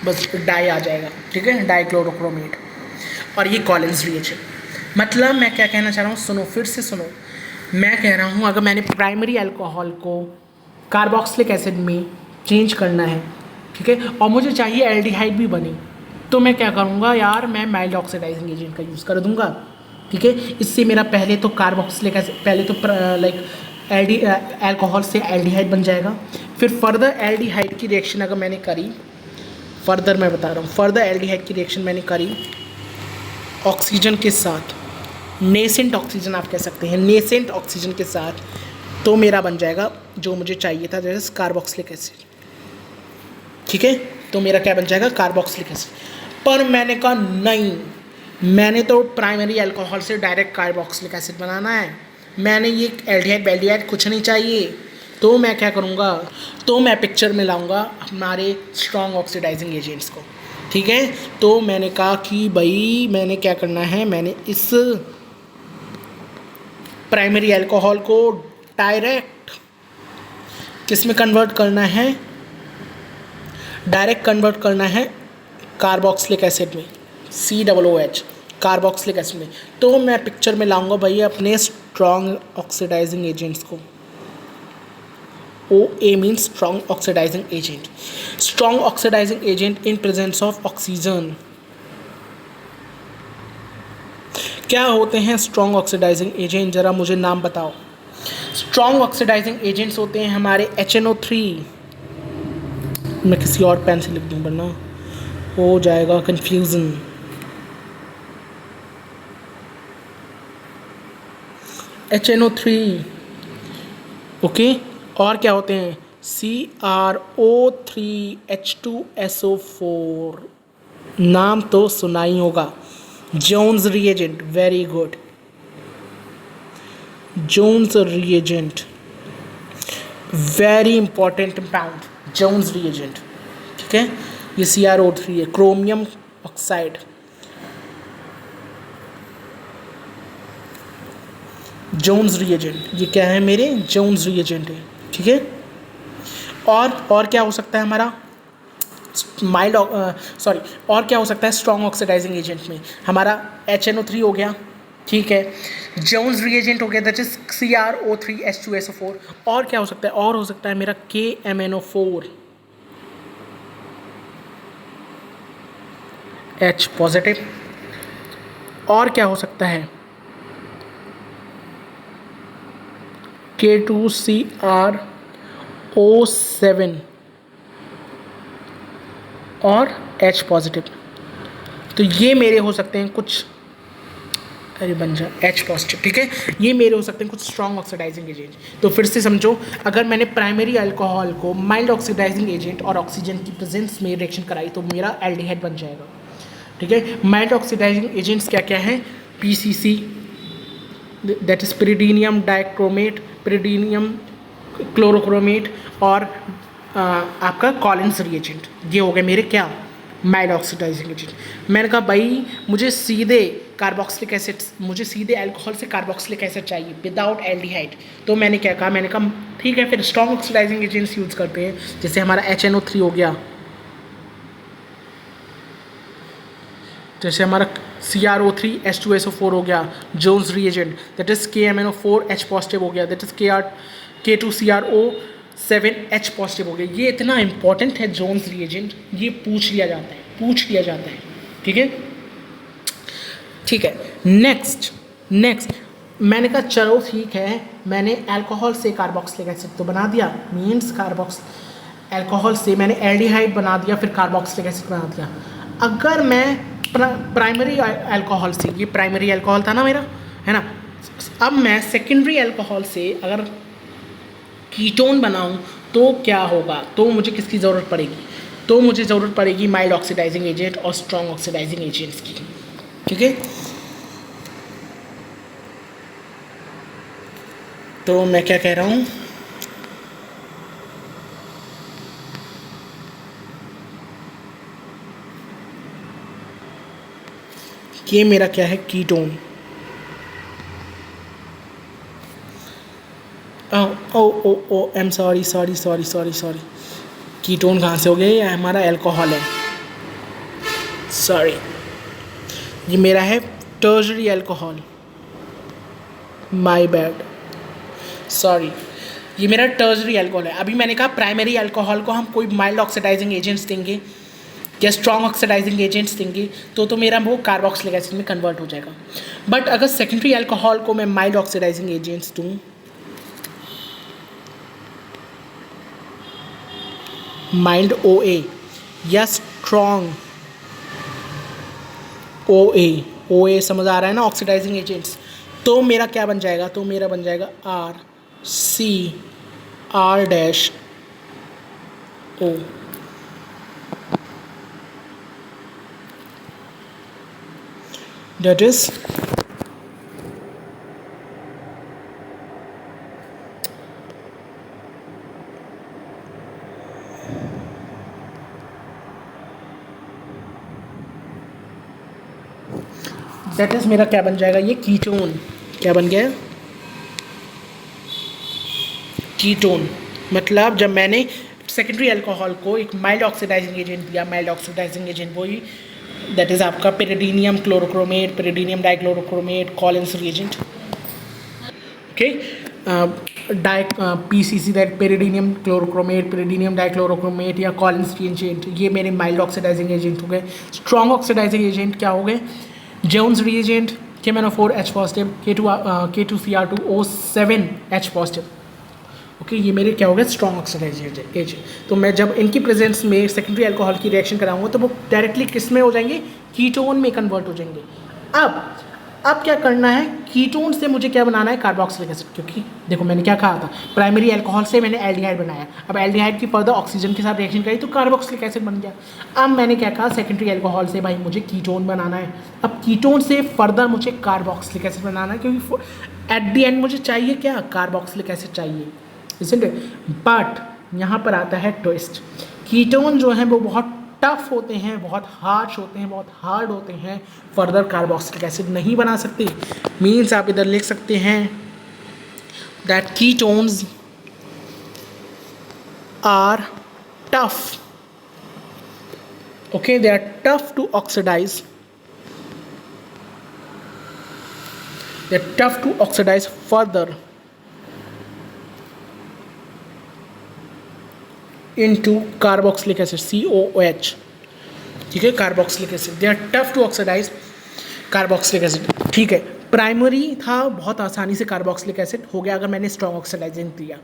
बस डाई आ जाएगा। ठीक है, डाइक्लोरोक्रोमेट, और ये कॉलिन्स रिएजेंट। मतलब मैं क्या कहना चाह रहा हूँ, सुनो, फिर से सुनो, मैं कह रहा हूँ अगर मैंने प्राइमरी अल्कोहल को कार्बोक्सिलिक एसिड में चेंज करना है, ठीक है, और मुझे चाहिए एल्डिहाइड भी बने, तो मैं क्या करूँगा यार, मैं माइल्ड ऑक्सीडाइजिंग एजेंट का यूज़ कर दूँगा। ठीक है, इससे मेरा पहले तो कार्बोक्सिलिक एसिड, पहले तो लाइक अल्कोहल से एल्डिहाइड बन जाएगा, फिर फर्दर एल्डिहाइड की रिएक्शन अगर मैंने करी, फर्दर मैं बता रहा हूँ, फर्दर एल्डिहाइड की रिएक्शन मैंने करी ऑक्सीजन के साथ, नेसेंट ऑक्सीजन आप कह सकते हैं, नेसेंट ऑक्सीजन के साथ, तो मेरा बन जाएगा जो मुझे चाहिए था, दैट इज कार्बोक्सिलिक एसिड। ठीक है, तो मेरा क्या बन जाएगा, कार्बोक्सिलिक एसिड। पर मैंने कहा नहीं, मैंने तो प्राइमरी अल्कोहल से डायरेक्ट कार्बोक्सिलिक एसिड बनाना है, मैंने ये एल्डिहाइड कुछ नहीं चाहिए, तो मैं क्या करूँगा, तो मैं पिक्चर में लाऊंगा हमारे स्ट्रॉन्ग ऑक्सीडाइजिंग एजेंट्स को। ठीक है। तो मैंने कहा कि भाई मैंने क्या करना है, मैंने इस प्राइमरी अल्कोहल को डायरेक्ट किस में कन्वर्ट करना है, डायरेक्ट कन्वर्ट करना है कार्बोक्सिलिक एसिड में, COOH कार्बोक्सिलिक एसिड में। तो मैं पिक्चर में लाऊंगा भाई अपने स्ट्रॉन्ग ऑक्सीडाइजिंग एजेंट्स को। OA means strong oxidising agent, strong oxidising agent in presence of oxygen. क्या होते हैं स्ट्रॉन्ग ऑक्सीडाइजिंग एजेंट, ज़रा मुझे नाम बताओ। स्ट्रॉन्ग ऑक्सीडाइजिंग एजेंट्स होते हैं हमारे HNO3, मैं किसी और पेन से लिख दूँ वरना हो जाएगा कंफ्यूजन। HNO3 okay. और क्या होते हैं CrO3H2SO4, नाम तो सुना ही होगा। Jones reagent, very good, Jones reagent very important compound, Jones reagent. ठीक है, ये CrO3 है, क्रोमियम ऑक्साइड। जोन्स रिएजेंट ये क्या है, मेरे जोन्स रिएजेंट है। ठीक है, और क्या हो सकता है हमारा माइल्ड सॉरी, और क्या हो सकता है स्ट्रॉन्ग ऑक्सीडाइजिंग एजेंट में, हमारा HNO3 हो गया। ठीक है, जोन्स रिएजेंट हो गया, दैट इज CrO3H2SO4। और क्या हो सकता है, और हो सकता है मेरा KMNO4 H पॉजिटिव। और क्या हो सकता है K2CrO7 और H पॉजिटिव। तो ये मेरे हो सकते हैं कुछ, अरे बन जा H पॉजिटिव। ठीक है, ये मेरे हो सकते हैं कुछ स्ट्रॉन्ग ऑक्सीडाइजिंग एजेंट। तो फिर से समझो, अगर मैंने प्राइमरी अल्कोहल को माइल्ड ऑक्सीडाइजिंग एजेंट और ऑक्सीजन की प्रेजेंस में रिएक्शन कराई तो मेरा एल्डिहाइड बन जाएगा। ठीक है, माइल्ड ऑक्सीडाइजिंग एजेंट्स क्या क्या हैं, PCC that is pyridinium dichromate, pyridinium chlorochromate, और आपका कॉलिन्स रिएजेंट। ये हो गए मेरे क्या माइल्ड ऑक्सीडाइजिंग एजेंट। मैंने कहा भाई मुझे सीधे कार्बोक्सिलिक एसिड, मुझे सीधे अल्कोहल से कार्बोक्सिलिक एसिड चाहिए विदाउट एल्डिहाइड। तो मैंने क्या कहा, मैंने कहा ठीक है फिर स्ट्रॉन्ग ऑक्सीडाइजिंग एजेंट्स यूज़ करते हैं, जैसे हमारा HNO3 हो गया, जैसे हमारा CrO3H2SO4 हो गया, Jones reagent that is KMNO4 H positive हो गया, that is K2CrO7 H positive हो गया। ये इतना इंपॉर्टेंट है जोन्स रिएजेंट, ये पूछ लिया जाता है। ठीक है, ठीक है। नेक्स्ट मैंने कहा चलो ठीक है, मैंने अल्कोहल से कार्बोक्सिलिक एसिड तो बना दिया, मीन्स अल्कोहल से मैंने एल्डिहाइड बना दिया, फिर कार्बोक्सिलिक एसिड बना दिया। अगर मैं प्राइमरी अल्कोहल से, ये प्राइमरी अल्कोहल था ना मेरा, है ना, अब मैं सेकेंडरी अल्कोहल से अगर कीटोन बनाऊं तो क्या होगा, तो मुझे किसकी ज़रूरत पड़ेगी, तो मुझे ज़रूरत पड़ेगी माइल्ड ऑक्सीडाइजिंग एजेंट और स्ट्रॉन्ग ऑक्सीडाइजिंग एजेंट्स की। ठीक है, तो मैं क्या कह रहा हूँ, ये मेरा क्या है ketone. Oh I am sorry, ketone कहाँ से हो गया, ये हमारा अल्कोहल है, सॉरी, ये मेरा है tertiary alcohol, my bad, sorry, ये मेरा टर्शरी अल्कोहल है। अभी मैंने कहा प्राइमरी अल्कोहल को हम कोई माइल्ड ऑक्सीडाइजिंग एजेंट्स देंगे या स्ट्रॉन्ग ऑक्सीडाइजिंग एजेंट्स देंगे तो मेरा वो कार्बोक्सिलिक एसिड में कन्वर्ट हो जाएगा। बट अगर सेकेंडरी अल्कोहल को मैं माइल्ड ऑक्सीडाइजिंग एजेंट्स दूँ, माइल्ड OA या स्ट्रॉन्ग OA समझ आ रहा है ना, ऑक्सीडाइजिंग एजेंट्स, तो मेरा क्या बन जाएगा, तो मेरा बन जाएगा RCR-O, that is that is मेरा क्या बन जाएगा, ये कीटोन। क्या बन गया, कीटोन। मतलब जब मैंने सेकेंडरी अल्कोहल को एक माइल्ड ऑक्सीडाइजिंग एजेंट दिया, माइल्ड ऑक्सीडाइजिंग एजेंट वही दैट इज़ आपका pyridinium chlorochromate, pyridinium dichlorochromate, Collins reagent, okay, di PCC that pyridinium chlorochromate, pyridinium dichlorochromate या कॉलिन्स रिएजेंट, ये मेरे माइल्ड ऑक्सीडाइजिंग एजेंट हो गए। स्ट्रॉन्ग ऑक्सीडाइजिंग एजेंट क्या हो गए, Jones reagent, KMnO4 H positive, K2Cr2O7 H positive, okay, ये मेरे क्या हो गए, स्ट्रॉन्ग ऑक्सीडाइजिंग एजेंट। तो मैं जब इनकी प्रेजेंस में सेकेंडरी अल्कोहल की रिएक्शन कराऊंगा तो वो डायरेक्टली किस में हो जाएंगे, कीटोन में कन्वर्ट हो जाएंगे। अब क्या करना है, कीटोन से मुझे क्या बनाना है, कार्बोक्सिलिक एसिड, क्योंकि देखो मैंने क्या कहा था, प्राइमरी अल्कोहल से मैंने एल्डिहाइड बनाया, अब एल्डिहाइड की फर्दर ऑक्सीजन के साथ रिएक्शन करी तो कार्बोक्सिलिक एसिड बन गया। अब मैंने क्या कहा, सेकेंडरी अल्कोहल से भाई मुझे कीटोन बनाना है, अब कीटोन से फर्दर मुझे कार्बोक्सिलिक एसिड बनाना है, क्योंकि एट द एंड मुझे चाहिए क्या, कार्बोक्सिलिक एसिड चाहिए, इसलिए। बट यहाँ पर आता है ट्विस्ट, कीटोन जो है वो बहुत टफ होते हैं, बहुत हार्श होते हैं, बहुत हार्ड होते हैं, फर्दर कार्बोक्सिलिक एसिड नहीं बना सकते। मीन्स आप इधर लिख सकते हैं that ketones are tough, okay, they are tough to oxidise, they are tough to oxidise further into carboxylic acid, COOH, ठीक है, carboxylic acid, they are tough to oxidise carboxylic acid, ठीक है। प्राइमरी था बहुत आसानी से कार्बोक्सिलिक एसिड हो गया अगर मैंने स्ट्रॉन्ग ऑक्सीडाइजिंग दिया,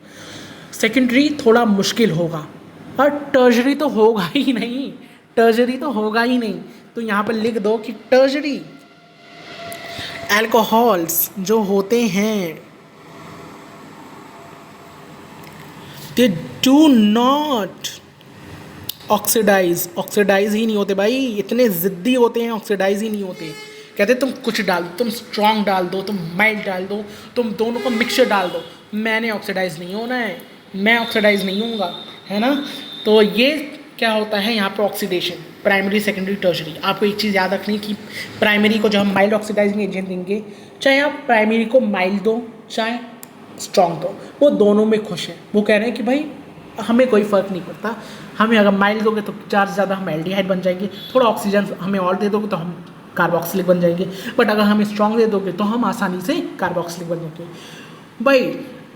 सेकेंडरी थोड़ा मुश्किल होगा, और टर्जरी तो होगा ही नहीं, टर्जरी तो होगा ही नहीं। तो यहाँ पर लिख दो कि टर्जरी अल्कोहल्स जो होते हैं they do not ऑक्सीडाइज ही नहीं होते भाई, इतने ज़िद्दी होते हैं, ऑक्सीडाइज ही नहीं होते। कहते तुम कुछ डाल दो, तुम स्ट्रॉन्ग डाल दो, तुम माइल्ड डाल दो, तुम दोनों का मिक्सचर डाल दो, मैंने ऑक्सीडाइज नहीं होना है, मैं ऑक्सीडाइज नहीं होऊंगा, है ना। तो ये क्या होता है यहाँ पर ऑक्सीडेशन, प्राइमरी सेकेंडरी टर्शरी। आपको एक चीज़ याद रखनी कि प्राइमरी को जब हम माइल्ड ऑक्सीडाइजिंग एजेंट देंगे, चाहे आप प्राइमरी को माइल्ड दो चाहे स्ट्रॉन्ग दो, वो दोनों में खुश हैं। वो कह रहे हैं कि भाई हमें कोई फ़र्क नहीं पड़ता, हमें अगर माइल्ड दोगे तो ज़्यादा से ज़्यादा हम एल्डिहाइड बन जाएंगे, थोड़ा ऑक्सीजन हमें और दे दोगे तो हम कार्बोक्सिलिक बन जाएंगे, बट अगर हमें स्ट्रॉन्ग दे दोगे तो हम आसानी से कार्बोक्सिलिक बन जाएंगे। भाई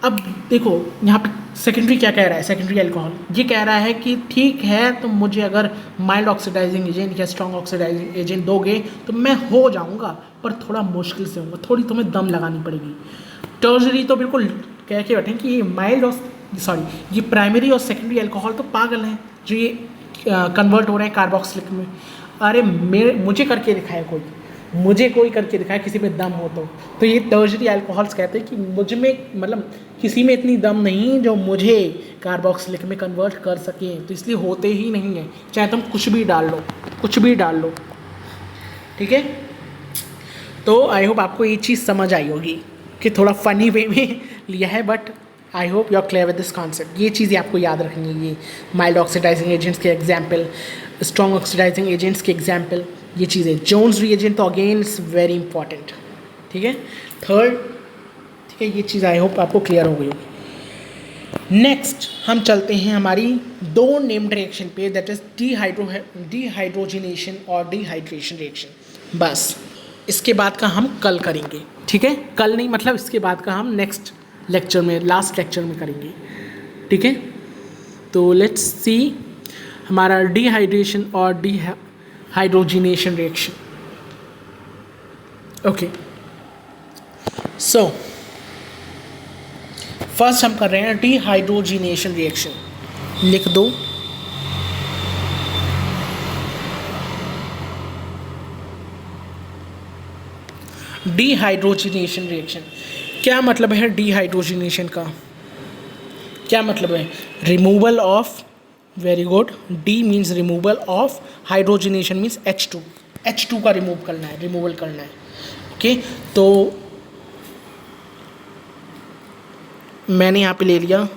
अब देखो यहाँ पे सेकेंडरी क्या कह रहा है, सेकेंडरी अल्कोहल ये कह रहा है कि ठीक है तुम मुझे अगर माइल्ड ऑक्सीडाइजिंग एजेंट या स्ट्रॉन्ग ऑक्सीडाइजिंग एजेंट दोगे तो मैं हो जाऊँगा, पर थोड़ा मुश्किल से होगा, थोड़ी तुम्हें दम लगानी पड़ेगी। टर्शरी तो बिल्कुल कह के बैठे कि ये माइल्ड और ये प्राइमरी और सेकेंडरी अल्कोहल तो पागल हैं जो ये कन्वर्ट हो रहे हैं कार्बोक्सिलिक में। अरे मुझे करके दिखाए कोई, मुझे कोई करके दिखाए, किसी में दम हो तो ये टर्शरी अल्कोहल्स कहते हैं कि मुझ में मतलब किसी में इतनी दम नहीं जो मुझे कार्बोक्सिलिक में कन्वर्ट कर सके, तो इसलिए होते ही नहीं है, चाहे तुम कुछ भी डाल लो, कुछ भी डाल लो, ठीक है। तो आई होप आपको ये चीज़ समझ आई होगी कि थोड़ा फ़नी वे में लिया है, but I hope you are clear with this concept. ये चीज़ें आपको याद रखनी है, ये माइल्ड ऑक्सीडाइजिंग एजेंट्स के एग्जाम्पल, स्ट्रॉन्ग ऑक्सीडाइजिंग एजेंट्स के एग्जाम्पल, ये चीज़ें। जोन्स रिएजेंट तो अगेन इट्स वेरी इंपॉर्टेंट, ठीक है। थर्ड, ठीक है, ये चीज़ आई होप आपको क्लियर हो गई होगी। नेक्स्ट हम चलते हैं हमारी दो नेम्ड रिएक्शन पे, दैट इज डिहाइड्रोजिनेशन और डिहाइड्रेशन रिएक्शन। बस इसके बाद का हम कल करेंगे, ठीक है, कल नहीं मतलब इसके बाद का हम नेक्स्ट लेक्चर में, लास्ट लेक्चर में करेंगे, ठीक है। तो लेट्स सी हमारा डिहाइड्रेशन और dehydrogenation reaction. Okay, so first हम कर रहे हैं डिहाइड्रोजिनेशन रिएक्शन। लिख दो डिहाइड्रोजिनेशन रिएक्शन। क्या मतलब है डिहाइड्रोजिनेशन का, क्या मतलब है? Removal of, very good, D means removal of, hydrogenation means H2, H2 का रिमूव करना है, रिमूवल करना है, ओके। तो मैंने यहाँ पे ले लिया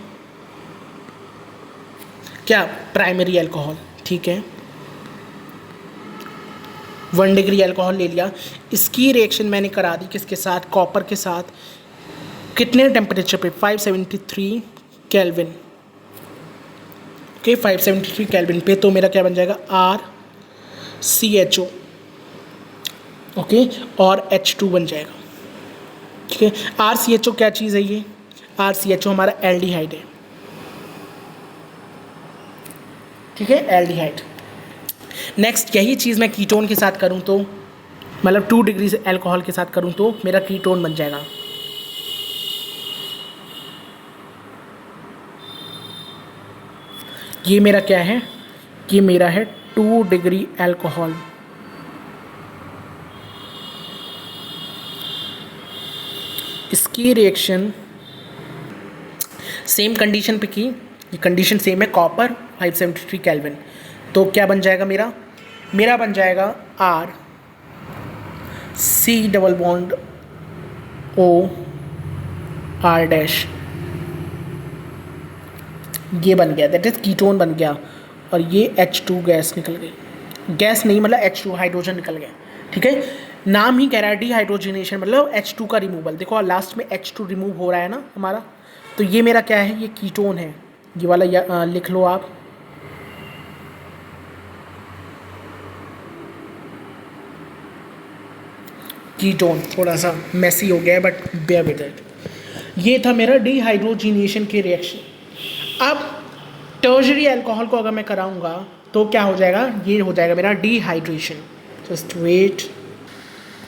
क्या, प्राइमरी अल्कोहल, ठीक है, 1 डिग्री अल्कोहल ले लिया, इसकी रिएक्शन मैंने करा दी किसके साथ, कॉपर के साथ, कितने टेम्परेचर पे, 573 केल्विन। ओके 573 केल्विन पे, तो मेरा क्या बन जाएगा RCHO, ओके, और H2 बन जाएगा। ठीक है, RCHO क्या चीज़ है ये, RCHO हमारा एल्डिहाइड है। ठीक है, एल्डिहाइड। नेक्स्ट यही चीज़ मैं कीटोन के साथ करूँ तो, मतलब 2 डिग्री से अल्कोहल के साथ करूँ तो मेरा कीटोन बन जाएगा। ये मेरा क्या है, ये मेरा है 2 डिग्री अल्कोहल। इसकी रिएक्शन सेम कंडीशन पे की, ये कंडीशन सेम है, कॉपर 573 केल्विन, तो क्या बन जाएगा मेरा बन जाएगा R C double bond O R dash, ये बन गया, दैट इज कीटोन बन गया, और ये H2 गैस निकल गई, गैस नहीं मतलब H2 हाइड्रोजन निकल गया। ठीक है, नाम ही कह रहा है डिहाइड्रोजनेशन, मतलब H2 का रिमूवल। देखो लास्ट में H2 रिमूव हो रहा है ना हमारा, तो ये मेरा क्या है, ये कीटोन है, ये वाला लिख लो आप। कीटोन थोड़ा सा मैसी हो गया है बट बेयर विद इट। ये था मेरा डिहाइड्रोजिनेशन के रिएक्शन। अब टर्शरी अल्कोहल को अगर मैं कराऊंगा तो क्या हो जाएगा, ये हो जाएगा मेरा डिहाइड्रेशन। Just wait.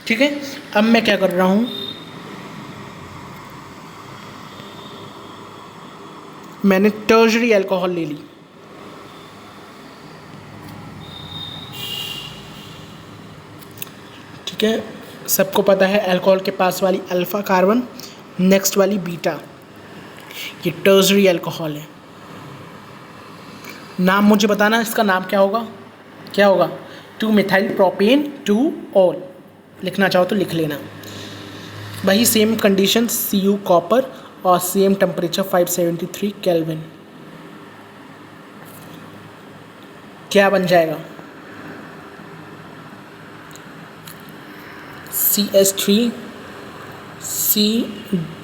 ठीक है, अब मैं क्या कर रहा हूँ, मैंने टर्शरी अल्कोहल ले ली। ठीक है, सबको पता है अल्कोहल के पास वाली अल्फा कार्बन, नेक्स्ट वाली बीटा, ये टर्शरी अल्कोहल है। नाम मुझे बताना, इसका नाम क्या होगा, 2 मिथाइल प्रोपेन 2 ऑल, लिखना चाहो तो लिख लेना। वही सेम कंडीशन, Cu कॉपर और सेम टेम्परेचर 573 केल्विन। क्या बन जाएगा, CH3 C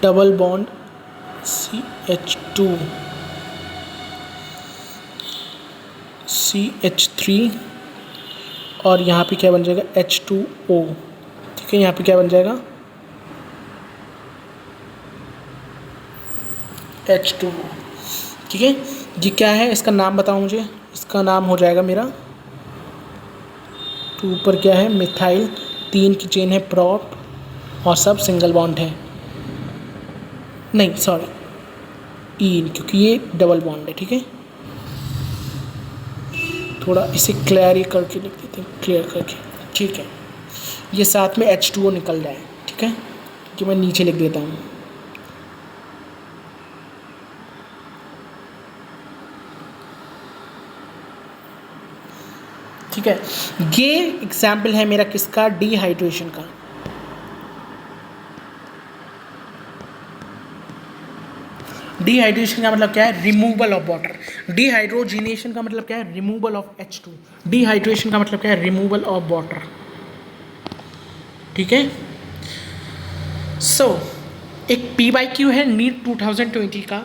double bond CH2 CH3 और यहाँ पे क्या बन जाएगा H2O। ठीक है, यहाँ पे क्या बन जाएगा H2O। ठीक है, ये क्या है, इसका नाम बताओ मुझे, इसका नाम हो जाएगा मेरा, 2 पर क्या है मिथाइल, 3 की चेन है प्रॉप और सब सिंगल बॉन्ड है, नहीं सॉरी ईन, क्योंकि ये डबल बॉन्ड है। ठीक है, थोड़ा इसे क्लियर करके लिख देते हैं, क्लियर करके। ठीक है, ये साथ में H2O निकल जाए। ठीक है, कि मैं नीचे लिख देता हूँ। ठीक है, ये एग्जाम्पल है मेरा किसका, डिहाइड्रेशन का। डिहाइड्रेशन का मतलब क्या है, रिमूवल ऑफ वाटर। डिहाइड्रोजिनेशन का मतलब क्या है, रिमूवल ऑफ H2। डिहाइड्रेशन का मतलब क्या है, रिमूवल ऑफ वाटर। ठीक है, सो एक PYQ है नीट 2020 का,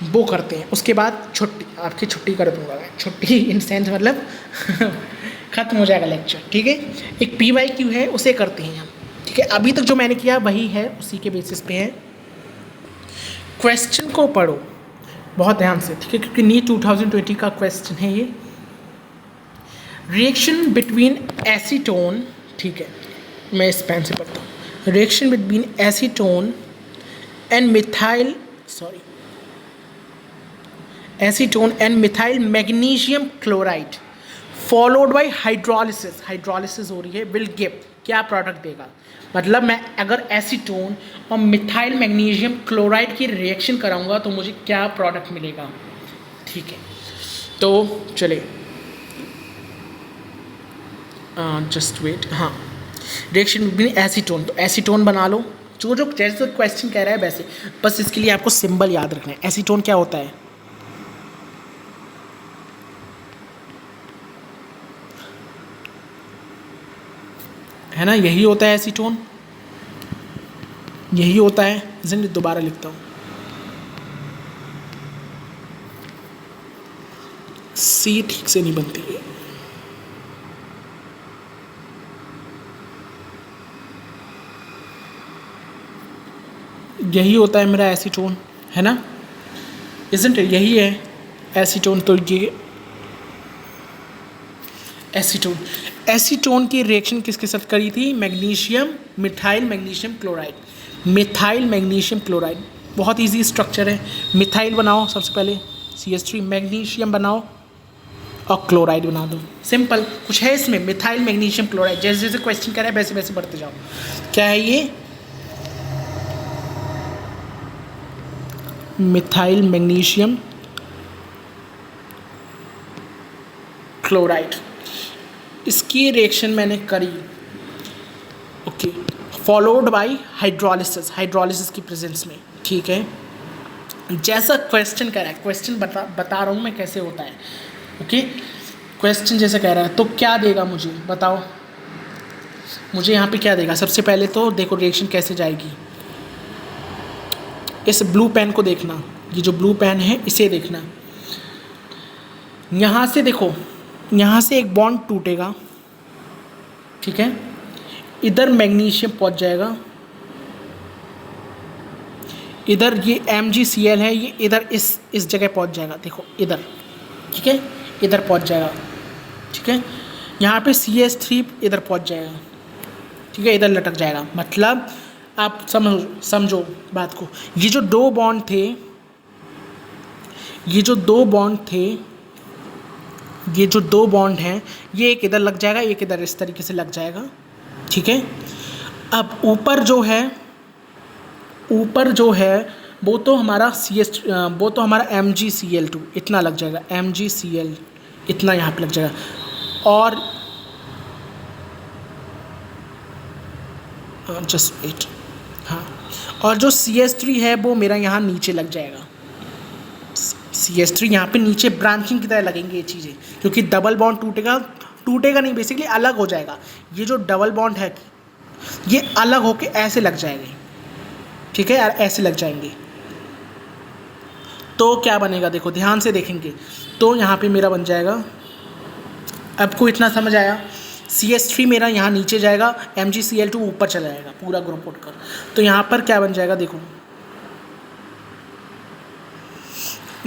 वो करते हैं, उसके बाद छुट्टी, आपकी छुट्टी कर दूंगा मैं, छुट्टी इन सेंस मतलब ख़त्म हो जाएगा लेक्चर। ठीक है, एक PYQ है, उसे करते हैं हम। ठीक है, अभी तक जो मैंने किया वही है, उसी के बेसिस पे है। क्वेश्चन को पढ़ो बहुत ध्यान से, ठीक है, क्योंकि नीट 2020 का क्वेश्चन है ये। रिएक्शन बिटवीन एसीटोन, ठीक है, मैं इस पेन से पढ़ता हूँ। Reaction between acetone and methyl, sorry, acetone and methyl magnesium chloride followed by hydrolysis, hydrolysis हो रही है, विल गिव, क्या प्रोडक्ट देगा, मतलब मैं अगर एसीटोन और मिथाइल मैग्नीशियम क्लोराइड की रिएक्शन कराऊंगा तो मुझे क्या प्रोडक्ट मिलेगा। ठीक है, तो चले जस्ट वेट, हाँ, रिएक्शन बिटवीन एसीटोन, तो एसीटोन बना लो, जो जैसे क्वेश्चन कह रहा है वैसे, बस इसके लिए आपको सिंबल याद रखना है। एसीटोन क्या होता है, है ना, यही होता है एसीटोन, यही होता है। इसलिए दोबारा लिखता हूँ, सी ठीक से नहीं बनती है। यही होता है मेरा एसीटोन, है ना, इज़न्ट इट, यही है एसीटोन। तो ये एसीटोन, एसीटोन की रिएक्शन किसके साथ करी थी? Magnesium, methyl magnesium chloride, methyl magnesium chloride. बहुत इजी स्ट्रक्चर है। मिथाइल बनाओ सबसे पहले CH3, मैग्नीशियम बनाओ और क्लोराइड बना दो, सिंपल। कुछ है इसमें? Methyl magnesium chloride. जैसे जैसे क्वेश्चन कर रहा है वैसे वैसे बढ़ते जाओ। क्या है ये? मिथाइल मैग्नीशियम क्लोराइड, इसकी रिएक्शन मैंने करी, okay, followed by hydrolysis, hydrolysis की प्रेजेंस में, ठीक है। जैसा क्वेश्चन कह रहा है, क्वेश्चन बता रहा हूँ मैं कैसे होता है, ओके। क्वेश्चन जैसे कह रहा है तो क्या देगा मुझे बताओ, मुझे यहाँ पे क्या देगा? सबसे पहले तो देखो रिएक्शन कैसे जाएगी। इस ब्लू पेन को देखना, ये जो ब्लू पेन है इसे देखना। यहाँ से देखो, यहाँ से एक बॉन्ड टूटेगा, ठीक है, इधर मैग्नीशियम पहुँच जाएगा, इधर ये MgCl है, ये इधर इस जगह पहुँच जाएगा, देखो इधर, ठीक है, इधर पहुँच जाएगा, ठीक है। यहाँ पे CH3 इधर पहुँच जाएगा, ठीक है, इधर लटक जाएगा। मतलब आप समझो बात को, ये जो दो बॉन्ड थे, ये जो दो बॉन्ड थे, ये जो दो बॉन्ड हैं, ये एक इधर लग जाएगा, एक इधर, इस तरीके से लग जाएगा, ठीक है। अब ऊपर जो है, ऊपर जो है वो तो हमारा वो तो हमारा MgCl2 इतना लग जाएगा, MgCl इतना यहाँ पे लग जाएगा। और जस्ट वेट, हाँ, और जो CH3 है वो मेरा यहाँ नीचे लग जाएगा। CH3 यहाँ पे नीचे ब्रांचिंग की तरह लगेंगे ये चीज़ें, क्योंकि डबल बॉन्ड टूटेगा नहीं, बेसिकली अलग हो जाएगा। ये जो डबल बॉन्ड है ये अलग होके ऐसे लग जाएंगे, ठीक है यार, ऐसे लग जाएंगे। तो क्या बनेगा देखो, ध्यान से देखेंगे तो यहाँ पे मेरा बन जाएगा, आपको इतना समझ आया? CH3 मेरा यहाँ नीचे जाएगा, MgCl2 ऊपर चला जाएगा पूरा ग्रुप उठकर। तो यहाँ पर क्या बन जाएगा देखो,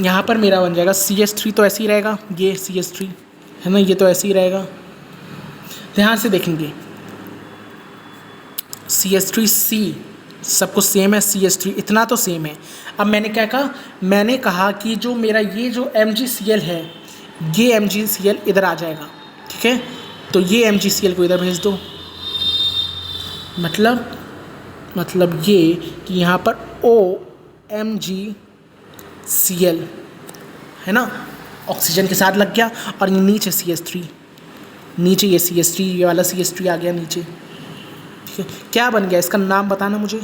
यहाँ पर मेरा बन जाएगा CH3 तो ऐसे ही रहेगा, ये CH3 है ना, ये तो ऐसे ही रहेगा। ध्यान से देखेंगे, CH3C सब कुछ सेम है, CH3 इतना तो सेम है। अब मैंने क्या कहा? मैंने कहा कि जो मेरा ये जो MgCl है, ये MgCl इधर आ जाएगा, ठीक है। तो ये MgCl को इधर भेज दो, मतलब ये कि यहाँ पर OMgCl है ना, ऑक्सीजन के साथ लग गया, और नीचे CH3, नीचे ये CH3, ये वाला CH3 आ गया नीचे, ठीक है। क्या बन गया? इसका नाम बताना मुझे,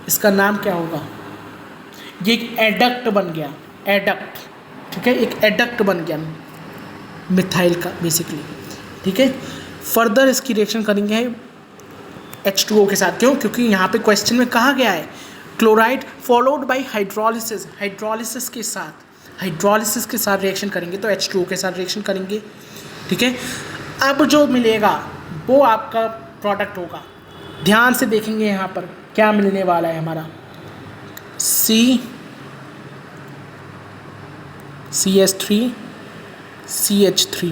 इसका नाम क्या होगा? ये एक एडक्ट बन गया, एडक्ट, ठीक है, एक एडक्ट बन गया मिथाइल का बेसिकली, ठीक है। फर्दर इसकी रिएक्शन करेंगे H2O के साथ। क्यों? क्योंकि यहाँ पे क्वेश्चन में कहा गया है chloride followed by hydrolysis, hydrolysis के साथ रिएक्शन करेंगे, तो H2O के साथ रिएक्शन करेंगे, ठीक है। अब जो मिलेगा वो आपका प्रोडक्ट होगा। ध्यान से देखेंगे यहाँ पर क्या मिलने वाला है हमारा, CH3 CH3,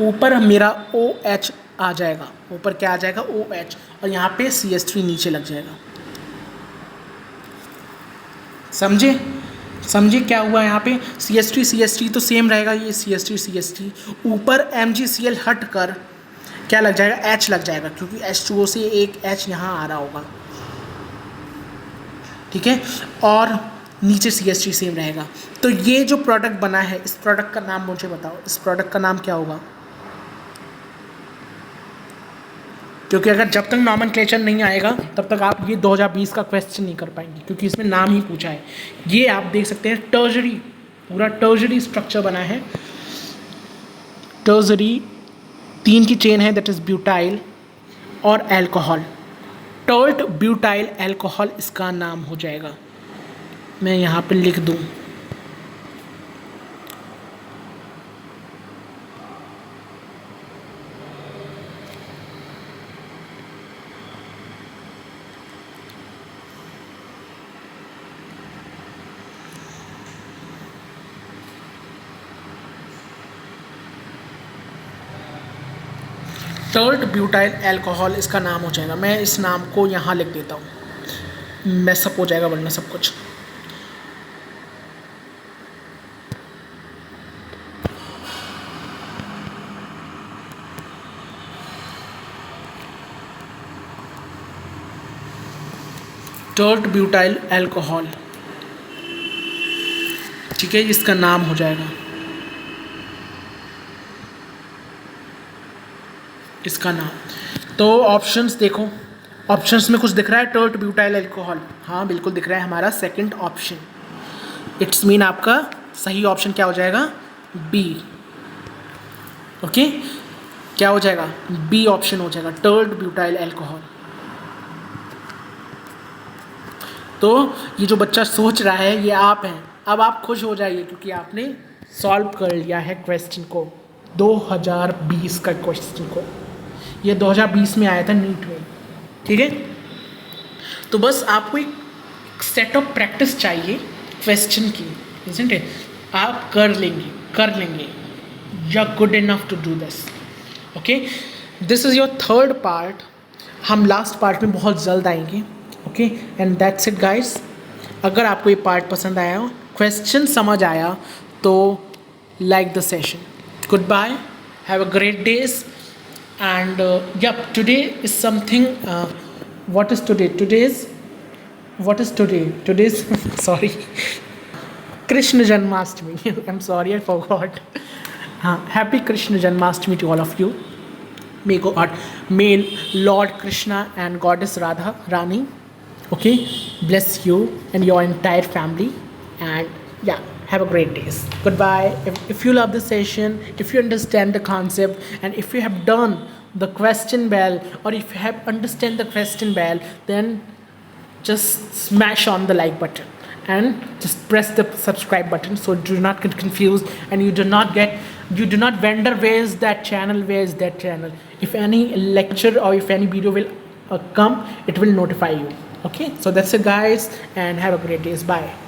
ऊपर मेरा OH आ जाएगा, ऊपर क्या आ जाएगा? OH, और यहाँ पे CH3 नीचे लग जाएगा। समझे क्या हुआ यहाँ पे? CH3 तो सेम रहेगा, ये CH3 ऊपर MgCl हट कर क्या लग जाएगा? H लग जाएगा, क्योंकि H2O से एक H यहाँ आ रहा होगा, ठीक है, और नीचे CH3 सेम रहेगा। तो ये जो प्रोडक्ट बना है, इस प्रोडक्ट का नाम मुझे बताओ, इस प्रोडक्ट का नाम क्या होगा? क्योंकि अगर जब तक नॉमेनक्लेचर नहीं आएगा तब तक आप ये 2020 का क्वेश्चन नहीं कर पाएंगे, क्योंकि इसमें नाम ही पूछा है। ये आप देख सकते हैं टर्जरी, पूरा टर्जरी स्ट्रक्चर बना है, 3 की चेन है, दैट इज़ ब्यूटाइल और एल्कोहल। टर्ट ब्यूटाइल एल्कोहल इसका नाम हो जाएगा। मैं यहाँ पे लिख दूँ, टर्ट ब्यूटाइल एल्कोहल इसका नाम हो जाएगा। मैं इस नाम को यहाँ लिख देता हूँ, मैसअप हो जाएगा वरना सब कुछ। टर्ट ब्यूटाइल एल्कोहल, ठीक है, इसका नाम हो जाएगा, इसका नाम। तो ऑप्शंस देखो, ऑप्शंस में कुछ दिख रहा है टर्ट ब्यूटाइल एल्कोहल? हाँ बिल्कुल दिख रहा है, हमारा सेकंड ऑप्शन। इट्स मीन आपका सही ऑप्शन क्या हो जाएगा? बी। ओके, क्या हो जाएगा? बी ऑप्शन हो जाएगा, टर्ट ब्यूटाइल एल्कोहल। तो ये जो बच्चा सोच रहा है ये आप हैं। अब आप खुश हो जाइए क्योंकि आपने सॉल्व कर लिया है क्वेश्चन को, 2020 का क्वेश्चन को। ये 2020 में आया था नीट में, ठीक है। तो बस आपको एक सेट ऑफ प्रैक्टिस चाहिए क्वेश्चन की, इज़न्ट इट? आप कर लेंगे। You are good enough to do this. Okay, this is your third part. हम लास्ट पार्ट में बहुत जल्द आएंगे। Okay, and that's it guys. अगर आपको ये पार्ट पसंद आया हो, क्वेश्चन समझ आया, तो like the session. Good bye, have a great days, and yep, today is something, what is today? Today's sorry, Krishna Janmashtami. I'm sorry, I forgot. Happy Krishna Janmashtami to all of you. May Lord Krishna and Goddess Radha Rani, okay, bless you and your entire family, and yeah, have a great day. Goodbye. If you love the session, if you understand the concept, and if you have done the question bell, or if you have understand the question bell, then just smash on the like button and just press the subscribe button, so do not get confused and you do not wonder where is that channel. If any lecture or if any video will come, it will notify you. Okay, so that's it guys, and have a great day. Bye.